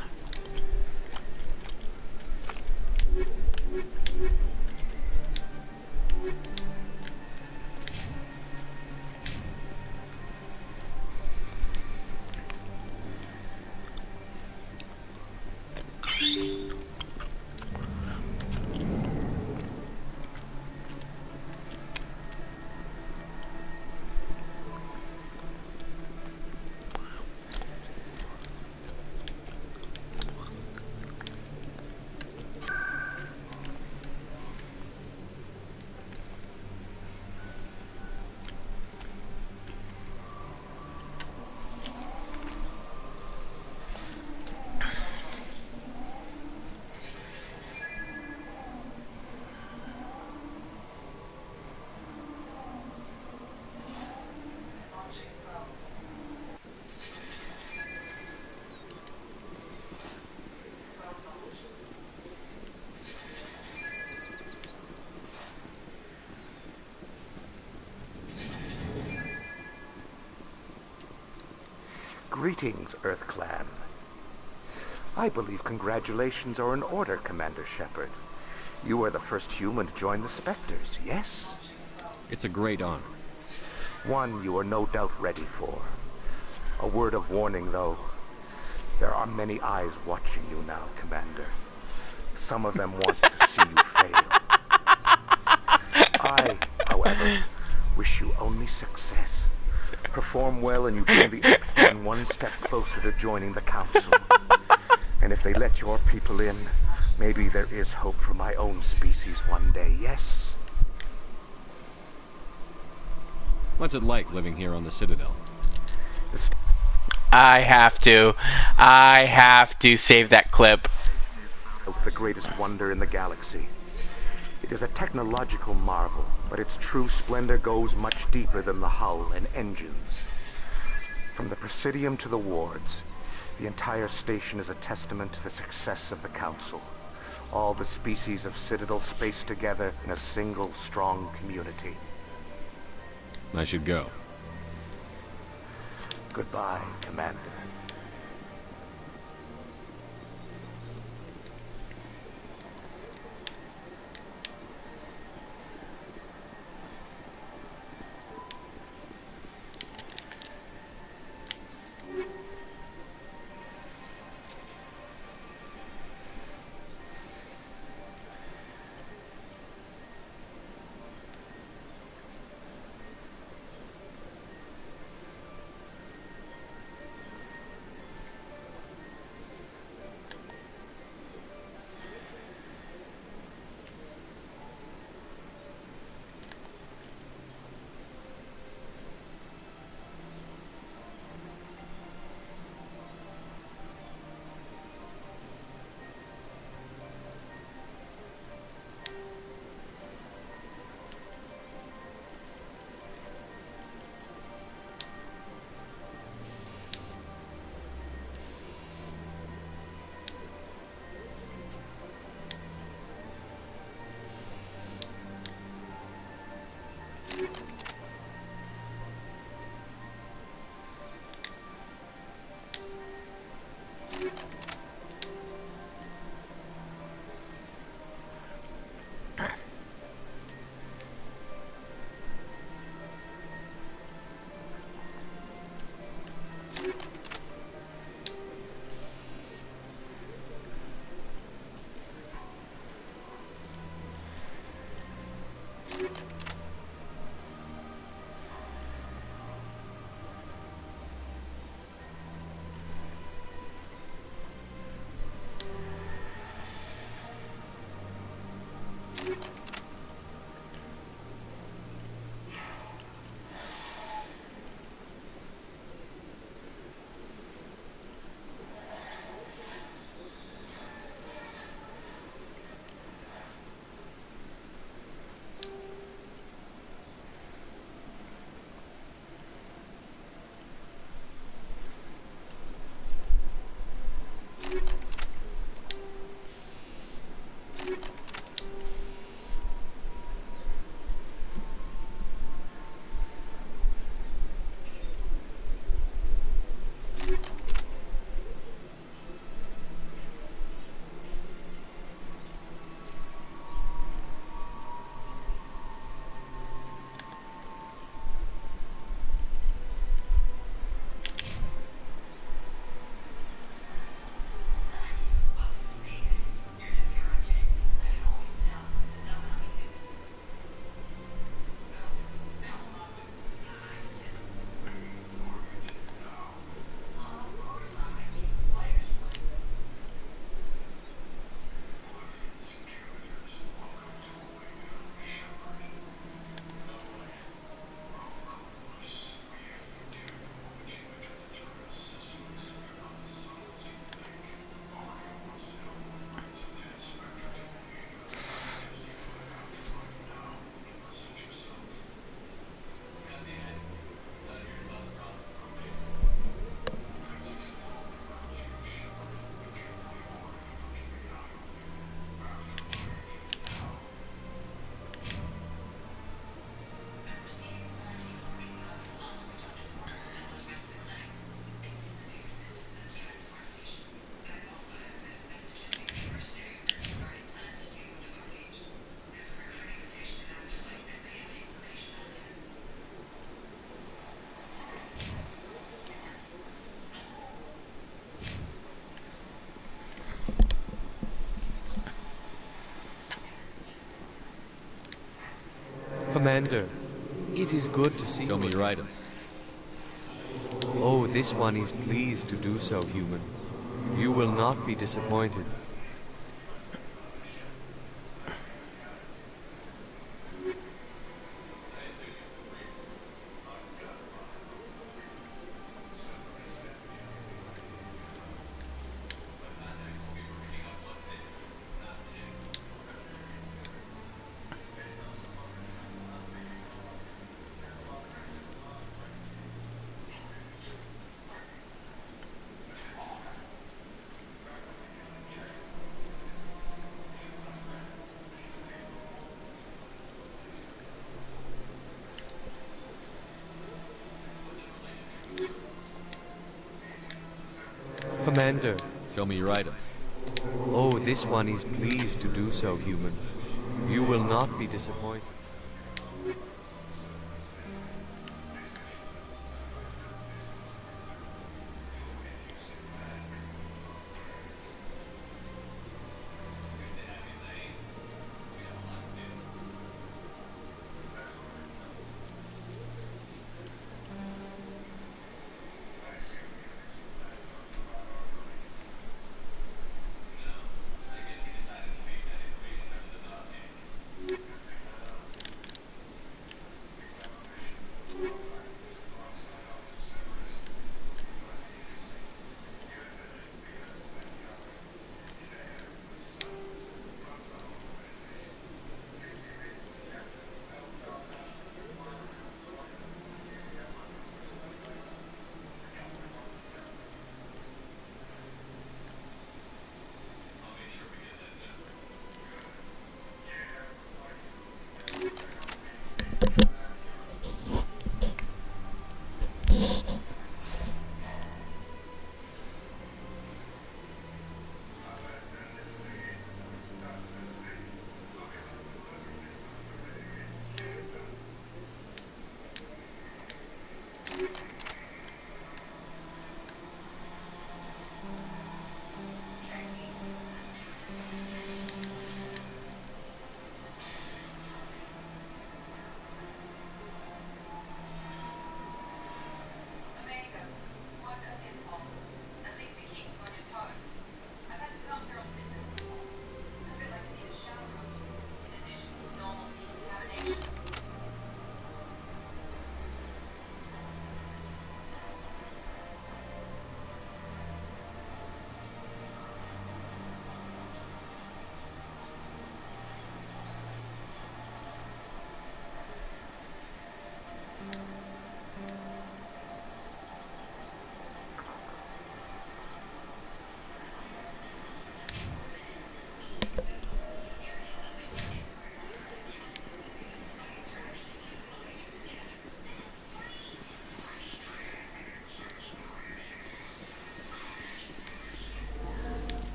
Greetings, Earth Clan. I believe congratulations are in order, Commander Shepard. You are the first human to join the Spectres, yes? It's a great honor. One you are no doubt ready for. A word of warning, though. There are many eyes watching you now, Commander. Some of them want to see you fail. I, however, wish you only success. Perform well and you bring the Earth Clan one step closer to joining the Council. And if they let your people in, maybe there is hope for my own species one day, yes? What's it like living here on the Citadel? I have to save that clip. The greatest wonder in the galaxy. It is a technological marvel, but its true splendor goes much deeper than the hull and engines. From the Presidium to the wards, the entire station is a testament to the success of the Council. All the species of Citadel spaced together in a single strong community. I should go. Goodbye, Commander. Commander, it is good to see you. Show me your items. Oh, this one is pleased to do so, human. You will not be disappointed. Commander. Show me your items. Oh, this one is pleased to do so, human. You will not be disappointed.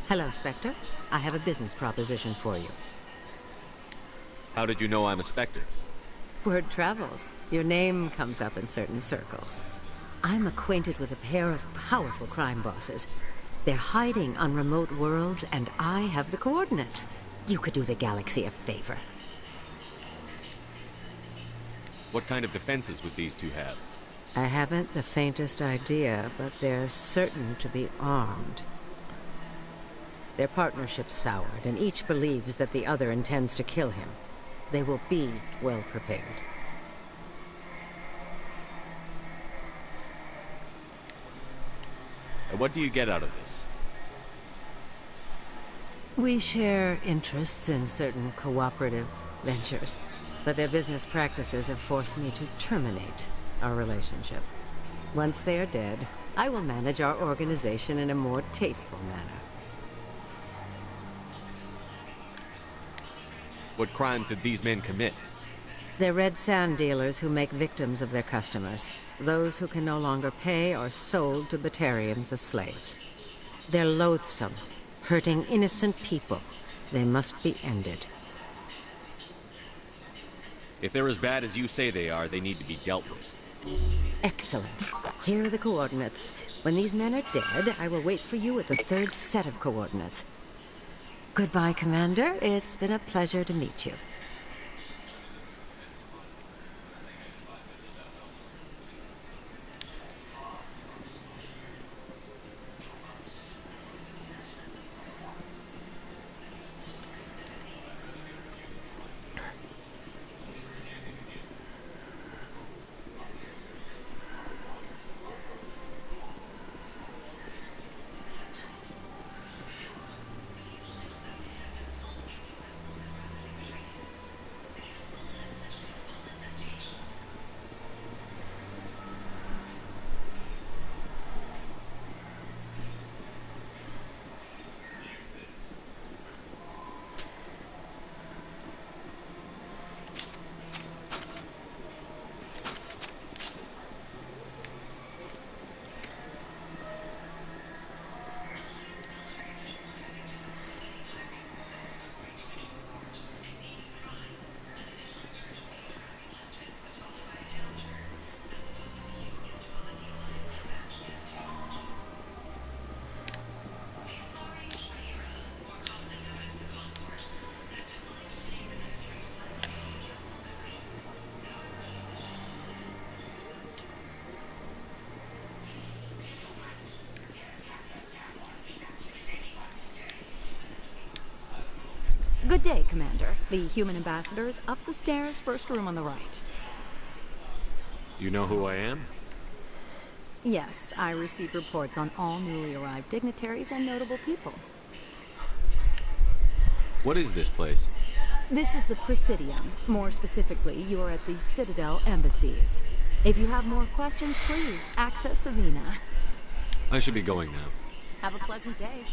Hello, Spectre. I have a business proposition for you. How did you know I'm a Spectre? Word travels. Your name comes up in certain circles. I'm acquainted with a pair of powerful crime bosses. They're hiding on remote worlds, and I have the coordinates. You could do the galaxy a favor. What kind of defenses would these two have? I haven't the faintest idea, but they're certain to be armed. Their partnership's soured, and each believes that the other intends to kill him. They will be well prepared. And what do you get out of this? We share interests in certain cooperative ventures, but their business practices have forced me to terminate our relationship. Once they are dead, I will manage our organization in a more tasteful manner. What crimes did these men commit? They're red sand dealers who make victims of their customers. Those who can no longer pay are sold to Batarians as slaves. They're loathsome, hurting innocent people, They must be ended. If they're as bad as you say they are, they need to be dealt with. Excellent. Here are the coordinates. When these men are dead, I will wait for you at the third set of coordinates. Goodbye, Commander. It's been a pleasure to meet you. Good day, Commander. The human ambassador is up the stairs, first room on the right. You know who I am? Yes, I receive reports on all newly arrived dignitaries and notable people. What is this place? This is the Presidium. More specifically, you are at the Citadel embassies. If you have more questions, please access Savina. I should be going now. Have a pleasant day.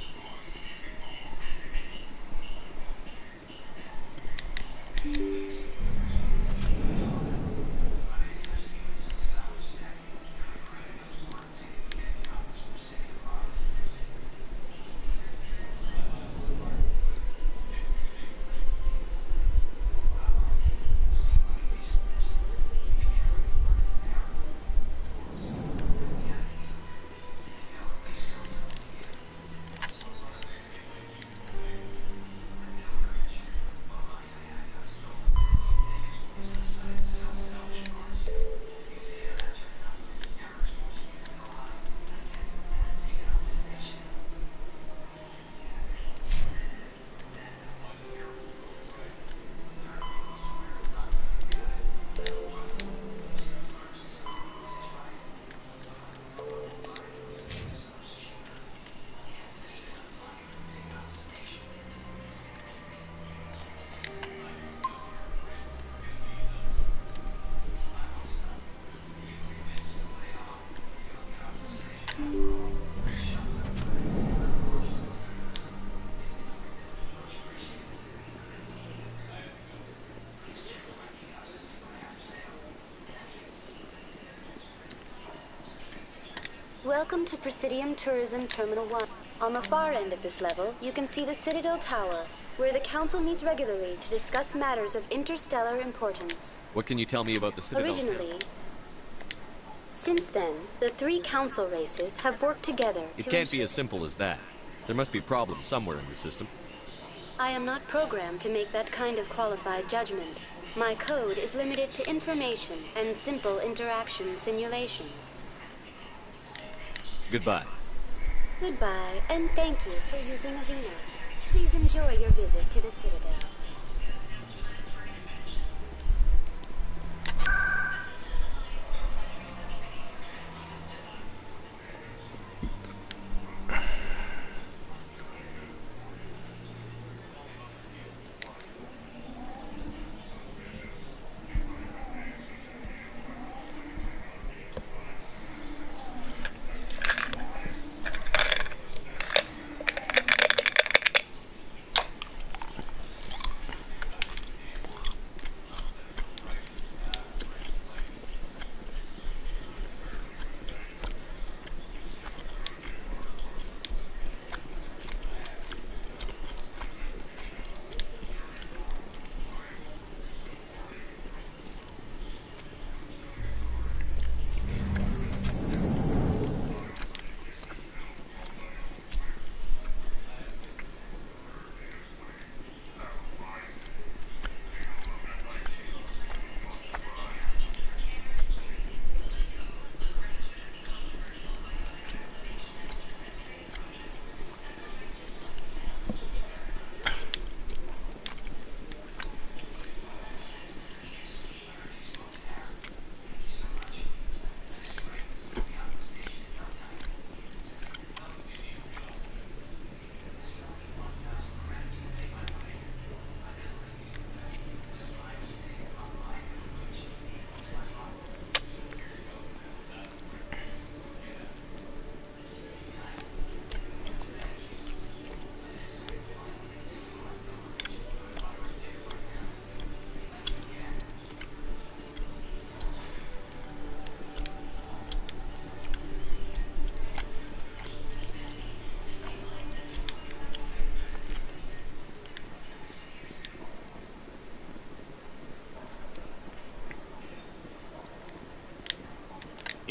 Welcome to Presidium Tourism Terminal 1. On the far end of this level, you can see the Citadel Tower, where the Council meets regularly to discuss matters of interstellar importance. What can you tell me about the Citadel? Originally, since then, the three Council races have worked together It to can't be as simple as that. There must be problems somewhere in the system. I am not programmed to make that kind of qualified judgment. My code is limited to information and simple interaction simulations. Goodbye. Goodbye, and thank you for using Avina. Please enjoy your visit to the Citadel.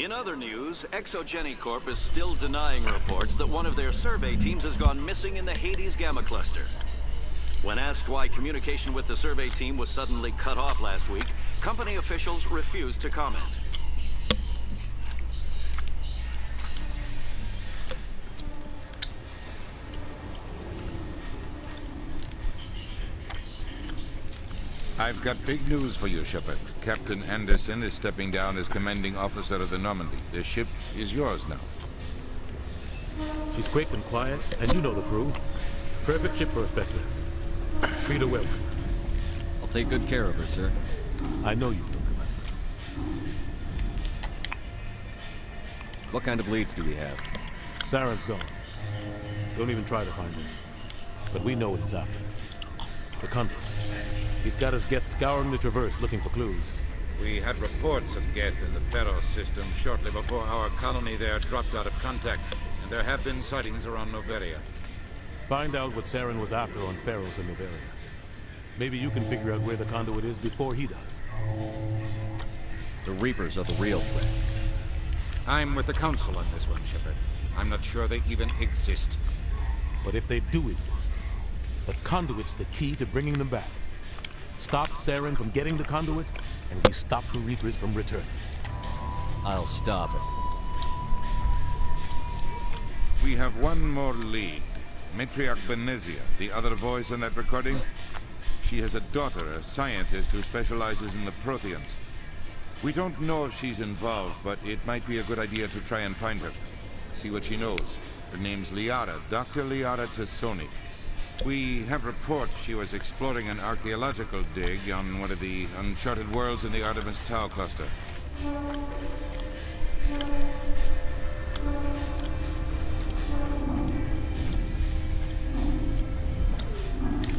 In other news, Exogeny Corp is still denying reports that one of their survey teams has gone missing in the Hades Gamma Cluster. When asked why communication with the survey team was suddenly cut off last week, company officials refused to comment. I've got big news for you, Shepard. Captain Anderson is stepping down as commanding officer of the Normandy. The ship is yours now. She's quick and quiet, and you know the crew. Perfect ship for a Spectre. Treat her well, Commander. I'll take good care of her, sir. I know you will, Commander. What kind of leads do we have? Saren's gone. Don't even try to find him. But we know what he's after. The Conduit. He's got his Geth scouring the Traverse looking for clues. We had reports of Geth in the Pharos system shortly before our colony there dropped out of contact, and there have been sightings around Noveria. Find out what Saren was after on Pharos and Noveria. Maybe you can figure out where the Conduit is before he does. The Reapers are the real threat. I'm with the Council on this one, Shepard. I'm not sure they even exist. But if they do exist, the Conduit's the key to bringing them back. Stop Saren from getting the Conduit, and we stop the Reapers from returning. I'll stop it. We have one more lead. Matriarch Benezia, the other voice in that recording. She has a daughter, a scientist who specializes in the Protheans. We don't know if she's involved, but it might be a good idea to try and find her. See what she knows. Her name's Liara, Dr. Liara Tassoni. We have reports she was exploring an archaeological dig on one of the uncharted worlds in the Artemis Tau cluster.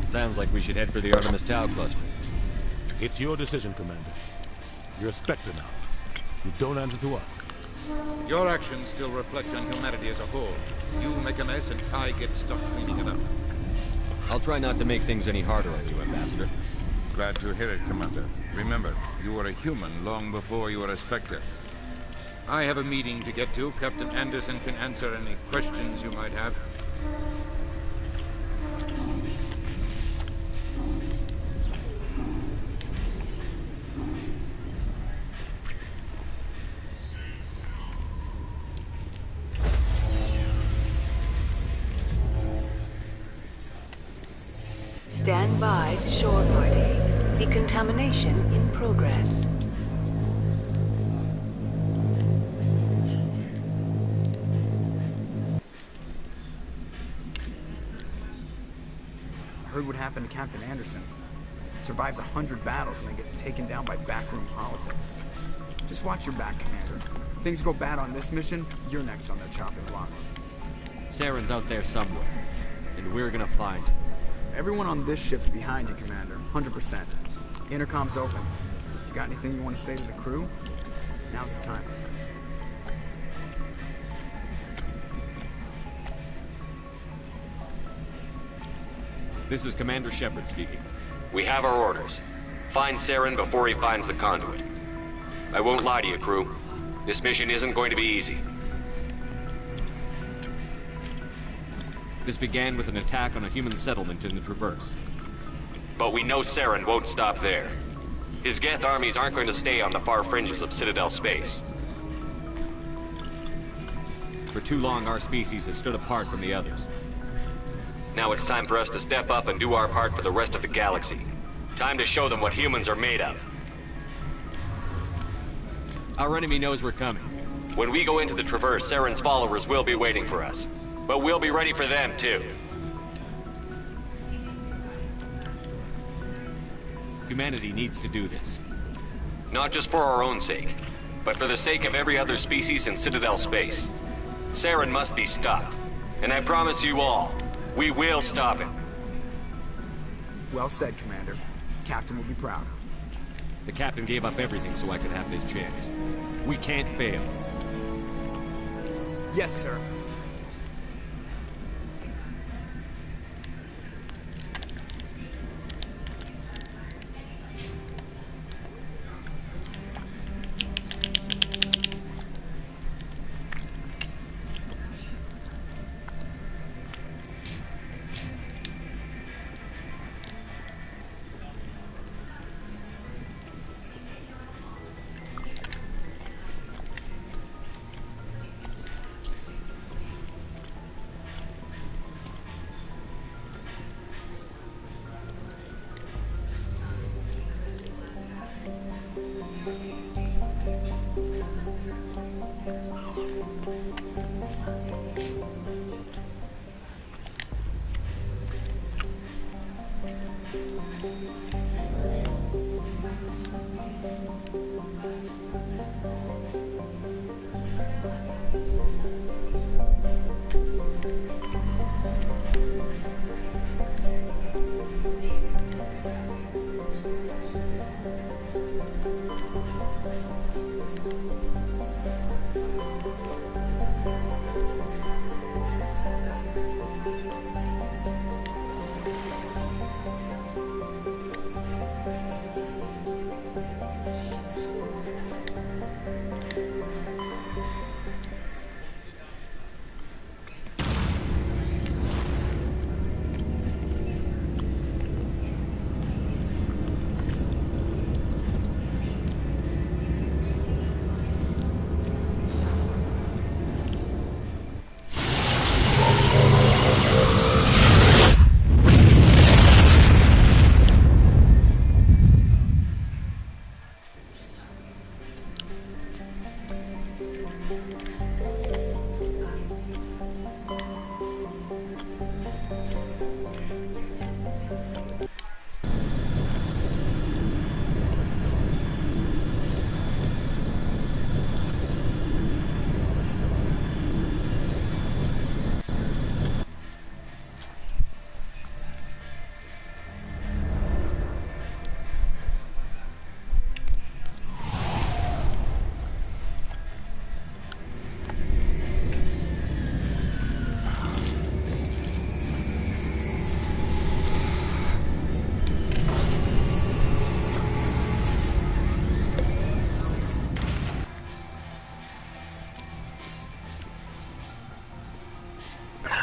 Sounds like we should head for the Artemis Tau cluster. It's your decision, Commander. You're a Spectre now. You don't answer to us. Your actions still reflect on humanity as a whole. You make a mess and I get stuck cleaning it up. I'll try not to make things any harder on you, Ambassador. Glad to hear it, Commander. Remember, you were a human long before you were a Spectre. I have a meeting to get to. Captain Anderson can answer any questions you might have. Stand by, shore party. Decontamination in progress. Heard what happened to Captain Anderson. Survives 100 battles and then gets taken down by backroom politics. Just watch your back, Commander. Things go bad on this mission, you're next on their chopping block. Saren's out there somewhere, and we're gonna find him. Everyone on this ship's behind you, Commander. 100%. Intercom's open. If you got anything you want to say to the crew, now's the time. This is Commander Shepard speaking. We have our orders. Find Saren before he finds the Conduit. I won't lie to you, crew. This mission isn't going to be easy. This began with an attack on a human settlement in the Traverse. But we know Saren won't stop there. His Geth armies aren't going to stay on the far fringes of Citadel space. For too long, our species has stood apart from the others. Now it's time for us to step up and do our part for the rest of the galaxy. Time to show them what humans are made of. Our enemy knows we're coming. When we go into the Traverse, Saren's followers will be waiting for us. But we'll be ready for them, too. Humanity needs to do this. Not just for our own sake, but for the sake of every other species in Citadel space. Saren must be stopped. And I promise you all, we will stop him. Well said, Commander. Captain will be proud. The Captain gave up everything so I could have this chance. We can't fail. Yes, sir.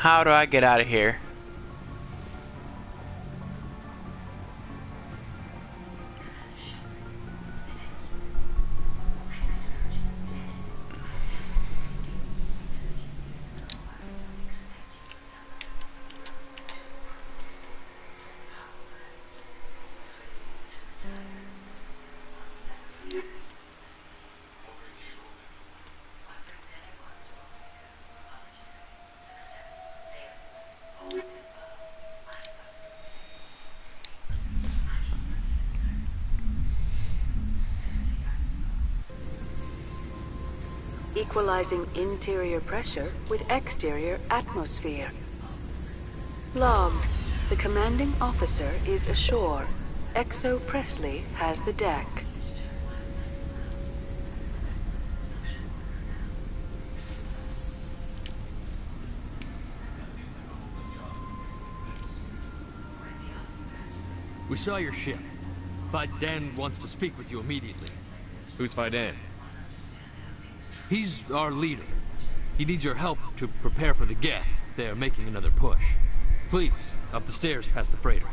How do I get out of here? Equalizing interior pressure with exterior atmosphere. Logged. The commanding officer is ashore. Exo Presley has the deck. We saw your ship. Faidan wants to speak with you immediately. Who's Faidan? He's our leader. He needs your help to prepare for the Geth. They're making another push. Please, up the stairs past the freighter.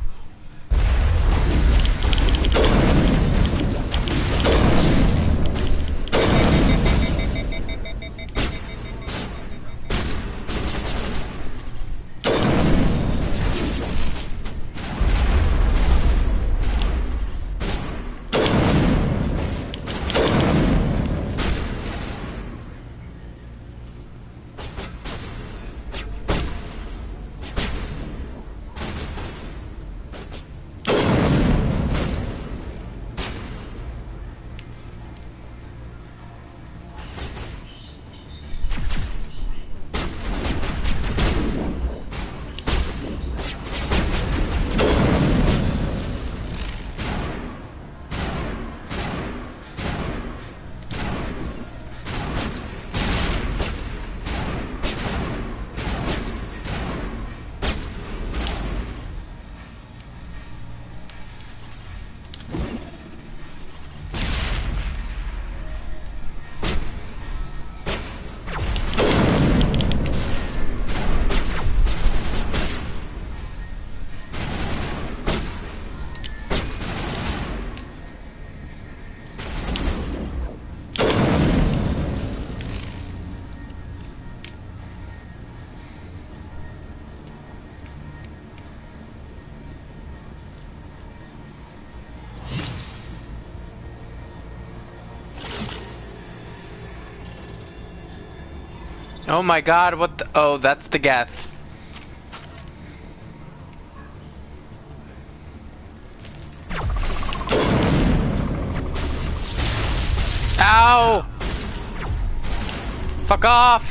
Oh my god, what the... Oh, that's the Geth. Ow! Fuck off!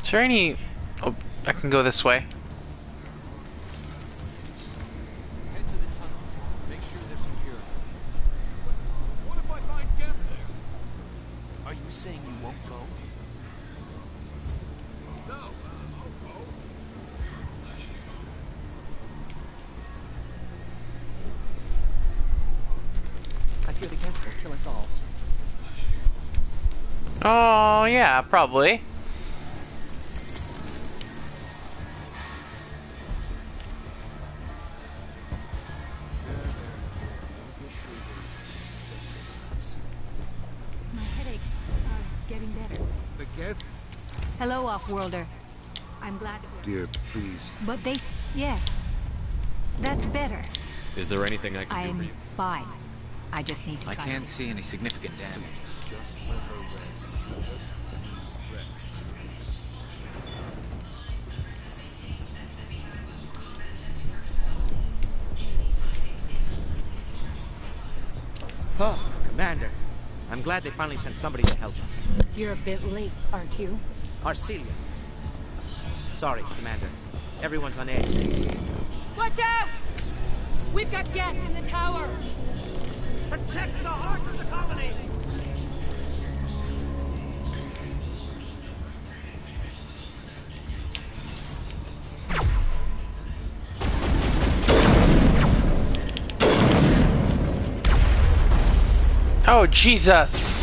Is there any... Oh, I can go this way. Head to the tunnels. Make sure they're secure. What if I find Geth there? Are you saying you won't go? No, I'll go. I fear the Geth will kill us all. Oh, yeah, probably. My headaches are getting better. The Geth? Hello, Off-Worlder. I'm glad... Dear priest. But they... Yes. That's better. Is there anything I can do for I'm you? fine. I just need to I try can't see any significant damage. Just let her rest. She just needs rest. Oh, Commander. I'm glad they finally sent somebody to help us. You're a bit late, aren't you? Arcelia. Sorry, Commander. Everyone's on edge. Watch out! We've got Geth in the tower! Protect the heart of the colony! Oh, Jesus!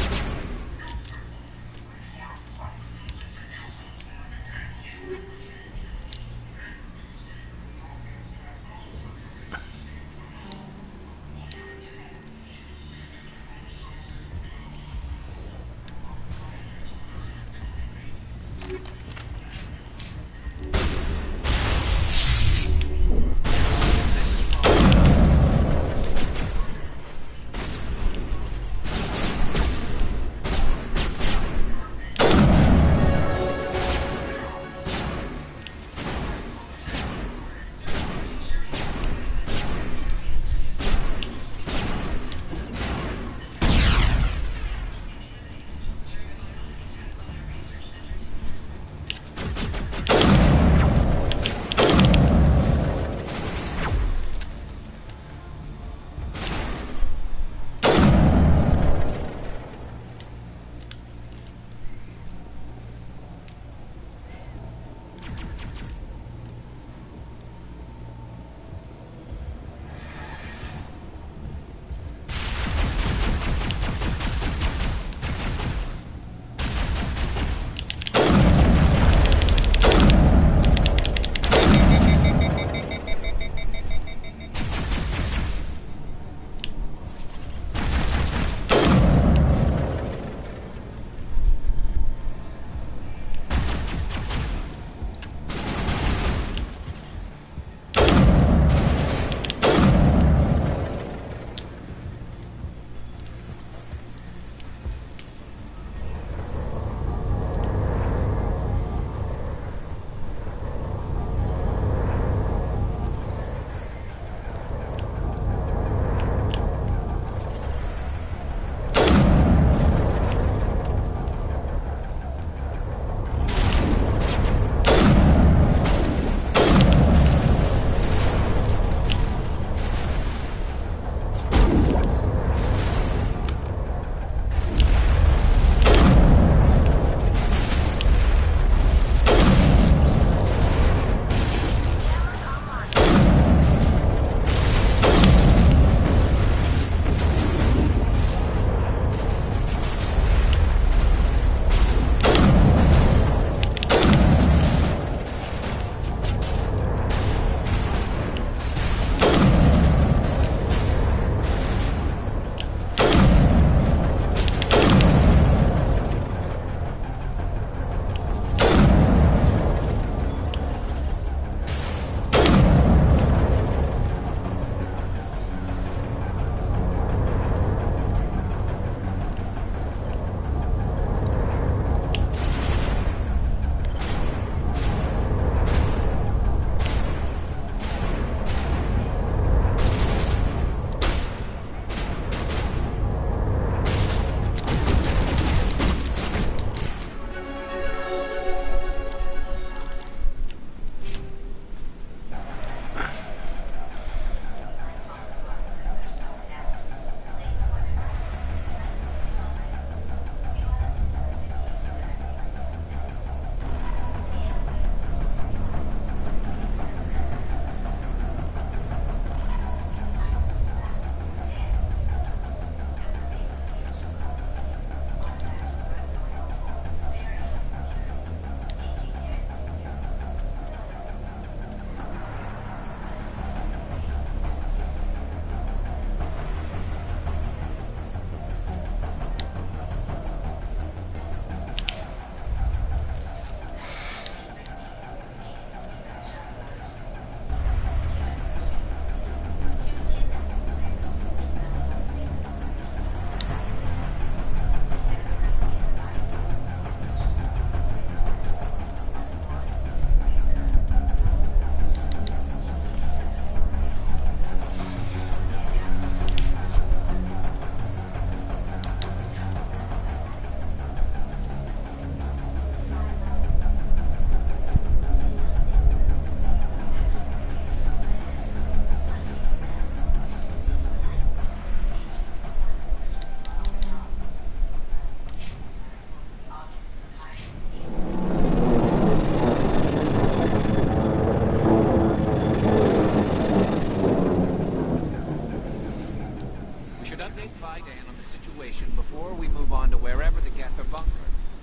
update Vidan on the situation before we move on to wherever the Geth are bunkered.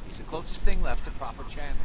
He's the closest thing left to proper channels.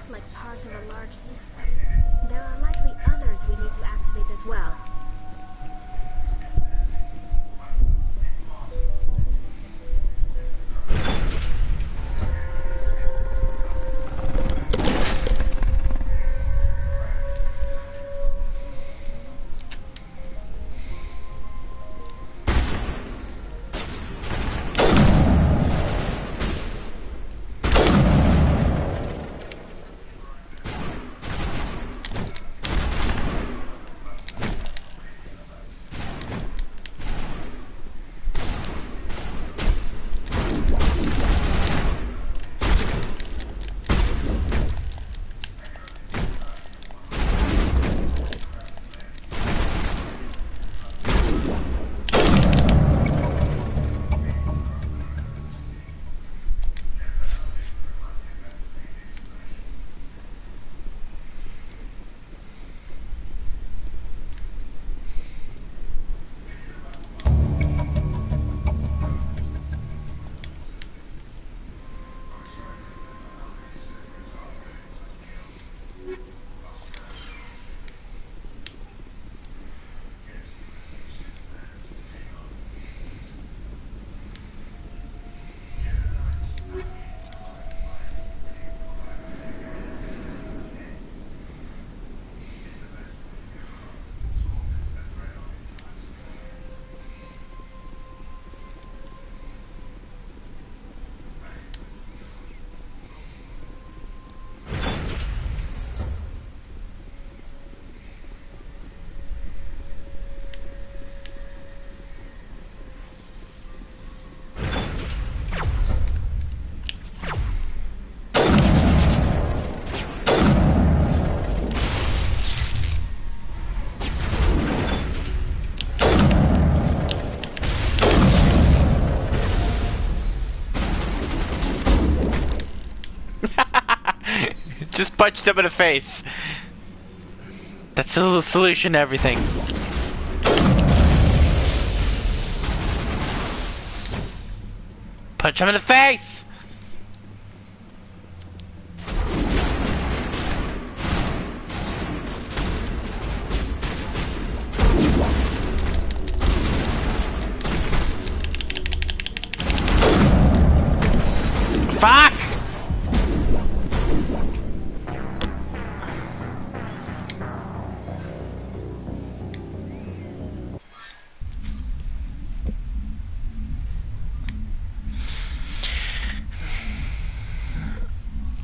looks like part of a large system. There are likely others we need to activate as well. Just punch them in the face. That's the solution to everything. Punch him in the face! Fuck!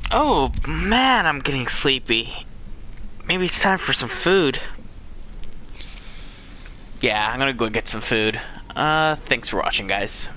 Oh man, I'm getting sleepy. Maybe it's time for some food. Yeah, I'm gonna go get some food. Thanks for watching, guys.